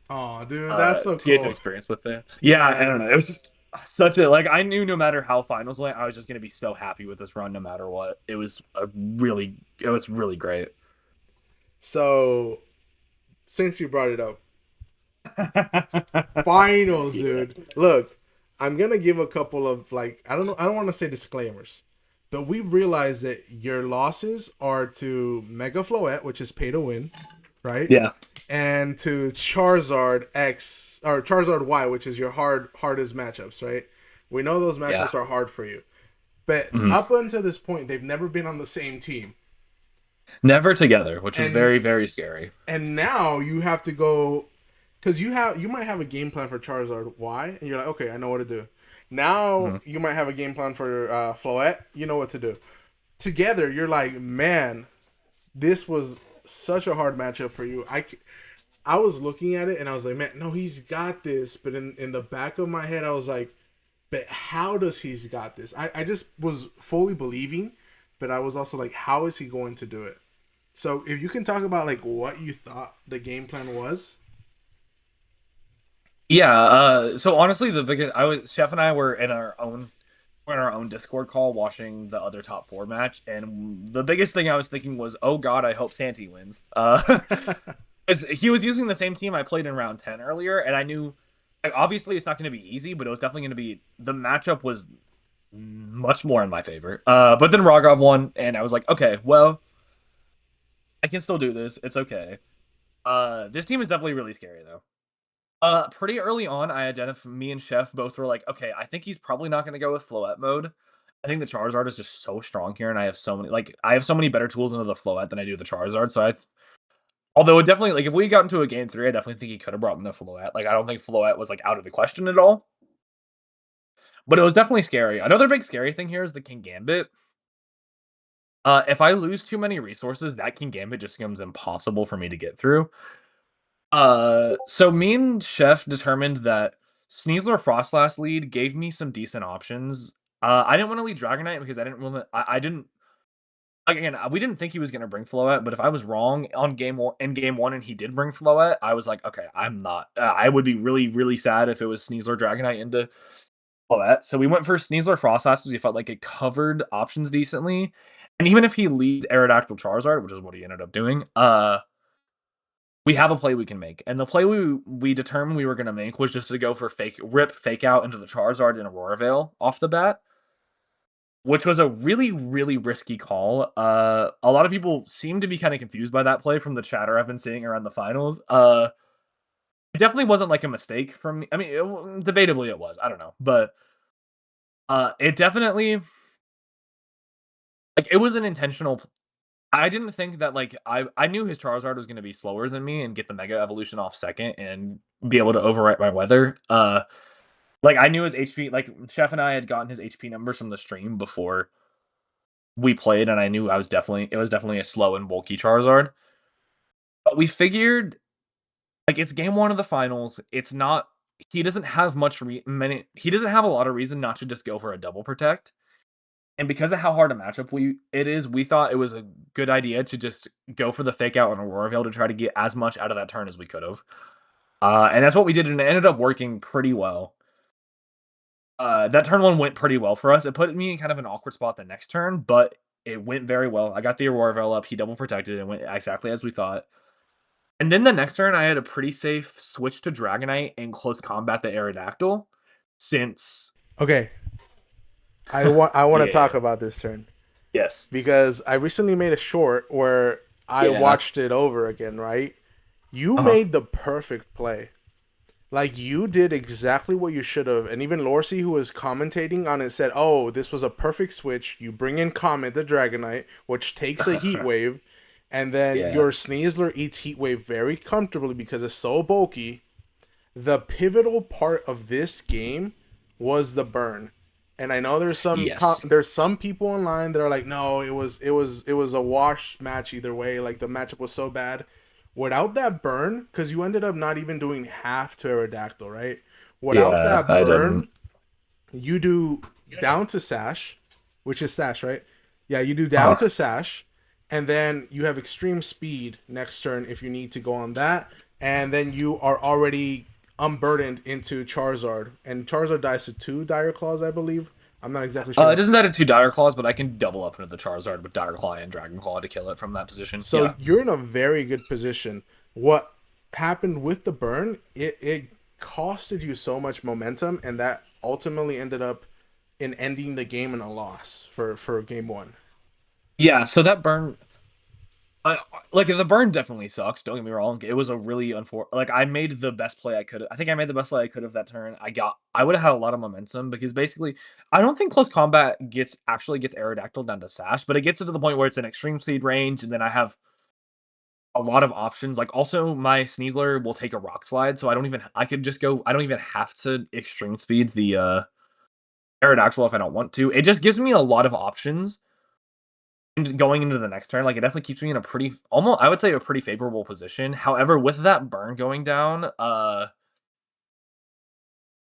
Oh, dude, that's so to get to cool. experience with it. Yeah, I Yeah. don't know. It was just such a like I knew no matter how finals went, I was just gonna be so happy with this run no matter what. It was really great. So, since you brought it up, finals, Yeah. dude. Look, I'm gonna give a couple of like I don't know. I don't want to say disclaimers, but we've realized that your losses are to Mega Floette, which is pay to win, right? Yeah. And to Charizard X or Charizard Y, which is your hardest matchups, right? We know those Yeah. matchups are hard for you, but Mhm. up until this point, they've never been on the same team, Never together, which was and very scary. now you have to go because you might have a game plan for Charizard Y, and you're like, okay, I know what to do. Now Mhm. you might have a game plan for Floette. You know what to do. Together, you're like, man, this was such a hard matchup for you. I was looking at it and I was like, man, no, he's got this. But in the back of my head, I was like, but how does he's got this? I just was fully believing, but I was also like, how is he going to do it? So if you can talk about like what you thought the game plan was. Yeah, so honestly the biggest I was Chef and I were in our own Discord call watching the other top four match, and the biggest thing I was thinking was, oh god, I hope Santi wins. 'Cause he was using the same team I played in round 10 earlier, and I knew like, obviously it's not going to be easy, but it was definitely going to be the matchup was much more in my favor. But then Rogov won, and I was like, okay, well, I can still do this. It's okay. This team is definitely really scary though. Pretty early on, I identified me and Chef both were like, okay, I think he's probably not going to go with Floette mode. I think the Charizard is just so strong here, and I have so many I have so many better tools into the Floette than I do the Charizard. So although it definitely if we got into a game 3, I definitely think he could have brought in the Floette. Like I don't think Floette was out of the question at all. But it was definitely scary. Another big scary thing here is the King Gambit. If I lose too many resources, that King Gambit just becomes impossible for me to get through. So me and Chef determined that Sneasler Frostlass lead gave me some decent options. I didn't want to lead Dragonite because I didn't want to. I didn't. Again, we didn't think he was going to bring Floette, but if I was wrong on game one and he did bring Floette, I was like, okay, I'm not. I would be really, really sad if it was Sneasler Dragonite into Floette. So we went for Sneasler Frostlass because we felt like it covered options decently. And even if he leads Aerodactyl Charizard, which is what he ended up doing, we have a play we can make. And the play we determined we were going to make was just to go for fake out into the Charizard and Aurora Veil off the bat, which was a really, really risky call. A lot of people seem to be kind of confused by that play from the chatter I've been seeing around the finals. It definitely wasn't a mistake from me. I mean, debatably it was. I don't know. But it definitely it was an intentional. I didn't think that I knew his Charizard was going to be slower than me and get the Mega Evolution off second and be able to overwrite my weather. I knew his HP. Chef and I had gotten his HP numbers from the stream before we played, and I knew it was definitely a slow and bulky Charizard. But we figured it's game 1 of the finals. It's not. He doesn't have he doesn't have a lot of reason not to just go for a double protect. And because of how hard a matchup we thought it was a good idea to just go for the fake out on Aurora Veil to try to get as much out of that turn as we could have. And that's what we did, and it ended up working pretty well. That turn 1 went pretty well for us. It put me in kind of an awkward spot the next turn, but it went very well. I got the Aurora Veil up, he double protected, and went exactly as we thought. And then the next turn, I had a pretty safe switch to Dragonite and close combat the Aerodactyl, since... Okay, I want to Yeah. talk about this turn Yes. because I recently made a short where I Yeah. watched it over again. Right, you Uh-huh. made the perfect play. Like you did exactly what you should have, and even Lorcy, who was commentating on it, said, "Oh, this was a perfect switch. You bring in Comet the Dragonite, which takes a Heat Wave, and then Yeah. your Sneasler eats Heat Wave very comfortably because it's so bulky." The pivotal part of this game was the burn. And I know Yes. there's some people online that are like, no, it was a wash match either way. Like the matchup was so bad. Without that burn, because you ended up not even doing half to Aerodactyl, right? Without Yeah, that I didn't. burn, you do down to Sash, which is Sash, right? Yeah, you do down Uh-huh. to Sash, and then you have extreme speed next turn if you need to go on that, and then you are already unburdened into Charizard, and Charizard dies to 2 Dire Claws, I believe. I'm not exactly It sure. doesn't add it to Dire Claws, but I can double up into the Charizard with Dire Claw and Dragon Claw to kill it from that position. So Yeah. you're in a very good position. What happened with the burn? It costed you so much momentum, and that ultimately ended up in ending the game in a loss for game 1. Yeah, so that burn the burn definitely sucks, don't get me wrong. It was a really I made the best play I could. I think I made the best play I could of that turn. I would have had a lot of momentum because basically I don't think close combat gets Aerodactyl down to Sash, but it gets it to the point where it's an extreme speed range, and then I have a lot of options. Also my Sneasler will take a rock slide, so I could just go I don't even have to extreme speed the Aerodactyl if I don't want to. It just gives me a lot of options and going into the next turn. It definitely keeps me in a pretty almost I would say a pretty favorable position. However, with that burn going down,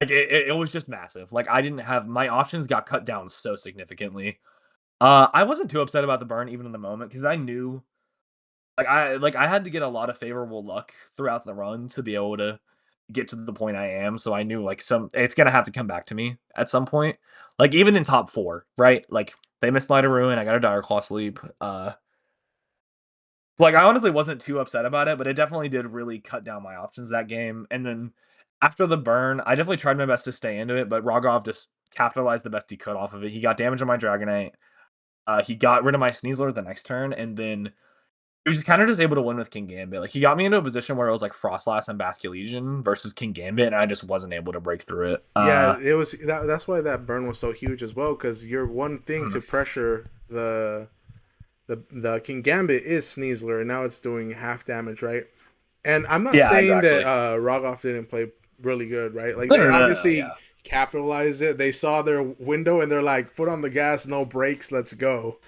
it was just massive. I didn't have my options got cut down so significantly. I wasn't too upset about the burn even in the moment because I knew I had to get a lot of favorable luck throughout the run to be able to get to the point I am. So I knew it's gonna have to come back to me at some point. Even in top 4, right? They missed Light of Ruin, I got a Dire Claw sleep. I honestly wasn't too upset about it, but it definitely did really cut down my options that game. And then after the burn, I definitely tried my best to stay into it, but Rogov just capitalized the best he could off of it. He got damage on my Dragonite. He got rid of my Sneasler the next turn, and then he was kind of just able to win with King Gambit. Like he got me into a position where it was like Frostlass and Basculegion versus King Gambit, and I just wasn't able to break through it. Yeah, it was that's why that burn was so huge as well, because you're one thing to Mhm. pressure the King Gambit is Sneasler, and now it's doing half damage, right? And I'm not Yeah, saying that exactly. Rogoff didn't play really good, right? Like No, they no, no, no, no, obviously yeah, capitalized it. They saw their window and they're like, foot on the gas, no brakes, let's go.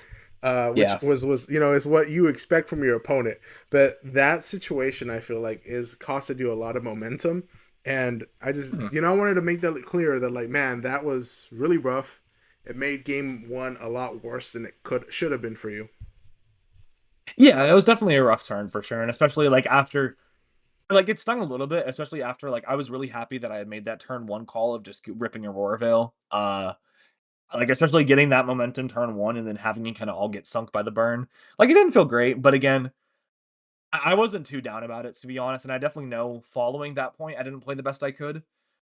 Which yeah. was is what you expect from your opponent. But that situation, I feel like, is costed you a lot of momentum. And I just Mhm. I wanted to make that clear that like, man, that was really rough. It made game one a lot worse than it should have been for you. Yeah, it was definitely a rough turn for sure, and especially like after, like it stung a little bit, especially after like I was really happy that I had made that turn one call of just ripping Aurora Veil. Like especially getting that momentum turn one and then having it kind of all get sunk by the burn. Like it didn't feel great, but again, I wasn't too down about it to be honest, and I definitely know following that point I didn't play the best I could.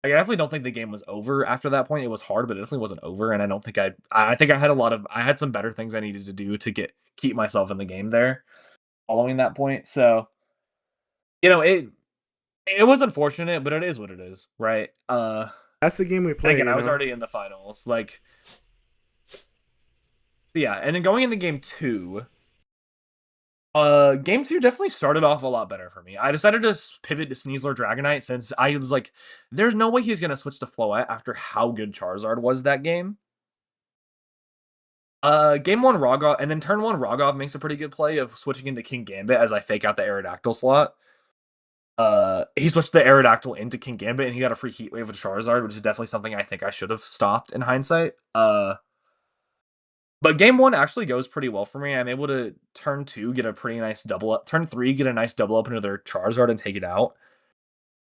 Like, I definitely don't think the game was over after that point. It was hard, but it definitely wasn't over, and I don't think I think I had some better things I needed to do to keep myself in the game there following that point. So, it was unfortunate, but it is what it is, right? That's the game we And play, again, you I was know. already in the finals. Like, yeah, and then going into game two, game two definitely started off a lot better for me. I decided to pivot to Sneasler Dragonite since I was like, there's no way he's gonna switch to Floette after how good Charizard was that game. Game one Rogov, and then turn one Rogov makes a pretty good play of switching into King Gambit as I fake out the Aerodactyl slot. He switched the Aerodactyl into King Gambit, and he got a free Heat Wave with Charizard, which is definitely something I think I should have stopped in hindsight. But game one actually goes pretty well for me. I'm able to turn two get a pretty nice double up, turn three get a nice double up into their Charizard and take it out.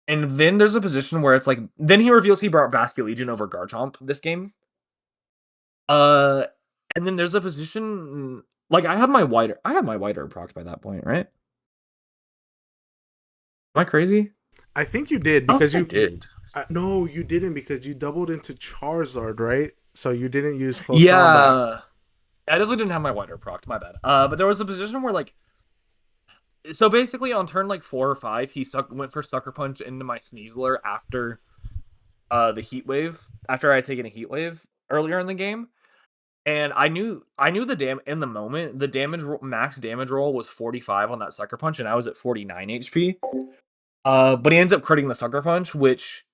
And then there's a position where it's like, then he reveals he brought Basculegion over Garchomp this game. Uh, and then there's a position like I had my white herb proc by that point, right? Am I crazy? I think you did I don't because think I did. no, you didn't because you doubled into Charizard, right? So you didn't use close combat. Yeah, I definitely didn't have my white herb proc. My bad. But there was a position where like, so basically on turn like 4 or 5, went for Sucker Punch into my Sneasler after the Heat Wave after I had taken a Heat Wave earlier in the game. And I knew the in the moment, the max damage roll was 45 on that Sucker Punch, and I was at 49 HP. But he ends up critting the Sucker Punch, which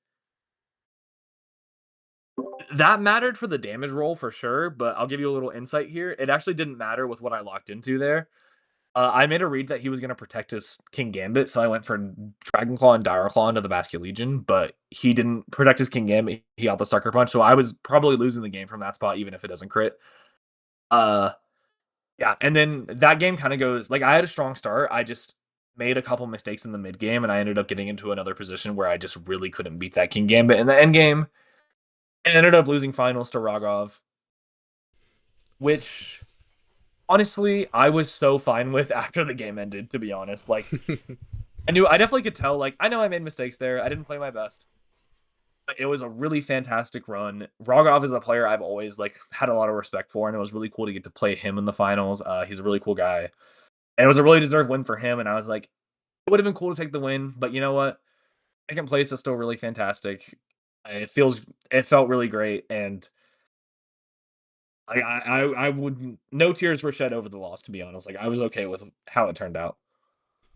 that mattered for the damage roll for sure, but I'll give you a little insight here. It actually didn't matter with what I locked into there. I made a read that he was going to protect his King Gambit, so I went for Dragon Claw and Dire Claw into the Basculegion, but he didn't protect his King Gambit. He got the Sucker Punch, so I was probably losing the game from that spot, even if it doesn't crit. Uh, yeah, and then that game kind of goes like I had a strong start. I just made a couple mistakes in the mid game, and I ended up getting into another position where I just really couldn't beat that King Gambit in the end game, and ended up losing finals to Rogov, which honestly I was so fine with after the game ended. To be honest, like I definitely could tell. Like I know I made mistakes there. I didn't play my best. But it was a really fantastic run. Rogov is a player I've always like had a lot of respect for, and it was really cool to get to play him in the finals. He's a really cool guy. And it was a really deserved win for him. And I was like, it would have been cool to take the win, but you know what? Second place is still really fantastic. It felt really great, and I would no tears were shed over the loss. To be honest, like I was okay with how it turned out.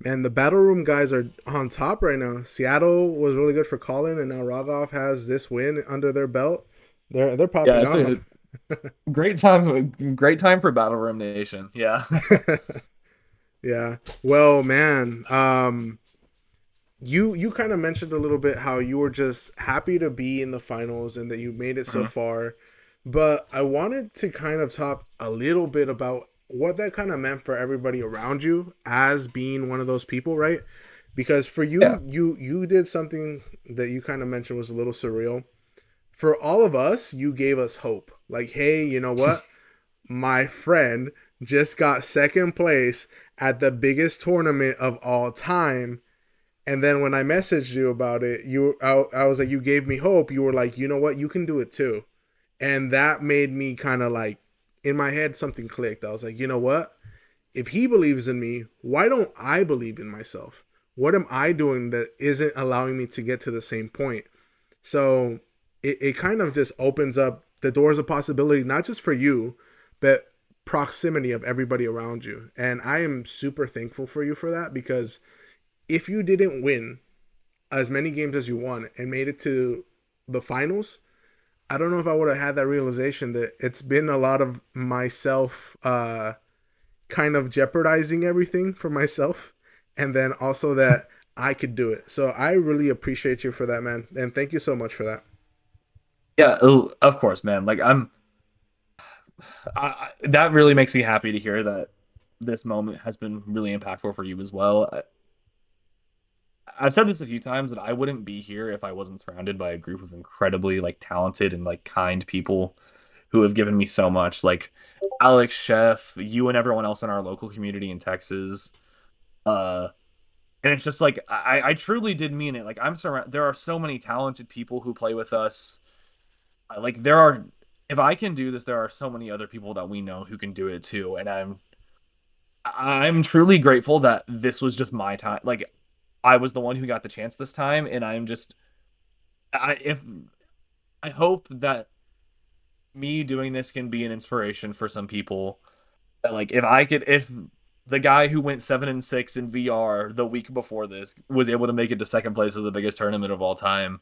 Man, the battle room guys are on top right now. Seattle was really good for Colin, and now Rogoff has this win under their belt. They're Yeah, popping it's a off. great time for Battle Room Nation. Yeah. Yeah. Well, man, you kind of mentioned a little bit how you were just happy to be in the finals and that you made it so Mhm. far. But I wanted to kind of talk a little bit about what that kind of meant for everybody around you as being one of those people, right? Because for Yeah. you did something that you kind of mentioned was a little surreal. For all of us, you gave us hope. Like, hey, you know what? My friend just got second place at the biggest tournament of all time. And then when I messaged you about it, I was like, you gave me hope. You were like, you know what? You can do it too. And that made me kind of like, in my head, something clicked. I was like, you know what? if he believes in me, why don't I believe in myself? What am I doing that isn't allowing me to get to the same point? So it kind of just opens up the doors of possibility, not just for you, but proximity of everybody around you. And I am super thankful for you for that, because if you didn't win as many games as you won and made it to the finals, I don't know if I would have had that realization that it's been a lot of myself kind of jeopardizing everything for myself, and then also that I could do it. So I really appreciate you for that, man, and thank you so much for that. Yeah, of course, man. Like that really makes me happy to hear that this moment has been really impactful for you as well. I've said this a few times that I wouldn't be here if I wasn't surrounded by a group of incredibly like talented and like kind people who have given me so much. Like Alex, Chef, you, and everyone else in our local community in Texas. Uh, and it's just like I truly did mean it. Like I'm surrounded. There are so many talented people who play with us. Like there are. If I can do this, there are so many other people that we know who can do it too. And I'm truly grateful that this was just my time. Like I was the one who got the chance this time, and I'm just if I hope that me doing this can be an inspiration for some people. Like if the guy who went 7-6 in VR the week before this was able to make it to second place of the biggest tournament of all time,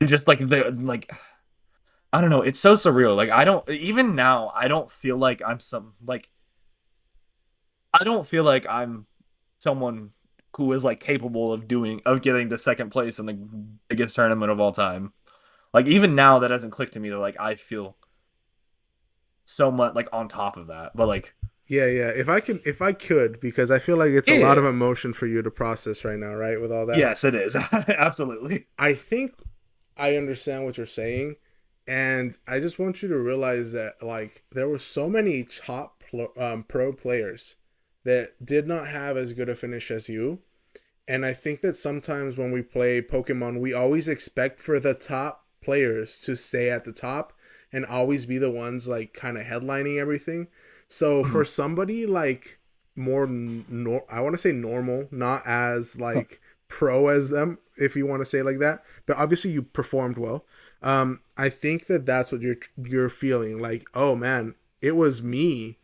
and just like the like I don't know, it's so surreal. Like I don't even now I don't feel like I'm some like I don't feel like I'm someone who is like capable of getting to second place in the biggest tournament of all time. Like even now that hasn't clicked to me that like I feel so much like on top of that. But like Yeah, yeah. If I could, because I feel like it's a lot of yeah. emotion for you to process right now, right? With all that, Yes, it is. Absolutely. I think I understand what you're saying, and I just want you to realize that like there were so many pro players that did not have as good a finish as you. And I think that sometimes when we play Pokemon, we always expect for the top players to stay at the top and always be the ones like kind of headlining everything. So for somebody like I want to say normal, not as like pro as them, if you want to say it like that, but obviously you performed well. I think that that's what you're feeling like. Oh man, it was me,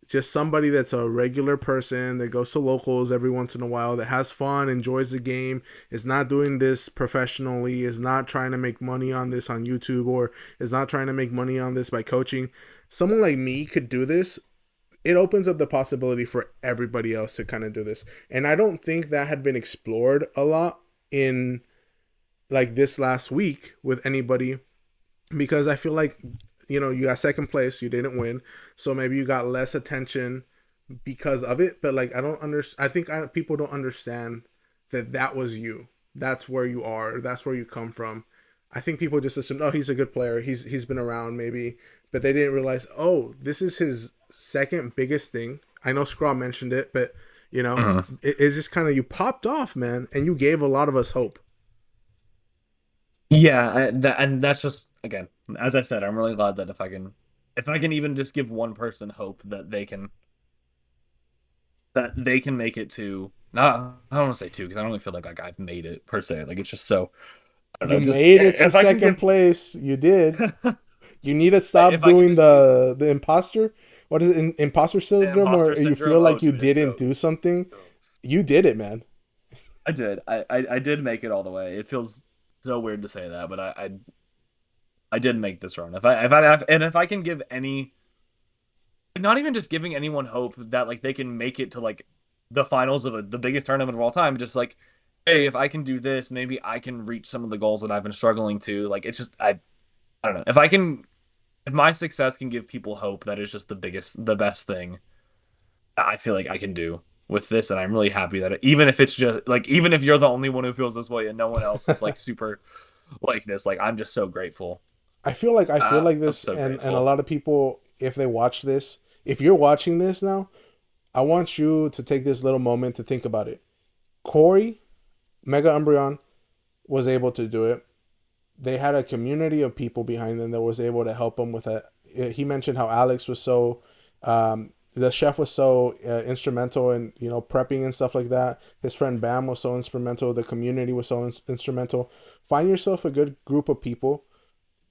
just somebody that's a regular person that goes to locals every once in a while, that has fun, enjoys the game, is not doing this professionally, is not trying to make money on this on YouTube, or is not trying to make money on this by coaching. Someone like me could do this. It opens up the possibility for everybody else to kind of do this. And I don't think that had been explored a lot in like this last week with anybody, because I feel like, you know, you got second place, you didn't win, so maybe you got less attention because of it. But like, I don't understand. I think people don't understand that that was you. That's where you are. That's where you come from. I think people just assume, oh, he's a good player. He's been around maybe, but they didn't realize, oh, this is his second biggest thing. I know Scraw mentioned it, but you know, Mhm. it's just kind of, you popped off, man, and you gave a lot of us hope. Yeah, and that's just again, as I said, I'm really glad that if I can even just give one person hope that they can make it to not I don't want to say two because I don't really feel like I've made it per se. Like it's just so I don't You know, just made it to if I can second give place. You did. You need to stop if I can doing just give the imposter. What is it, imposter the syndrome, imposter where you feel syndrome. Oh, like you dude, it's didn't do something? so You did it, man. I did. I did make it all the way. It feels so weird to say that, but I did make this run. If I can give any, not even just giving anyone hope that like they can make it to like the finals of the biggest tournament of all time, just like, hey, if I can do this, maybe I can reach some of the goals that I've been struggling to. Like it's just I don't know. If my success can give people hope, that is just the best thing I feel like I can do with this, and I'm really happy that even if it's just like even if you're the only one who feels this way and no one else is like super like this, like I'm just so grateful. I feel like I'm this, so and a grateful. lot of people, if they watch this, if you're watching this now, I want you to take this little moment to think about it. Corey, Mega Umbreon, was able to do it. They had a community of people behind them that was able to help them with it. He mentioned how Alex was so the chef was so instrumental in prepping and stuff like that. His friend Bam was so instrumental. The community was so instrumental. Find yourself a good group of people.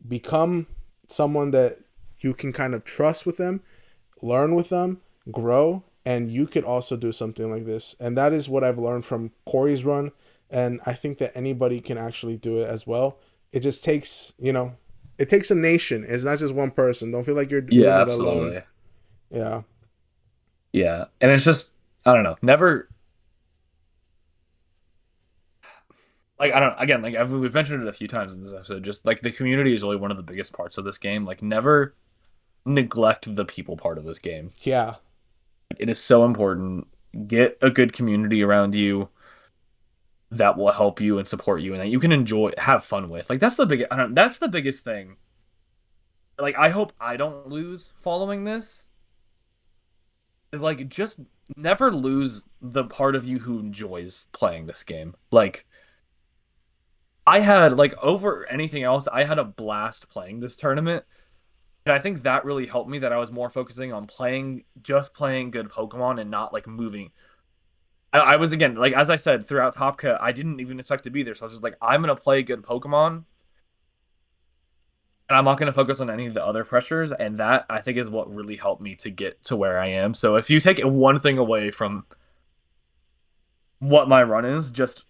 Become someone that you can kind of trust with them, learn with them, grow, and you could also do something like this. And that is what I've learned from Corey's run, and I think that anybody can actually do it as well. It just takes, it takes a nation. It's not just one person. Don't feel like you're doing Yeah, it alone. absolutely. Yeah. Yeah, and it's just I don't know. Never like I don't again like we've mentioned it a few times in this episode. Just like the community is really one of the biggest parts of this game. Like never neglect the people part of this game. Yeah. It is so important. Get a good community around you that will help you and support you and that you can enjoy, have fun with. Like that's the big, I don't, that's the biggest thing. Like I hope I don't lose following this. Is like just never lose the part of you who enjoys playing this game. Like I had like over anything else, I had a blast playing this tournament. And I think that really helped me that I was more focusing on just playing good Pokemon and not like moving. I was again, like as I said, throughout Top Cut, I didn't even expect to be there. So I was just like, I'm gonna play good Pokemon and I'm not gonna focus on any of the other pressures. And that I think is what really helped me to get to where I am. So if you take one thing away from what my run is, just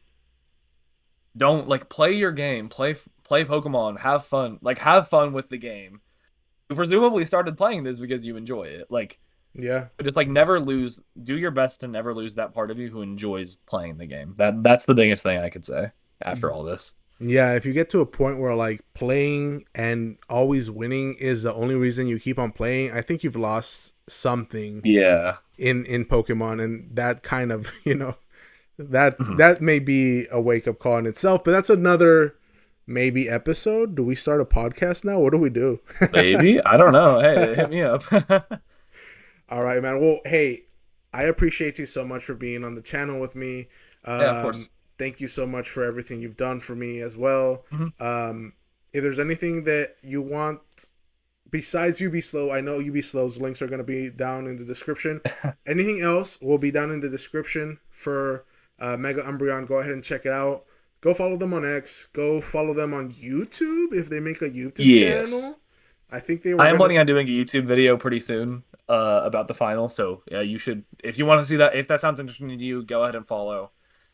don't like play your game, play Pokemon, have fun, like have fun with the game. You presumably started playing this because you enjoy it. Like Yeah. just like never lose, do your best to never lose that part of you who enjoys playing the game. That's the biggest thing I could say after all this. Yeah, if you get to a point where like playing and always winning is the only reason you keep on playing, I think you've lost something Yeah. in Pokemon, and that kind of, that Mhm. that may be a wake-up call in itself, but that's another maybe episode. Do we start a podcast now? What do we do? Maybe. I don't know. Hey, hit me up. All right, man. Well, hey, I appreciate you so much for being on the channel with me. Yeah, of course. Thank you so much for everything you've done for me as well. Mhm. If there's anything that you want besides UB Slow, I know UB Slow's links are going to be down in the description. Anything else will be down in the description for Mega Umbreon. Go ahead and check it out. Go follow them on X. Go follow them on YouTube if they make a YouTube Yes. channel. I think they were I am gonna. planning on doing a YouTube video pretty soon about the final. So yeah, you should if you want to see that, if that sounds interesting to you, go ahead and follow.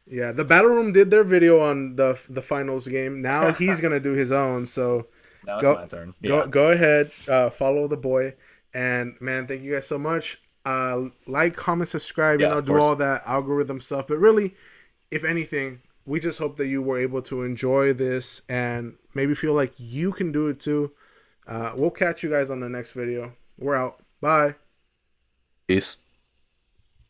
Yeah, the Battle Room did their video on the finals game. Now he's gonna do his own. So Now it's go my turn. go Yeah. go ahead, follow the boy, and man, thank you guys so much. Like, comment, subscribe. Yeah, of Do course. all that algorithm stuff. But really, if anything, we just hope that you were able to enjoy this and maybe feel like you can do it too. We'll catch you guys on the next video. We're out. Bye. Peace.